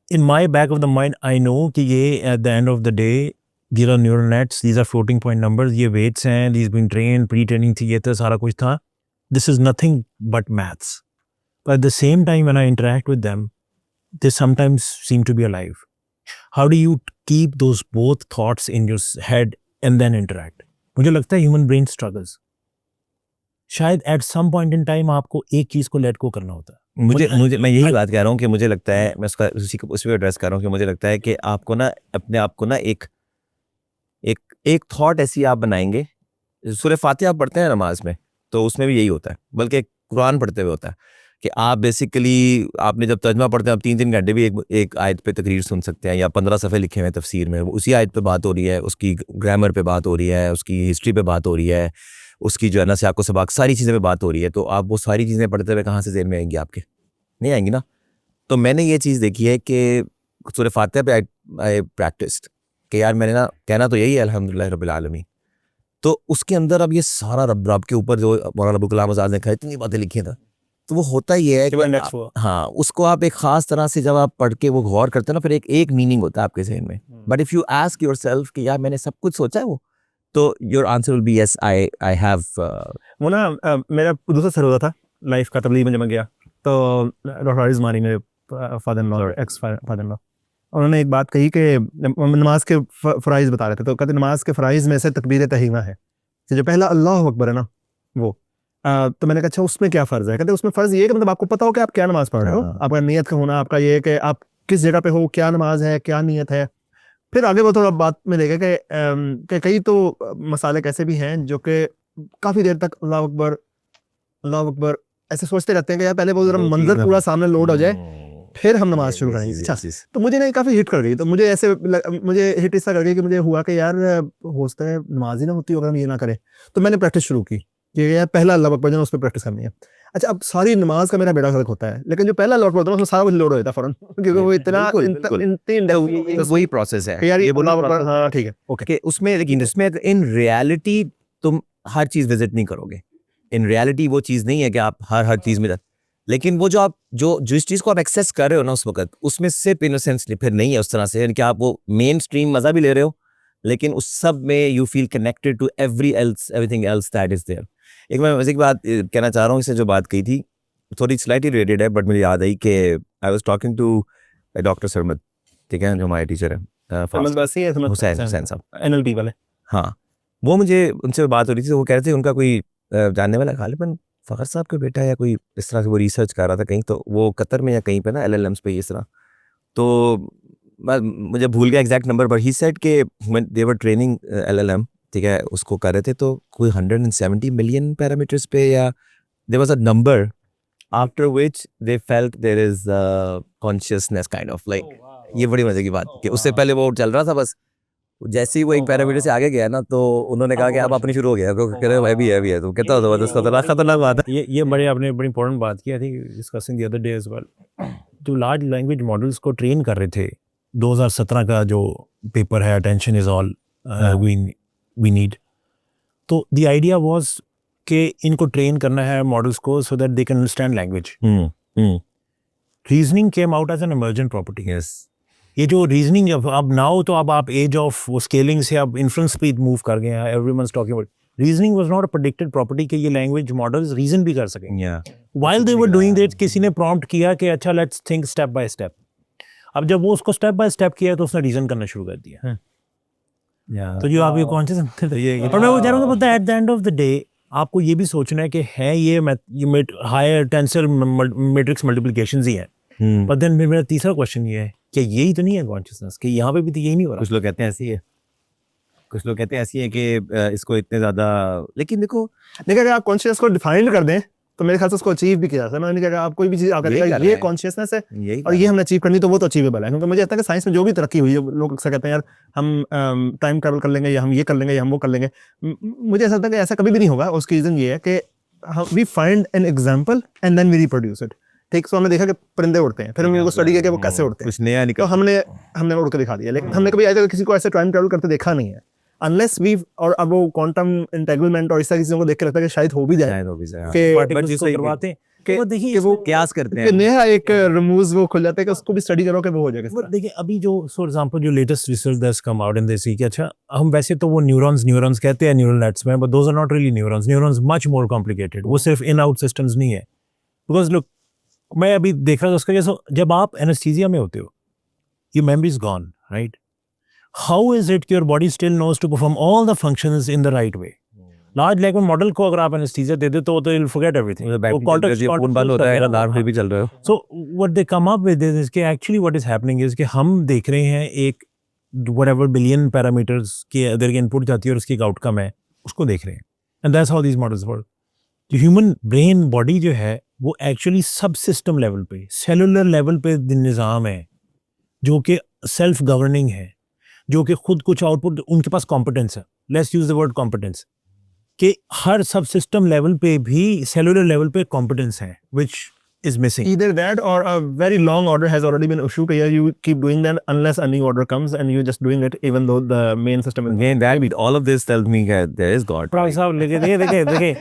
in my back of the mind I know कि ये at the end of the day these are neural nets, these are floating point numbers, ये weights हैं, these been trained, pre-training थी, ये तो सारा कुछ था. This is nothing but maths. But at the same time when I interact with them, they sometimes seem to be alive. How do you keep those both thoughts in your head and then interact? मुझे लगता है human brain struggles. शायद at some point in time आपको एक चीज़ को let go करना होता है. मुझे मैं यही बात कह रहा हूँ कि मुझे लगता है, मैं उसका उसी पे एड्रेस कर रहा हूँ कि मुझे लगता है कि आपको ना अपने आप को ना एक थॉट ऐसी आप बनाएंगे। सूरह फातिहा आप पढ़ते हैं नमाज में तो उसमें भी यही होता है, बल्कि कुरान पढ़ते हुए होता है कि आप बेसिकली आपने जब तर्जमा पढ़ते हैं आप 3-3 घंटे भी एक आयत पे तकरीर सुन सकते हैं, या 15 सफ़े लिखे हुए हैं तफसीर में, उसी आयत पे बात हो रही है, उसकी ग्रामर पे बात हो रही है, उसकी हिस्ट्री पे बात हो रही है, उसकी जो है ना सियाक़ो सबाक़ सारी चीज़ें पे बात हो रही है। तो आप वो सारी चीज़ें पढ़ते हुए कहाँ से ज़हन में आएंगी, आपके नहीं आएंगी ना। तो मैंने ये चीज़ देखी है कि सूरह फातिहा पे आई प्रैक्टिस्ड कि यार मैंने ना कहना तो यही है अल्हम्दुलिल्लाह रब्बिल आलमीन, तो उसके अंदर अब ये सारा रब के ऊपर जो मौलाना अबुल कलाम आज़ाद ने कहा इतनी बातें लिखी हैं, तो वो होता ही है कि हाँ उसको आप एक ख़ास तरह से जब आप पढ़ के वो गौर करते हैं ना, फिर एक मीनिंग होता है आपके ज़हन में। But if you ask yourself कि यार मैंने सब कुछ सोचा है वो, तो your answer will be yes I have. वो ना मेरा दूसरा सर होता था लाइफ का, तबलीग में जब मैं गया तो डॉक्टर आरिज़ मानी मेरे father in law, x father in law, उन्होंने एक बात कही कि नमाज के फ़राइज़ बता रहे थे, तो कहते नमाज के फ़राइज़ में से तकबीर तहरीमा है, तो जो पहला अल्लाह अकबर है ना वो, तो मैंने कहा अच्छा उसमें क्या फ़र्ज़ है? कहते उसमें फ़र्ज़ ये है कि मतलब आपको पता हो कि आप क्या नमाज़ पढ़ रहे हो, आपका नीयत का होना, आपका ये है कि आप किस जगह पे हो, क्या नमाज है, क्या नीयत है। फिर आगे वो थोड़ा बात में देखा कि कई तो मसाले कैसे भी हैं जो कि काफ़ी देर तक अल्लाह अकबर ऐसे सोचते रहते हैं कि यार पहले वो जरा मंजर पूरा सामने लोड हो जाए फिर हम नमाज शुरू करेंगे। अच्छा, तो मुझे ना काफ़ी हिट कर गई, तो मुझे ऐसे मुझे हिट इसका कर गई कि मुझे हुआ कि यार हो सकता है नमाज ही ना होती अगर हम ये ना करें। तो मैंने प्रैक्टिस शुरू की कि यार पहला अल्लाह अकबर जो उस पर प्रैक्टिस करनी है। अच्छा, अब सारी नमाज का मेरा बेड़ा गर्क होता है, लेकिन जो पहला अल्लाह अकबर होता है उसमें सारा कुछ लोड हो जाता है फौरन, क्योंकि वो इतना वही प्रोसेस है यार ये बोला। हाँ ठीक है, ओके। कि उसमें, लेकिन इसमें इन रियलिटी तुम हर चीज विजिट नहीं करोगे। इन रियलिटी वो चीज नहीं है कि आप हर चीज में, लेकिन वो जो आप जिस चीज को आप एक्सेस कर रहे हो ना उस वक्त, उसमें सिर्फ इनोसेंस फिर नहीं है उस तरह से कि आप वो मेन स्ट्रीम मजा भी ले रहे हो, लेकिन उस सब में you feel connected to everything else that is there. एक मैं मजे की बात कहना चाह रहा हूँ, इससे जो बात कही थी थोड़ी स्लाइटली रिलेटेड है, बट मुझे याद आई कि I was talking to doctor Sarmad, ठीक है, जो हमारे टीचर है हुसैन साहब, NLP वाले। हाँ, वो मुझे उनसे बात हो रही थी, तो वो कह रहे थे उनका कोई जानने वाला गालिबन फ़खर साहब का बेटा या कोई इस तरह से वो रिसर्च कर रहा था कहीं, तो वो कतर में या कहीं पे ना LLMs पे इस तरह, तो मुझे भूल गया exact number, but he said के दे वर ट्रेनिंग LLM, ठीक है, उसको कर रहे थे तो कोई 170 मिलियन पैरामीटर्स पे या there was a number after which they felt there is consciousness kind of like. ये बड़ी मजे की बात कि उससे पहले वो चल रहा था, बस जैसे ही वो एक पैरामीटर से आगे गया ना तो उन्होंने कहा कि अब अपनी शुरू हो गया, कह रहे है है, तो कहता हो जबरदस्त खतरनाक बात है। ये बड़े आपने बड़ी इंपॉर्टेंट बात की, I think discussing the other day as well. जो लार्ज लैंग्वेज मॉडल्स को ट्रेन कर रहे थे, 2017 का जो पेपर है attention is all we need, तो द आइडिया वाज कि इनको ट्रेन करना है मॉडल्स को so that they can understand language. Reasoning came out as an emergent property. Yes, ये जो रीजनिंग अब नाउ तो अब आप एज ऑफ वो स्केलिंग से अब इन्फ्लुएंस पे मूव कर गए हैं, everyone's talking about reasoning was not a predicted property कि ये लैंग्वेज मॉडल्स रीजन भी कर सकेंगे। While they were doing that किसी ने प्रॉम्प्ट किया कि अच्छा let's think step by step. अब जब वो उसको स्टेप बाय स्टेप किया तो उसने रीजन करना शुरू कर दिया। तो जो आप ये कॉन्शियस पर मैं वो कह रहा हूँ eight the end of the day आपको ये भी सोचना है कि है ये हायर टेंसर मैट्रिक्स मल्टीप्लिकेशंस ही है, पर देन मेरा तीसरा क्वेश्चन ये है कि यही तो नहीं है कॉन्शियसनेस, कि यहाँ पे भी तो यही नहीं हो रहा। कुछ लोग कहते हैं ऐसी है, कुछ लोग कहते हैं ऐसी है कि इसको इतने ज़्यादा, लेकिन देखो अगर आप कॉन्शियस को डिफाइन कर दें तो मेरे ख्याल से उसको अचीव भी किया जा सकता है। मैंने कहा आप कोई भी चीज़ अगर ये कॉन्शियसनेस है और ये हमने अचीव करनी तो वो तो अचीवेबल है, क्योंकि मुझे लगता है कि साइंस में जो भी तरक्की हुई है, लोग अक्सर कहते हैं यार हम टाइम ट्रैवल कर लेंगे या हम ये कर लेंगे या हम वो कर लेंगे। मुझे ऐसा लगता है कि ऐसा कभी भी नहीं होगा। उसकी रीज़न ये है कि we find an example and then we reproduce it. ठीक, सो हमने देखा कि परिंदे उड़ते हैं, फिर हमने उनको स्टडी किया कि वो कैसे उड़ते हैं, कुछ नया तो हमने उड़ के दिखा दिया, लेकिन हमने कभी ऐसे किसी को ऐसे टाइम ट्रैवल करते देखा नहीं है अनलेस वी, और अब वो क्वांटम एंटेगलमेंट और इस तरह की चीज़ों को देख के लगता है कि शायद हो भी जाए करवाते वो देखिए कि वो क्यास करते हैं, नया एक रमूज वो खुल जाता है कि उसको भी स्टडी करो कि वो हो जाएगा। देखिए अभी जो फॉर एग्जांपल जो latest research that's come out in this कि अच्छा हम वैसे तो वो न्यूरॉन्स कहते हैं न्यूरल नेट्स में, but those are not really neurons much more complicated. वो सिर्फ इन आउट सिस्टम्स नहीं है, बिकॉज लुक मैं अभी देख रहा था उसका जैसे जब आप एनेस्थीसिया में होते हो your memory is gone, right? How is it your body still knows to perform all the functions in the right way? Large language model को अगर आप एनेस्थीसिया दे दे तो विल फॉरगेट एवरीथिंग, फोन बंद होता है, अलार्म फिर भी चल रहा है। So what they come up with is कि actually what is happening is कि हम देख रहे हैं एक व्हाटएवर बिलियन पैरामीटर्स के अगर इनपुट जाती है और उसकी एक आउटकम है उसको देख रहे हैं, and that's how these models work. जो ह्यूमन ब्रेन बॉडी जो है वो एक्चुअली सब सिस्टम लेवल पे, सेलुलर लेवल पे निज़ाम है जो कि सेल्फ गवर्निंग है, जो कि खुद कुछ आउटपुट, उनके पास कॉम्पिटेंस है। Let's use the word competence, कि हर सब सिस्टम लेवल पे भी सेलुलर लेवल पे कॉम्पिटेंस है which is missing. Either that or a very long order has already been issued. Here you keep doing that unless a new order comes, and you're just doing it even though the main system is. Again, that means all of this tells me that there is God. Professor साहब देखिए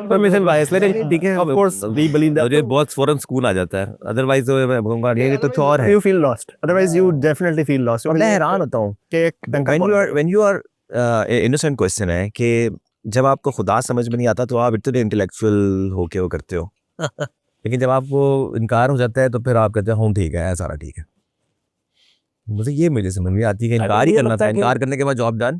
Permission bias, लेकिन ठीक है, of course we believe that. मुझे बहुत foreign school आ जाता है, otherwise तो मैं कहूँगा ये तो चौर है. You feel lost. Otherwise you definitely feel lost. मैं हैरान होता हूँ कि when you are innocent question है कि जब आपको खुदा समझ में नहीं आता तो आप इतने इंटेलेक्चुअल होके वो करते हो, लेकिन जब आपको इनकार हो जाता है तो फिर आप कहते हैं ठीक है, सारा ठीक है। मुझे समझ में आती है कि इनकार ही करना था, इनकार करने के बाद जॉब डन।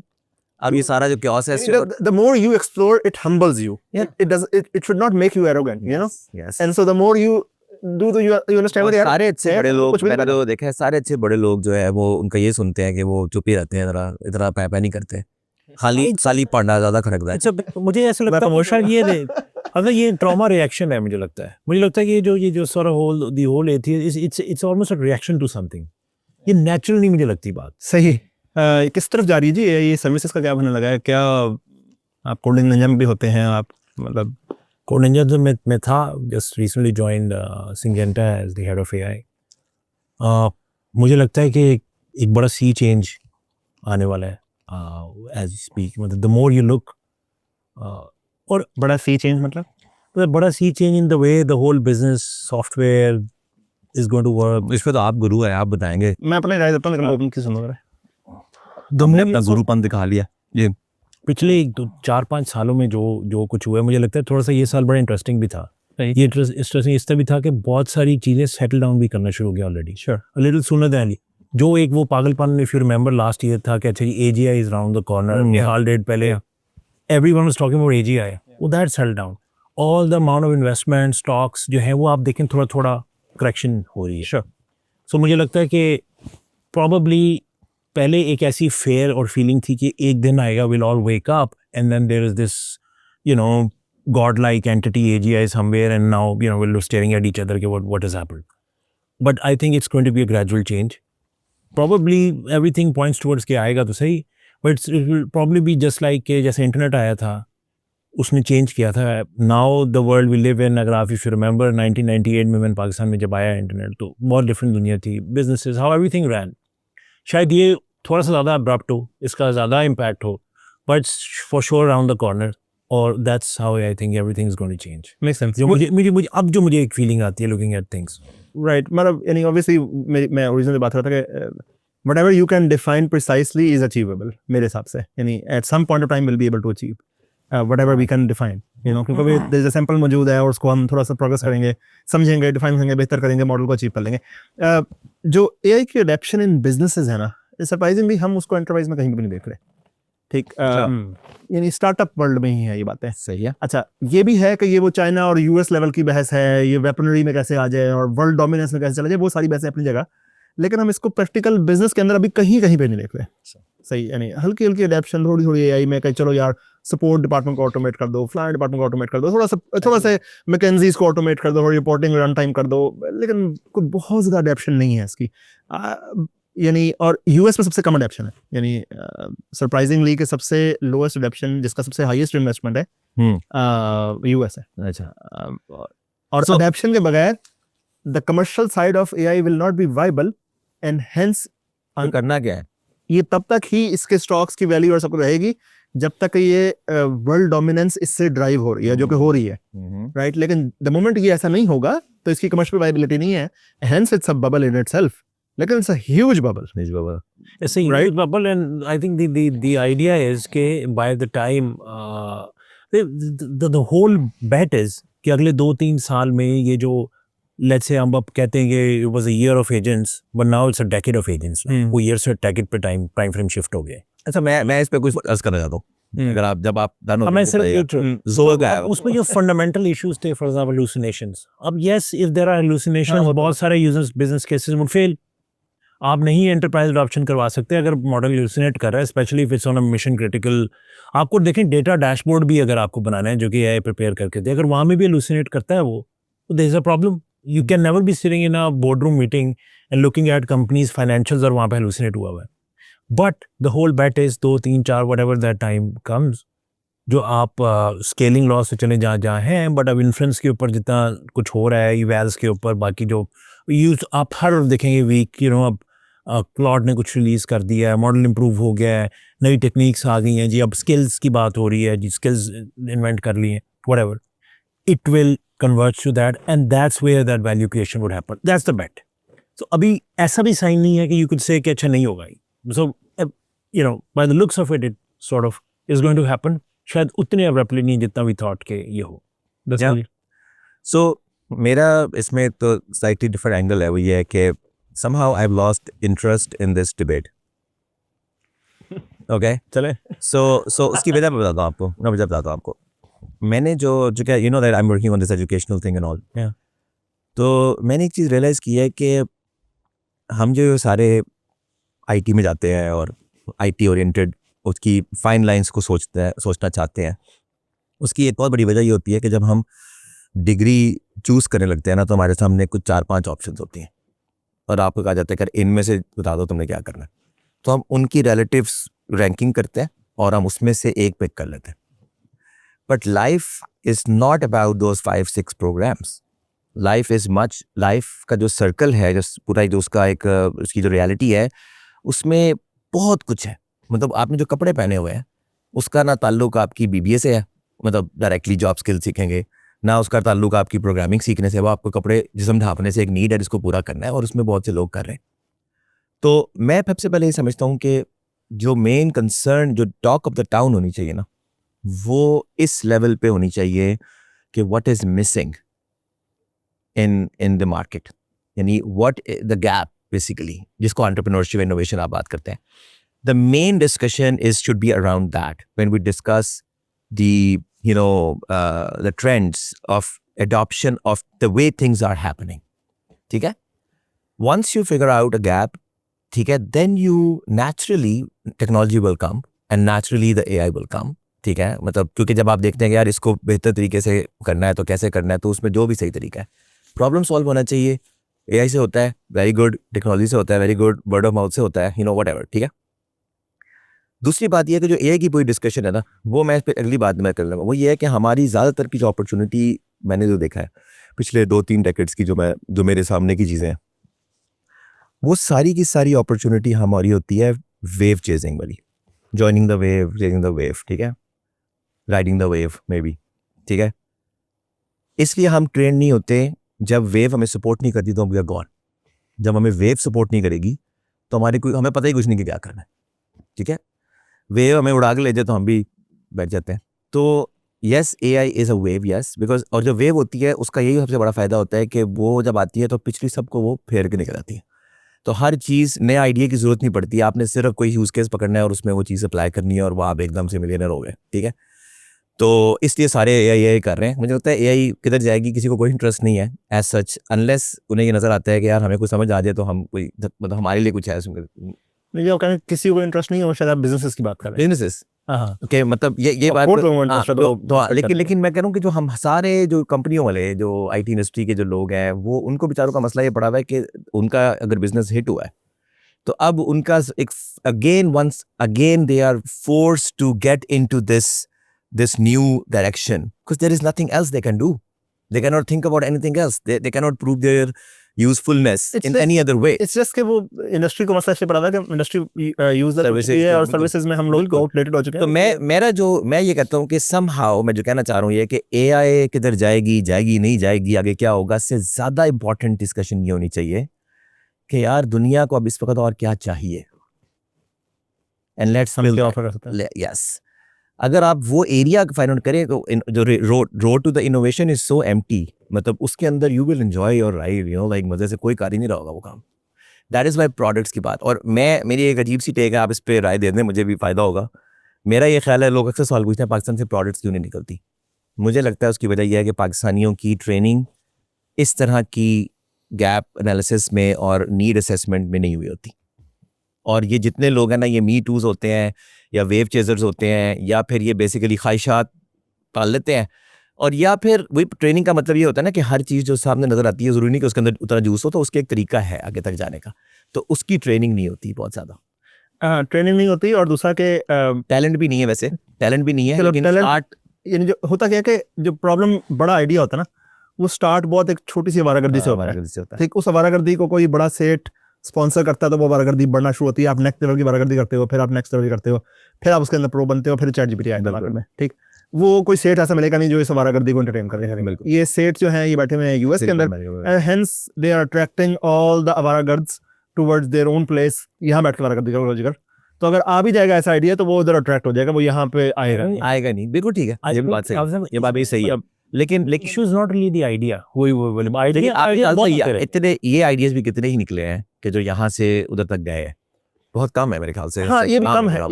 अब ये सारा जो chaos है, the more you explore it humbles you. It should not make you arrogant, you know. Yes. And so the more you do you understand what सारे अच्छे बड़े लोग, मैंने तो देखा है, सारे अच्छे बड़े लोग जो है वो उनका ये सुनते हैं कि वो चुप ही रहते हैं, इतना पैपा नहीं करते, खाली साली पढ़ना ज्यादा खड़कता है। अच्छा मुझे ऐसा लगता है मोशा ये मतलब ये ट्रॉमा रिएक्शन है मुझे लगता है कि ये जो सारा होल एथियस it's almost a reaction to something, ये नेचुरल नहीं मुझे लगती बात। सही। किस तरफ जा रही है जी ये सर्विसेज का क्या बनने लगा है? क्या आप कोडिंग निंजा में भी होते हैं आप, मतलब? कोड निंजा तो मैं था, just recently joined Syngenta as the head of AI. मुझे लगता है कि एक बड़ा सी चेंज आने वाला है एज स्पीक, मतलब द मोर यू लुक, और बड़ा सी चेंज मतलब? बड़ा sea change in the way the whole business software is going to work. इस पे तो आप गुरु है, आप बताएंगे। मैं अपने राय देता हूँ, लेकिन ओपन की सुनो जरा। हमने अपना गुरुपन दिखा लिया। ये पिछले 4-5 सालों में जो कुछ हुआ है, मुझे लगता है थोड़ा सा ये साल बड़ा इंटरेस्टिंग भी था। ये इंटरेस्टिंग इस तरह भी था कि बहुत सारी चीज़ें सेटल डाउन भी करना शुरू हो गया already. Sure. Little sooner than जो एक वो पागलपन, if you remember last year था कि अच्छा जी AGI is round the corner, निहाल डेड पहले everyone was talking about AGI, वो that settle down. All the amount of investment stocks जो है वो आप देखें थोड़ा थोड़ा करेक्शन हो रही है। श्योर। सो मुझे लगता है कि प्रॉबली पहले एक ऐसी फेयर और फीलिंग थी कि एक दिन आएगा will all wake up and then there is this god like entity AGI somewhere and now we're staring at each other कि what has happened. But I think it's going to be a gradual change. Probably everything points towards कि आएगा तो सही, but it will probably be just like कि जैसे इंटरनेट आया था उसने चेंज किया था। Now the world we live in, अगर आप इफ यू रिमेंबर 1998 में मैंने पाकिस्तान में जब आया इंटरनेट तो बहुत डिफरेंट दुनिया थी, बिजनेसेस, हाउ एवरीथिंग रैन। शायद ये थोड़ा सा ज़्यादा अब्रप्ट हो, इसका ज़्यादा इम्पैक्ट हो, but for sure around the corner, और that's how I think everything is going to change. Make sense. जो मुझे अब जो मुझे एक फीलिंग आती है लुकिंग एट थिंग्स, राइट, मतलब यानी ऑब्वियसली मैं ओरिजिनली बात कर रहा था कि whatever you can define precisely is achievable मेरे हिसाब से, यानी at some point of time we'll be able to achieve whatever we can define, क्योंकि there is a sample मौजूद है और उसको हम थोड़ा सा प्रोग्रेस करेंगे, समझेंगे, डिफाइन करेंगे, बेहतर करेंगे, मॉडल को अचीव कर लेंगे। जो AI की अडेप्शन इन बिजनेसेस है ना, सरप्राइजिंगली हम उसको एंटरप्राइज में कहीं भी नहीं देख रहे। ठीक, यानी स्टार्टअप वर्ल्ड में ही है ये बातें। सही है। अच्छा, ये भी है कि ये वो चाइना और US लेवल की बहस है, ये वेपनरी में कैसे आ जाए और वर्ल्ड डोमिनेंस में कैसे चला जाए, वो सारी बहसें अपनी जगह, लेकिन हम इसको प्रैक्टिकल बिजनेस के अंदर अभी कहीं पे नहीं देख रहे। सही, यानी हल्की हल्की अडेप्शन, थोड़ी थोड़ी AI में, कहीं चलो यार सपोर्ट डिपार्टमेंट को ऑटोमेट कर दो, फ्लाइट डिपार्टमेंट को ऑटोमेट कर दो, थोड़ा सा मैकेंजीज को ऑटोमेट कर दो, रिपोर्टिंग रन टाइम कर दो, लेकिन कोई बहुत ज़्यादा अडेप्शन नहीं है इसकी। यानी और US में सबसे कम अडेप्शन है, यानी सरप्राइजिंगली कि सबसे लोएस्ट अडेप्शन, जिसका सबसे हाईएस्ट इन्वेस्टमेंट है, US है। अच्छा, और अडेप्शन के बगैर the commercial side of AI will not be viable and hence करना क्या है? ये तब तक ही इसके स्टॉक्स की वैल्यू और सब रहेगी जब तक ये वर्ल्ड डोमिनेंस इससे ड्राइव हो रही है, जो कि हो रही है, राइट। लेकिन द मोमेंट ये ऐसा नहीं होगा तो इसकी कमर्शियल वाइबिलिटी नहीं है, hence it's a bubble in itself, लेकिन it's a huge bubble. It's a huge bubble, and I think the idea is कि by the time the whole bet is कि अगले 2-3 साल में ये जो let's say हम अब कहते हैं कि it was a year of agents, but now it's a decade of agents. वो year से decade पे टाइम फ्रेम शिफ्ट हो गया। अच्छा, मैं इस पे कुछ अर्ज करना चाहता हूँ। अगर आप जब आप डन हो, मैं सिर्फ उसमें जो फंडामेंटल इश्यूज थे, फॉर एग्जांपल hallucinations, अब yes if there are hallucinations, बहुत सारे users business cases would fail। आप नहीं एंटरप्राइज अडॉप्शन करवा सकते अगर मॉडल यूसिनेट कर रहा है, specially if it's on a mission critical. आपको देखें डेटा डैशबोर्ड भी अगर आपको बनाना है जो कि AI प्रिपेयर करके दे, अगर वहाँ में भी हेलुसिनेट करता है वो, तो there is a problem. You can never be sitting in a board room meeting and looking at companies financials और वहाँ पे हेलुसिनेट हुआ है। But the whole bet is 2-3-4 whatever that time comes, जो आप स्केलिंग लॉस से चले जहाँ हैं, बट अब इन्फ्लुएंस के ऊपर जितना कुछ हो रहा है, इवैल्स के ऊपर, बाकी जो यूज आप हर देखेंगे वीक, अब क्लॉड ने कुछ रिलीज़ कर दिया है, मॉडल इंप्रूव हो गया है, नई टेक्निक्स आ गई हैं जी, अब स्किल्स की बात हो रही है जी, स्किल्स इन्वेंट कर लिए हैं, whatever, it will convert to that and that's where that value creation would happen, that's the bet. So अभी ऐसा भी साइन नहीं है कि यू कुड से कि अच्छा नहीं होगा, so by the looks of it sort of is going to happen, शायद उतने अब्रप्टली नहीं जितना वी थॉट के ये हो। सो मेरा इसमें तो स्लाइटली डिफरेंट एंगल है, वो ये है कि somehow I've lost interest in this debate. Okay, चले। So उसकी वजह मैं बताता हूँ आपको। मैंने जो क्या that I'm working on this educational thing and all. Yeah. तो मैंने एक चीज़ रियलाइज़ की है कि हम जो सारे IT में जाते हैं और IT ओरिएंटेड उसकी फाइन लाइंस को सोचना चाहते हैं, उसकी एक और बड़ी वजह ये होती है कि जब हम डिग्री चूज़ करने लगते हैं ना, तो हमारे सामने कुछ 4-5 ऑप्शंस होती हैं और आपको कहा जाता है कि इनमें से बता दो तुमने क्या करना है। तो हम उनकी रिलेटिव्स रैंकिंग करते हैं और हम उसमें से एक पिक कर लेते हैं। But life is not about those 5-6 programs. Life is much, life का जो सर्कल है, जो पूरा जो उसका एक उसकी जो रियलिटी है, उसमें बहुत कुछ है। मतलब आपने जो कपड़े पहने हुए हैं उसका ना ताल्लुक आपकी BBA से है, मतलब डायरेक्टली जॉब स्किल सीखेंगे, ना उसका ताल्लुक आपकी प्रोग्रामिंग सीखने से। वो आपको कपड़े जिस्म ढांपने से एक नीड है जिसको पूरा करना है, और उसमें बहुत से लोग कर रहे हैं। तो मैं सबसे पहले ये समझता हूँ कि जो मेन कंसर्न, जो टॉक ऑफ द टाउन होनी चाहिए ना, वो इस लेवल पे होनी चाहिए कि what is missing in the market, यानी व्हाट द गैप बेसिकली, जिसको एंटरप्रेन्योरशिप इनोवेशन आप बात करते हैं। The main discussion should be around that when we discuss the trends of adoption of the way things are happening. ठीक है? Once you figure out a gap, ठीक है, then you naturally technology will come and naturally the AI will come. ठीक है, मतलब क्योंकि जब आप देखते हैं कि यार इसको बेहतर तरीके से करना है तो कैसे करना है, तो उसमें जो भी सही तरीका है, प्रॉब्लम सॉल्व होना चाहिए। AI से होता है, वेरी गुड, टेक्नोलॉजी से होता है, very good, word of mouth से होता है, व्हाटएवर। ठीक है। दूसरी बात यह है कि जो AI की पूरी डिस्कशन है ना, वो मैं इस पर अगली बात में कर लूँगा। वो ये है कि हमारी ज़्यादातर की जो अपॉर्चुनिटी मैंने जो देखा है पिछले 2-3 डेकेड्स की, जो मेरे सामने की चीज़ें हैं, वो सारी की सारी अपॉर्चुनिटी हमारी होती है वेव चेजिंग वाली, joining the wave, chasing the wave. ठीक है, riding the wave may be. ठीक है, इसलिए हम ट्रेन नहीं होते। जब वेव हमें सपोर्ट नहीं करती तो हम वी आर गॉन। जब हमें वेव सपोर्ट नहीं करेगी तो हमें पता ही कुछ नहीं कि क्या करना है। ठीक है, वेव हमें उड़ा के ले जाए तो हम भी बैठ जाते हैं। तो yes, AI is a wave, yes, because, और जो वेव होती है उसका यही सबसे बड़ा फ़ायदा होता है कि वो जब आती है तो पिछली सबको वो फेर के निकल आती है। तो हर चीज़, नए आइडिया की ज़रूरत नहीं पड़ती, आपने सिर्फ कोई यूज़ केस पकड़ना है और उसमें वो चीज़ अप्लाई करनी है और वो आप एकदम से मिलियनर हो गए। ठीक है, तो इसलिए सारे AI कर रहे हैं। मुझे लगता है AI किधर जाएगी किसी को कोई इंटरेस्ट नहीं है एज सच, अनलेस उन्हें ये नज़र आता है कि यार हमें कुछ समझ आ जाए तो हम कोई, मतलब हमारे लिए कुछ है उसमें। नहीं, जो कहने किसी को इंटरेस्ट नहीं है, वो शायद आप बिजनेसेस की बात कर रहे हैं। बिजनेसेस, हाँ, ओके, मतलब ये बात, बहुत लोगों को हाँ, interest है, तो लेकिन मैं कह रहा हूँ कि जो हम सारे जो कंपनियों वाले, जो IT इंडस्ट्री के जो लोग हैं, वो उनको बेचारों का मसला ये पड़ा हुआ है कि उनका अगर बिजनेस हिट हुआ है तो अब उनका एक again they are forced to get into this new direction because there is nothing else they can do. They cannot think about anything else. They cannot prove their usefulness in any other way. It's just कि वो इंडस्ट्री को मसला इसलिए पड़ा था कि इंडस्ट्री यूज और सर्विसेज में हम लोग आउटलेटेड हो चुके हैं। तो मैं ये कहता हूँ कि somehow मैं जो कहना चाह रहा हूँ ये कि AI किधर जाएगी नहीं जाएगी, आगे क्या होगा, इससे ज़्यादा इम्पोर्टेंट डिस्कशन ये होनी चाहिए कि यार दुनिया को अब इस वक्त और क्या चाहिए, एंड लेट्स ऑफर कर सकते हैं। यस, अगर आप वो एरिया फाइंड आउट करें तो जो road to the innovation is so empty, मतलब उसके अंदर you will enjoy your ride, like मजे से कोई कर ही नहीं रहा होगा वो काम। दैट इज़ माई प्रोडक्ट्स की बात। और मेरी एक अजीब सी टेक है, आप इस पर राय दे दें, मुझे भी फ़ायदा होगा। मेरा ये ख्याल है, लोग अक्सर सवाल पूछते हैं पाकिस्तान से प्रोडक्ट्स क्यों नहीं निकलती। मुझे लगता है उसकी वजह यह है कि पाकिस्तानियों की ट्रेनिंग इस तरह की गैप एनालिसिस में और नीड असेसमेंट में नहीं हुई होती। और ये जितने लोग हैं ना, ये मी टूज होते हैं या वेव चेजर्स होते हैं, या फिर ये बेसिकली ख्वाहिशात पाल लेते हैं, और या फिर वही ट्रेनिंग का मतलब ये होता है ना कि हर चीज़ जो सामने नज़र आती है ज़रूरी नहीं कि उसके अंदर उतना जूस हो, तो उसके एक तरीका है आगे तक जाने का, तो उसकी ट्रेनिंग नहीं होती बहुत ज़्यादा। ट्रेनिंग नहीं होती, और दूसरा के टैलेंट भी नहीं है, वैसे टैलेंट भी नहीं है, लेकिन स्टार्ट, यानी जो होता क्या है कि जो प्रॉब्लम बड़ा आइडिया होता है ना, वो स्टार्ट बहुत एक छोटी सी आवारागर्दी से होता है। ठीक, उस आवारागर्दी को कोई बड़ा सेठ स्पॉन्सर करता है तो वो आवारागर्दी बढ़ना शुरू होती है, आप नेक्स्ट लेवल की आवारागर्दी करते हो, फिर आप नेक्स्ट लेवल करते हो, फिर आप उसके अंदर प्रो बनते हो, फिर ChatGPT आता है मार्केट में। ठीक, वो कोई सेठ ऐसा मिलेगा नहीं जो इस आवारागर्दी को एंटरटेन करे। ये सेठ जो हैं ये बैठे हुए हैं यूएस के अंदर, hence they are attracting all the आवारागर्द्स टुवर्ड्स देयर ओन प्लेस। यहाँ बैठ कर आवारागर्दी करो रोजगार, तो अगर आ भी जाएगा ऐसा आइडिया तो वो उधर अट्रैक्ट हो जाएगा, वो यहाँ पे आएगा नहीं। बिल्कुल ठीक है, ये बात सही, ये बात भी सही है। लेकिन issue is not really the idea, इतने ये आइडियाज भी कितने ही निकले हैं कि जो यहाँ से उधर तक गए हैं, बहुत कम है मेरे ख्याल से। हाँ, ये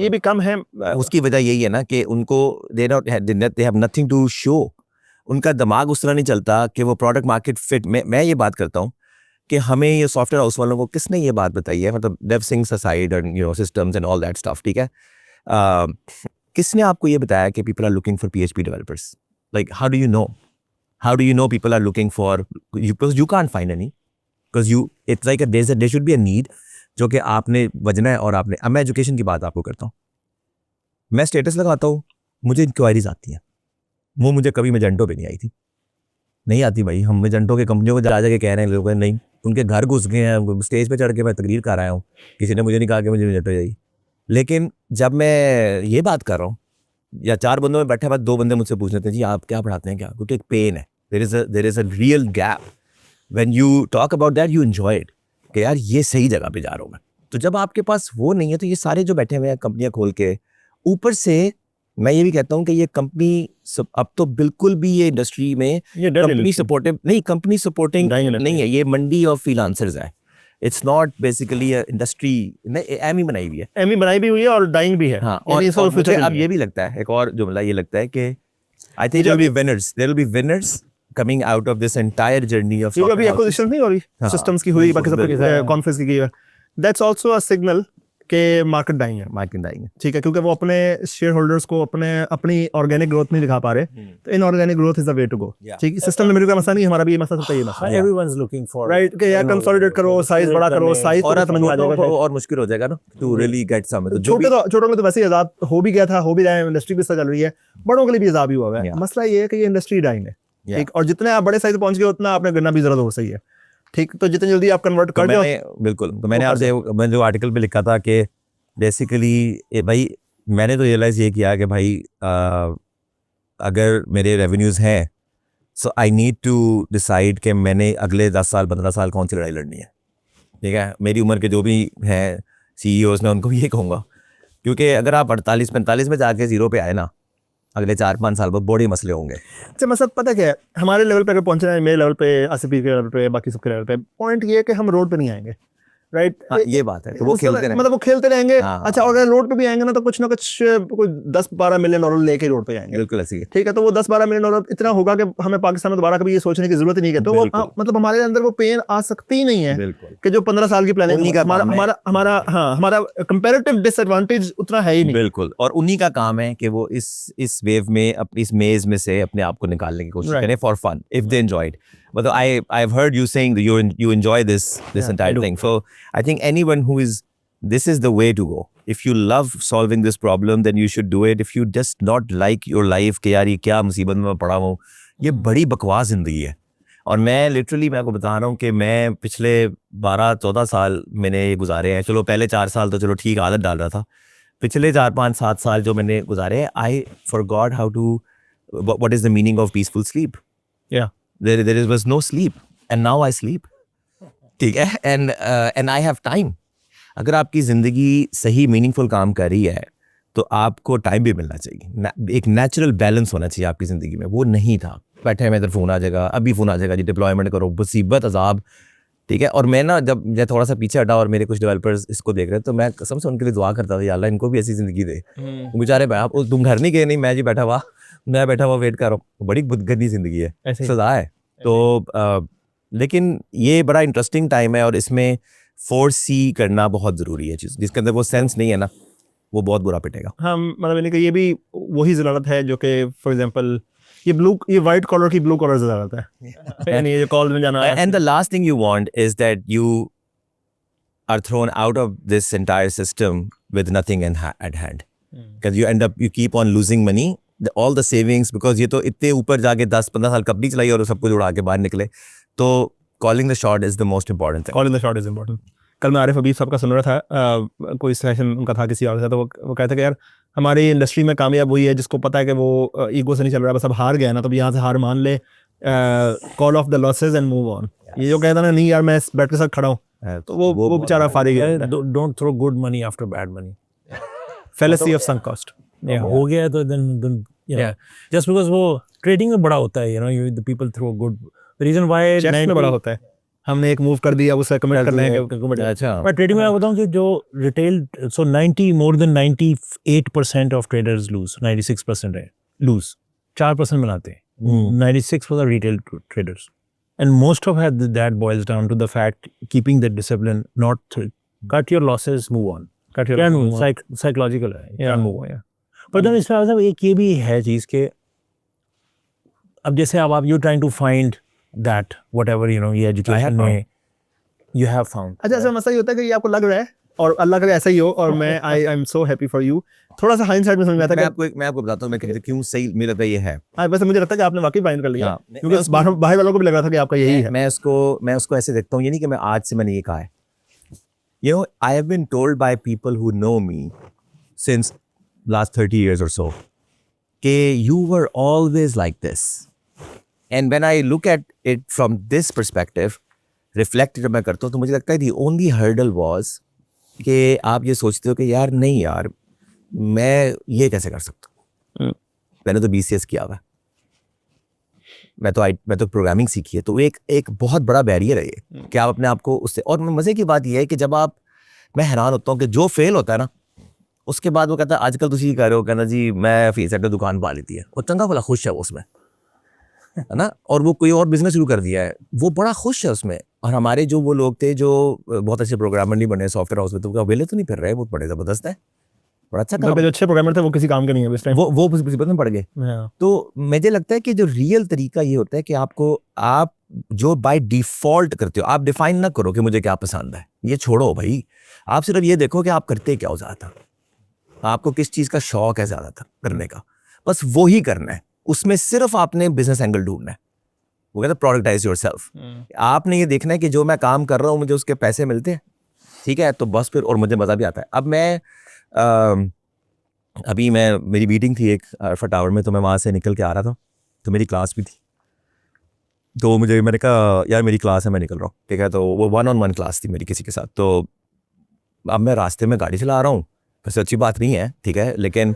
भी कम है। उसकी वजह यही है ना कि उनको they have nothing to show, उनका दिमाग उस तरह नहीं चलता कि वो प्रोडक्ट मार्केट फिट। मैं ये बात करता हूँ कि हमें ये सॉफ्टवेयर हाउस वालों को किसने ये बात बताई है, मतलब Dave Singh aside and systems and all that stuff, ठीक है, किसने आपको ये बताया कि people are looking for PHP developers? Like, how do you know? How do you know people are looking for you? Because you can't find any. Because it's like there should be a need जो कि आपने बजना है और आपने. अब मैं एजुकेशन की बात आपको करता हूँ. मैं स्टेटस लगाता हूँ, मुझे इंक्वायरीज आती हैं. वो मुझे कभी मेजेंटो पे नहीं आई थी. नहीं आती भाई. हम मेजेंटो के कंपनियों को जा के कह रहे हैं लोग, नहीं, उनके घर घुस गए हैं, स्टेज पे चढ़ के मैं तकरीर कर आया हूँ. किसी ने मुझे नहीं कहा कि मुझे मेजेंटो चाहिए. लेकिन जब मैं ये बात कर रहा हूँ या 4 बंदों में बैठे बाद 2 बंदे मुझसे पूछ लेते हैं जी आप क्या पढ़ाते हैं क्या, क्योंकि एक पेन है. There is a real gap. When you talk about that you enjoy it कि यार ये सही जगह पे जा रहा हूँ मैं. तो जब आपके पास वो नहीं है तो ये सारे जो बैठे हुए हैं कंपनियां खोल के, ऊपर से मैं ये भी कहता हूँ कि ये कंपनी अब तो बिल्कुल भी ये इंडस्ट्री में कंपनी सपोर्टिव नहीं, कंपनी सपोर्टिंग नहीं है. ये मंडी ऑफ फ्रीलांसर्स है. It's not basically industry. एमी बनाई हुई है, एमी बनाई भी हुई है और डाइंग भी है. हाँ. और मुझे अब ये भी लगता है, एक और जुमला ये लगता है कि I think there will be winners coming out of this entire journey of. क्योंकि अभी एक्विजिशन नहीं हो रही, सिस्टम्स की हुई, बाकी सब कॉन्फ्रेंस की गई है. दैट्स आल्सो अ सिग्नल के मार्केट डाइंग है. ठीक है, क्योंकि वो अपने शेयर होल्डर्स को अपनी ऑर्गेनिक ग्रोथ नहीं दिखा पा रहे. तो inorganic growth is the way to go. ठीक है, सिस्टम में मेरे का मसला नहीं, हमारा भी ये मसला सबका ये मसला है. एवरीवनस लुकिंग फॉर राइट कि यार कंसोलिडेट करो, साइज बड़ा करो, साइज और समझ में आ जाएगा और मुश्किल हो जाएगा ना टू रियली गेट सम. तो छोटों में तो वैसे ही आजाद हो भी गया था, हो भी रहा है, इंडस्ट्री भी चल रही है. बड़ों के लिए भी आजाद ही हुआ है. मसला ये है कि ये इंडस्ट्री डाइंग है. ठीक, और जितने आप बड़े साइज पहुंच गए उतना आपने गिरना भी जरूरत हो सही है. ठीक, तो जितनी जल्दी आप कन्वर्ट कर दो. बिल्कुल. तो मैंने आपसे जो आर्टिकल पे लिखा था कि बेसिकली भाई मैंने तो रियलाइज़ ये किया कि भाई अगर मेरे रेवेन्यूज़ हैं सो आई नीड टू डिसाइड कि मैंने अगले 10 साल 15 साल कौन सी लड़ाई लड़नी है. ठीक है, मेरी उम्र के जो भी हैं CEOs मैं उनको ये कहूँगा, क्योंकि अगर आप 48-45 में जाके 0 पे आए ना, अगले 4-5 साल बाद बड़े मसले होंगे. अच्छा, मसला पता क्या है, हमारे लेवल पे अगर पहुंचना है, मेरे लेवल पे, आसिफ के लेवल पे, बाकी सबके लेवल पे, पॉइंट ये है कि हम रोड पे नहीं आएंगे. राइट, ये बात है. तो वो खेलते रहेंगे, मतलब वो खेलते रहेंगे. हाँ. अच्छा, और अगर रोड पे भी आएंगे ना तो कुछ ना कुछ कोई 10-12 मिलियन डॉलर लेके रोड पे आएंगे. बिल्कुल ऐसी है. ठीक है, तो वो 10-12 मिलियन डॉलर इतना होगा कि हमें पाकिस्तान में दोबारा कभी ये सोचने की जरूरत नहीं है. तो वो मतलब हमारे अंदर वो पेन आ सकती ही नहीं है कि जो 15 साल की प्लानिंग, हमारा कंपैरेटिव डिसएडवांटेज उतना है ही नहीं. बिल्कुल. और उन्हीं का काम है कि वो इस वेव में, अपनी इस मेज में से अपने आप को निकालने की कोशिश करें for fun if they enjoy it. But I've heard you saying that you enjoy this entire thing. So I think anyone this is the way to go. If you love solving this problem, then you should do it. If you just not like your life कि यार ये क्या मुसीबत में मैं पड़ा हूँ, ये बड़ी बकवास जिंदगी है. और मैं लिटरली मैं आपको बता रहा हूँ कि मैं पिछले 12-14 साल मैंने ये गुजारे हैं. चलो पहले 4 साल तो चलो ठीक आदत डाल रहा था. पिछले 4-5-7 साल जो मैंने गुजारे हैं, I forgot how to what is the meaning of peaceful sleep. Yeah. There was no sleep and now I sleep. ठीक है, and I have time. अगर आपकी ज़िंदगी सही मीनिंगफुल काम कर रही है तो आपको टाइम भी मिलना चाहिए. एक नेचुरल बैलेंस होना चाहिए आपकी ज़िंदगी में. वो नहीं था. बैठे में इधर फ़ोन आ जाएगा, अभी फ़ोन आ जाएगा जी, डिप्लॉयमेंट करो, मुसीबत अजाब. ठीक है, और मैं ना जब मैं थोड़ा सा पीछे हटा और मेरे कुछ डेवलपर्स इसको देख रहे तो मैं कसम से उनके लिए दुआ करता था, या अल्लाह इनको भी ऐसी ज़िंदगी दे. बेचारे भाई, आप तुम घर नहीं गए, नहीं मैं जी बैठा हुआ वेट कर रहा हूँ. बड़ी गंदी ज़िंदगी है, सजा है. तो लेकिन ये बड़ा इंटरेस्टिंग टाइम है और इसमें फोरसी करना बहुत ज़रूरी है. चीज़ जिसके अंदर वो सेंस नहीं है ना, वो बहुत बुरा पिटेगा. हाँ, मतलब ये भी वही ज़रूरत है जो कि फॉर एग्जांपल ये वाइट कॉलर की ब्लू कॉलर ज़रूरत है. यानी ये कॉल में जाना है. And the last thing you want is that you are thrown out of this entire system with nothing at hand, because you keep on losing money, all the savings, because ये तो इतने ऊपर जाके 10-15 साल कंपनी चलाई और सब कुछ उड़ा के बाहर निकले. तो calling the shot is the most important thing. Calling the shot is important. कल मैं आरिफ हबीब साहब का सुन रहा था, कोई सेशन उनका था किसी और से, तो वो कहते कि यार हमारी इंडस्ट्री में कामयाब हुई है जिसको पता है कि वो ईगो से नहीं चल रहा, बस अब हार गया ना तो यहाँ से हार मान ले, call of the losses and move on. ये जो कहता ना, नहीं यार मैं इस बैट के साथ खड़ा हूँ, तो वो बेचारा फारिग है. Don't throw good money after bad money. Fallacy of sunk cost. हो गया तो then just because वो ट्रेडिंग में बड़ा होता है, the people throw good, the reason why chess में बड़ा होता है. हमने एक मूव कर दिया, उसे कमिट करने के. अच्छा, मैं ट्रेडिंग में बताऊं कि जो retail, so more than 98% of traders lose, 96% है lose, 4% बनाते हैं. 96% retail traders, and most of that boils down to the fact keeping the discipline, not cut your losses, move on. Cut your psychological है, move on. पर then इसमें मतलब एक ये भी है चीज़ के अब जैसे अब you trying to find that whatever you know ये एजुकेशन में यू हैव फाउंड। अच्छा ऐसा मसला ये होता है कि ये आपको लग रहा है और अल्लाह करे ऐसा ही हो और मैं I am so happy for you. थोड़ा सा हाइंडसाइट में समझ में आता है मैं आपको बताता हूँ मैं क्यों सही मुझे लगता है ये है। हाँ वैसे मुझे लगता है कि आपने वाकई फाइंड कर लिया हाँ, क्योंकि बाहर वालों को भी लग रहा था कि आपका यही है। मैं उसको ऐसे देखता हूँ, ये नहीं कि मैं आज से मैंने ये कहा है। You know, I have been told by people who know me since last 30 years or so, कि you were always like this. And when I look at it from this perspective, reflect जब मैं करता हूँ तो मुझे लगता है the only hurdle was कि आप ये सोचते हो कि यार नहीं यार मैं ये कैसे कर सकता हूँ। मैंने तो BCS किया हुआ है, मैं तो प्रोग्रामिंग सीखी है, तो एक बहुत बड़ा बैरियर है ये कि आप अपने आप को उससे। और मज़े की बात ये है कि जब मैं हैरान होता हूँ कि जो फेल होता है ना उसके बाद वो कहता है आजकल तुम ये कह रहे हो, कहना जी मैं फीस सेट दुकान पा लेती है, वो चंगा भला खुश है वो उसमें, है ना। और वो कोई और बिजनेस शुरू कर दिया है, वो बड़ा खुश है उसमें। और हमारे जो वो लोग थे जो बहुत अच्छे प्रोग्रामर नहीं बने सॉफ्टवेयर हाउस में, तो अवेले तो नहीं फिर रहे, बहुत बड़े ज़बरदस्त है, बड़ा अच्छा काम। जो अच्छे प्रोग्रामर थे वो किसी काम के नहीं है इस टाइम, वो मुसीबत में पड़ गए। तो मुझे लगता है कि जो रियल तरीका ये होता है कि आप जो बाय डिफॉल्ट करते हो, आप डिफाइन ना करो कि मुझे क्या पसंद है, ये छोड़ो भाई। आप सिर्फ ये देखो कि आप करते क्या हो ज़्यादा, आपको किस चीज़ का शौक है ज़्यादातर करने का, बस वो ही करना है। उसमें सिर्फ आपने बिजनेस एंगल ढूंढना है। वो कहते हैं प्रोडक्टाइज योरसेल्फ। आपने ये देखना है कि जो मैं काम कर रहा हूँ मुझे उसके पैसे मिलते हैं, ठीक है, तो बस फिर, और मुझे मज़ा भी आता है। अब अभी मेरी मीटिंग थी एक अल्फा टावर में, तो मैं वहाँ से निकल के आ रहा था, तो मेरी क्लास भी थी, तो मैंने कहा यार मेरी क्लास है, मैं निकल रहा हूँ, ठीक है। तो वो 1-on-1 क्लास थी मेरी किसी के साथ। तो अब मैं रास्ते में गाड़ी चला रहा हूँ, वैसे अच्छी बात नहीं है, ठीक है, लेकिन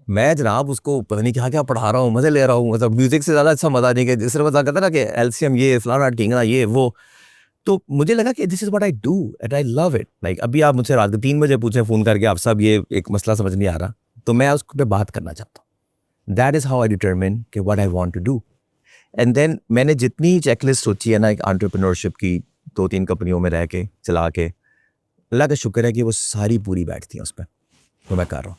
मैं जनाब उसको पता नहीं क्या क्या पढ़ा रहा हूँ, मज़े ले रहा हूँ। मतलब म्यूज़िक से ज़्यादा अच्छा मज़ा नहीं, कि जिस तरह मज़ा करता ना कि LCM ये फलाना ढींगना ये वो। तो मुझे लगा कि this is what I do and I love it. Like अभी आप मुझसे रात के 3 बजे पूछें फ़ोन करके, आप सब ये एक मसला समझ नहीं आ रहा, तो मैं उस पर बात करना चाहता हूँ। That is how I determine कि what I want to do. And then मैंने जितनी चेकलिस्ट सोची है ना एक एंटरप्रेन्योरशिप की, 2-3 कंपनियों में रह के चला के, अल्लाह का शुक्र है कि वो सारी पूरी बैठती हैं उस पर, तो मैं कर रहा हूँ।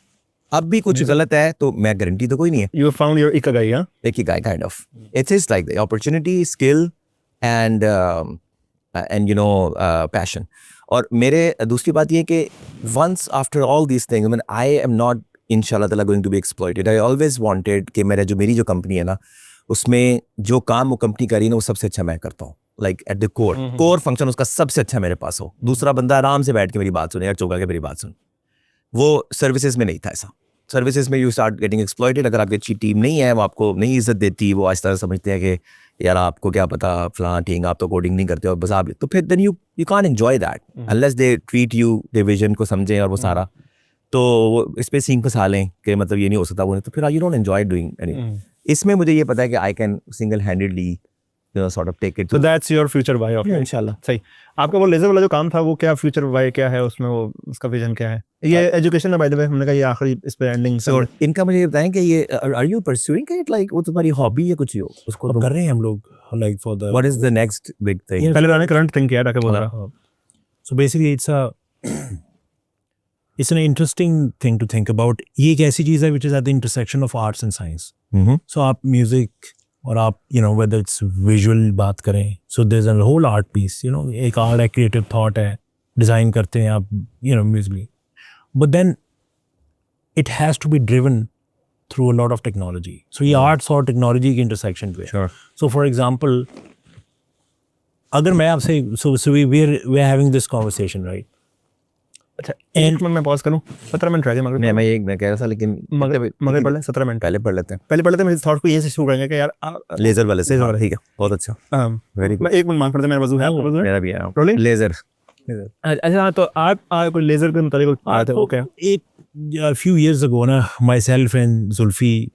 अब भी कुछ गलत है तो मैं गारंटी तो कोई नहीं है। You found your ikigai, huh? Ikigai kind of. It is like the opportunity, skill and you know passion. और मेरे दूसरी बात ये कि once after all these things, I mean, I am not inshallah ta'ala going to be exploited. I always wanted कि मेरी जो कंपनी है ना, उसमें जो काम वो कंपनी करी ना वो सबसे अच्छा मैं करता हूँ। Like at the core function उसका सबसे अच्छा मेरे पास हो, दूसरा बंदा आराम से बैठ के मेरी बात सुने, यार चौका के मेरी बात सुन। वो सर्विसेज में नहीं था ऐसा। सर्विसेज में यू स्टार्ट गेटिंग एक्सप्लॉइटेड। अगर आपकी अच्छी टीम नहीं है, वो आपको नहीं इज्जत देती, वो इस तरह समझते हैं कि यार आपको क्या पता फलां ठीक, आप तो कोडिंग नहीं करते हो बस आप, तो फिर then you can't enjoy that unless they treat you, the vision को समझें और वो सारा, तो वो इस पर सींग फंसा लें कि मतलब ये नहीं हो सकता वो नहीं, तो फिर you don't enjoy doing any. इसमें मुझे ये पता है कि I can single handedly sort of take it So that's your future why of इंशाल्लाह। सही। आपका वो लेजर वाला जो काम था वो क्या फ्यूचर वाई क्या है उसमें, वो उसका विजन क्या है? ये एजुकेशन है बाय द वे, हमने कहा ये आखिरी इस पे एंडिंग। और इनका मुझे बताएं कि ये are you pursuing it, like वो तुम्हारी हॉबी है कुछ, उसको कर रहे हैं हम लोग, like for the what is the next big thing? पहले मैंने करंट थिंक किया था बोल रहा। So basically it's an interesting thing to think about. ये एक ऐसी चीज़ है which is at the intersection of arts and science. So आप म्यूजिक और आप वेदर इट्स विजुअल बात करें, so there is a whole art piece, एक आर्ट है, क्रिएटिव थॉट है, डिज़ाइन करते हैं आप musically, but then it has to be driven through a lot of technology. So ये आर्ट्स और टेक्नोलॉजी के इंटरसेक्शन पे है। सो फॉर एग्जाम्पल अगर मैं आपसे we are having this conversation right. अच्छा एंड मैं पॉज करूं, 17 मिनट रह गए मगर मैं कह रहा था, लेकिन मगर पढ़ लें 17 मिनट पहले पढ़ लेते हैं। मेरे थॉट को ये से शुरू करेंगे कि यार लेजर वाले से, ठीक है, बहुत अच्छा, वेरी गुड। मैं एक मिनट मांग करते, मेरा वजू है, आपका वजू है, मेरा भी है रोलिंग लेजर। अच्छा तो आप कोई लेजर के मुताबिक आते हो? ओके, एक फ्यू इयर्स अगो ना, myself and Zulfi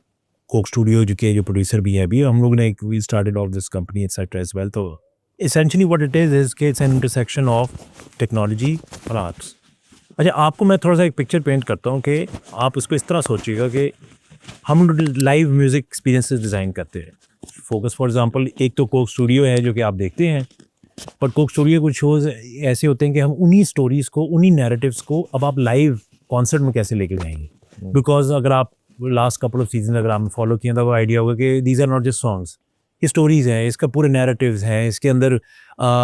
Coke Studio जो प्रोड्यूसर भी है अभी, हम लोग ने we started off this company etcetera as well. तो एसेंशियली व्हाट इट इज कि it's an intersection of technology और आर्ट्स। अच्छा, आपको मैं थोड़ा सा एक पिक्चर पेंट करता हूँ कि आप उसको इस तरह सोचिएगा कि हम लाइव म्यूज़िक एक्सपीरियंसेस डिज़ाइन करते हैं। फोकस फॉर एग्जांपल एक तो कोक स्टूडियो है जो कि आप देखते हैं, पर कोक स्टूडियो कुछ शोज़ ऐसे होते हैं कि हम उन्हीं स्टोरीज़ को, उन्हीं नैरेटिव्स को अब आप लाइव कॉन्सर्ट में कैसे लेके जाएंगे। बिकॉज अगर आप लास्ट कपल ऑफ सीजन अगर आपने फॉलो किया था वो आइडिया होगा कि these are not just songs, ये स्टोरीज हैं, इसका पूरे नैरेटिव्स हैं, इसके अंदर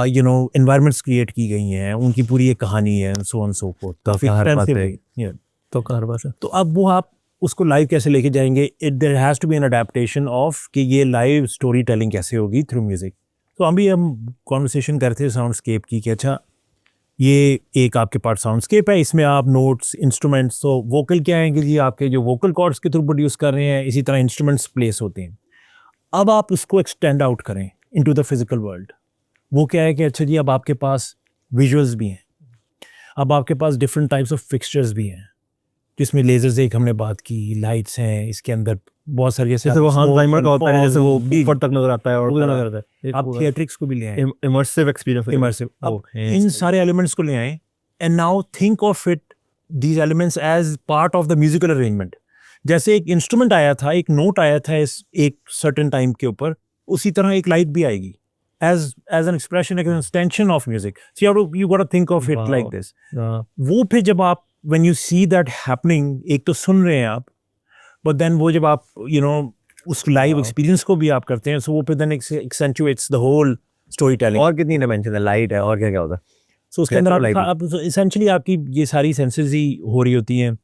यू नो एनवायरनमेंट्स क्रिएट की गई हैं, उनकी पूरी एक कहानी है, सो ऑन सो फोर्थ। काफी हर बात है। तो कार बात है। तो अब वो आप उसको लाइव कैसे लेके जाएंगे? There has to be an adaptation of कि ये लाइव स्टोरी टेलिंग कैसे होगी थ्रू म्यूजिक। तो अभी हम कॉन्वर्सेशन करते थे साउंडस्केप की कि अच्छा ये एक आपके पास साउंडस्केप है, इसमें आप नोट्स, इंस्ट्रूमेंट्स, तो वोकल क्या आएंगे जी, आपके जो वोकल कॉर्ड्स के थ्रू प्रोड्यूस कर रहे हैं, इसी तरह इंस्ट्रूमेंट्स प्लेस होते हैं। अब आप उसको एक्सटेंड आउट करें इनटू द फिजिकल वर्ल्ड। वो क्या है कि अच्छा जी अब आपके पास विजुअल्स भी हैं, अब आपके पास डिफरेंट टाइप्स ऑफ फिक्सचर्स भी हैं, जिसमें लेजर्स एक हमने बात की, लाइट्स हैं, इसके अंदर बहुत सारी जैसे वो हाथ टाइमर का होता है, जैसे वो ऊपर तक नजर आता है और पूरा नजर आता है। आप थिएट्रिक्स को भी ले आए, इमर्सिव एक्सपीरियंस, इमर्सिव। अब इन सारे एलिमेंट्स को ले आए and now think of it these elements as part of the musical arrangement. जैसे एक इंस्ट्रूमेंट आया था, एक नोट आया था इस एक सर्टेन टाइम के ऊपर, उसी तरह एक लाइट भी आएगी एज एन एक्सप्रेशन, एक extension of music. So you got to think of it like this. वो फिर जब आप when you see that happening, एक तो सुन रहे हैं आप, बट देन वो जब आप यू नो उस लाइव एक्सपीरियंस को भी आप करते हैं, सो वो फिर then accentuates the whole story telling. और कितनी डायमेंशन है, लाइट है और क्या क्या होता है? सो उसके अंदर आप एसेंशियली आपकी ये सारी सेंसेस ही हो रही होती हैं।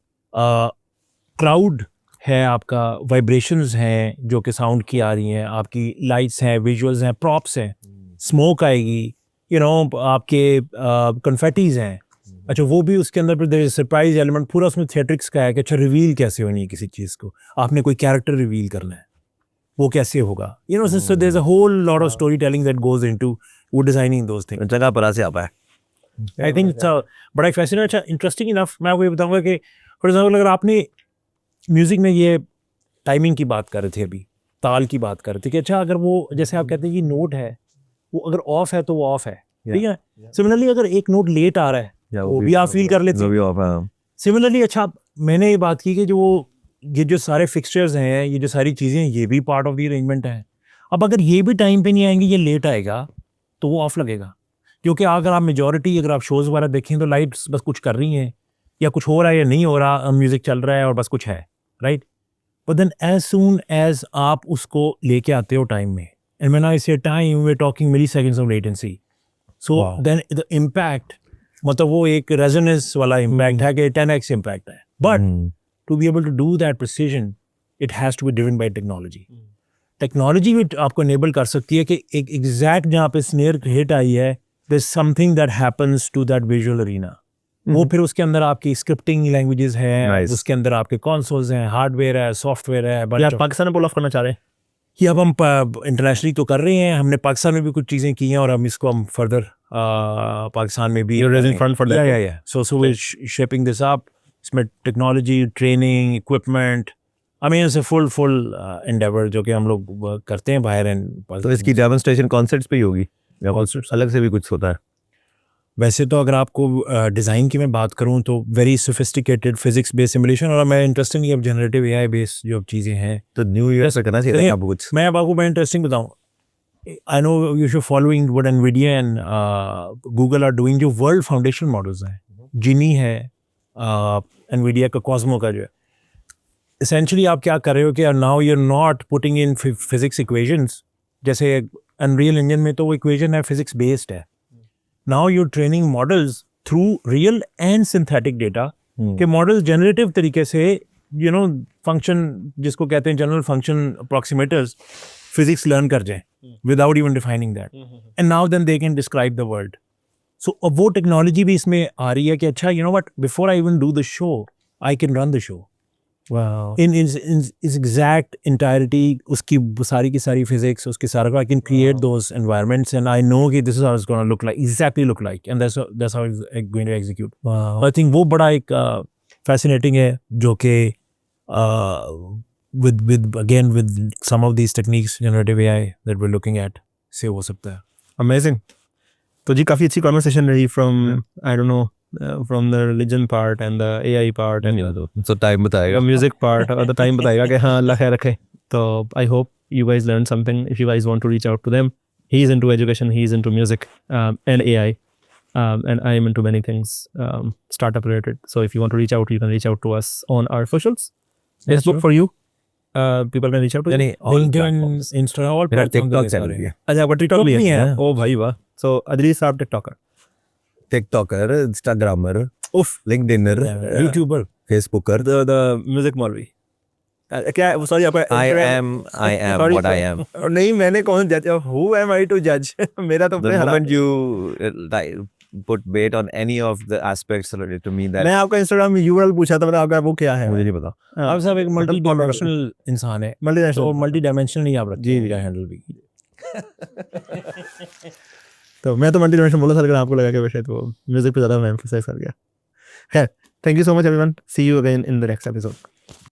क्राउड है आपका, वाइब्रेशंस हैं जो कि साउंड की आ रही हैं, आपकी लाइट्स हैं, विजुअल्स हैं, प्रॉप्स हैं, स्मोक आएगी, यू नो आपके कन्फेटीज हैं। अच्छा वो भी उसके अंदर फिर सरप्राइज एलिमेंट पूरा उसमें थिएट्रिक्स का है कि अच्छा रिवील कैसे होनी है किसी चीज़ को, आपने कोई कैरेक्टर रिवील करना है, वो कैसे होगा, you know. So there is a whole lot of story telling that goes into वो डिजाइनिंग दोस थिंग्स। जगह पर से आता है। आई थिंक इट्स बड़ा फैसिनेटिंग। अच्छा इंटरेस्टिंग इनफ मैं आपको ये बताऊंगा कि फॉर एग्जाम्पल अगर आपने म्यूजिक में ये टाइमिंग की बात कर रहे थे, अभी ताल की बात कर रहे थे कि अच्छा अगर वो जैसे आप कहते हैं कि नोट है वो अगर ऑफ है तो वो ऑफ है, ठीक है। सिमिलरली अगर एक नोट लेट आ रहा है वो भी आप फील कर लेते हैं। सिमिलरली अच्छा मैंने ये बात की कि ये जो सारे फिक्सचर्स हैं, ये जो सारी चीज़ें हैं, ये भी पार्ट ऑफ द अरेंजमेंट है। अब अगर ये भी टाइम पे नहीं आएंगे, ये लेट आएगा, तो वो ऑफ लगेगा। क्योंकि अगर आप मेजॉरिटी अगर आप शोज़ वगैरह देखें तो लाइट्स बस कुछ कर रही हैं या कुछ हो रहा है या नहीं हो रहा, म्यूज़िक चल रहा है और बस कुछ है, right. But then as soon as आप उसको लेके आते हो टाइम में, and when I say time we are talking milliseconds of latency, so then the impact मतलब वो एक रेजोनेंस वाला इम्पैक्ट है कि 10x इम्पैक्ट है। But to be able to do that precision it has to be driven by technology. Technology भी आपको इनेबल कर सकती है कि एक एग्जैक्ट जहाँ पे स्नेयर हिट आई है, there is something that happens to that visual arena. वो फिर उसके अंदर आपकी स्क्रिप्टिंग लैंग्वेजेस हैं, उसके अंदर आपके कंसोल्स हैं, हार्डवेयर है, सॉफ्टवेयर है। यार पाकिस्तान में पुल ऑफ करना चाह रहे हैं कि अब हम इंटरनेशनली तो कर रहे हैं, हमने पाकिस्तान में भी कुछ चीज़ें की हैं और हम इसको हम फर्दर पाकिस्तान में भी so we shaping this up. इसमें technology, training, equipment, I mean it's a full endeavour जो कि हम लोग करते हैं बाहर। एंड तो इसकी डेमोन्स्ट्रेशन कॉन्सर्ट्स पे ही होगी या कॉन्सर्ट्स अलग से भी कुछ होता है? वैसे तो अगर आपको डिज़ाइन की मैं बात करूं तो very sophisticated physics based simulation, और मैं इंटरेस्टिंग अब जनरेटिव एआई बेस्ड जो चीज़ें हैं तो न्यू ईयर से करना चाहिए आपको कुछ। मैं अब आपको मैं इंटरेस्टिंग बताऊं, I know you should following what Nvidia and Google are doing, जो वर्ल्ड फाउंडेशन मॉडल्स हैं, जिनी है एनवीडिया का, कॉस्मो का जो है, एसेंशली आप क्या कर रहे हो कि now you are not putting in physics equations. जैसे अनरियल इंजन में तो वो इक्वेशन है फिजिक्स बेस्ड है। Now you're training models through real and synthetic data के मॉडल्स जनरेटिव तरीके से यू नो फंक्शन जिसको कहते हैं general function approximators physics learn कर जाएं without even defining that, and now then they can describe the world. So अब वो टेक्नोलॉजी भी इसमें आ रही है कि अच्छा you know what, before I even do the show I can run the show in its exact entirety, उसकी सारी की सारी physics, उसके सारा I can create those environments and I know कि this is how it's going to look like, exactly look like, and that's how it's going to execute. I think वो बड़ा एक fascinating है जो कि with some of these techniques, generative AI that we're looking at, से हो सकता है। Amazing. तो जी काफ़ी अच्छी conversation रही from I don't know from the religion part and the AI part and so time बताएगा, music part और the time बताएगा कि हाँ अल्लाह खैर रखे। तो I hope you guys learned something. If you guys want to reach out to them, he's into education, he's into music and AI, and I am into many things startup related. So if you want to reach out, you can reach out to us on our socials. Facebook for you people can reach out to नहीं all LinkedIn, platforms. Insta, all मेरा platforms टिकटॉक are चैनल सारे। भी है, अच्छा आपका टिकटॉक भी भी है है। ओ भाई वाह सो अदरीस साहब टिकटॉकर टिकटॉकर, इंस्टाग्रामर, उफ लिंक्डइनर, यूट्यूबर। फेसबुकर. द म्यूजिक मौलवी क्या सॉरी आपका I Instagram- am Sorry, what I am. नहीं मैंने कौन जज हु एम आई टू जज मेरा तो The अपने हालात moment you like, put weight on any of the aspects related to me, that मैं आपका इंस्टाग्राम यूआरएल पूछा था मतलब आपका वो क्या है मुझे नहीं पता. आप सब एक मल्टी मतलब डायमेंशनल इंसान है, मल्टीनेशनल और मल्टी डायमेंशनल ही आप रखते जी, हैं जी। हैंडल भी। तो मैं तो मल्टी डायमेंशनल बोला था लेकिन आपको लगा कि वैसे तो म्यूजिक पे ज़्यादा मैं एम्फसाइज कर गया खैर thank you so much everyone see you again in the next episode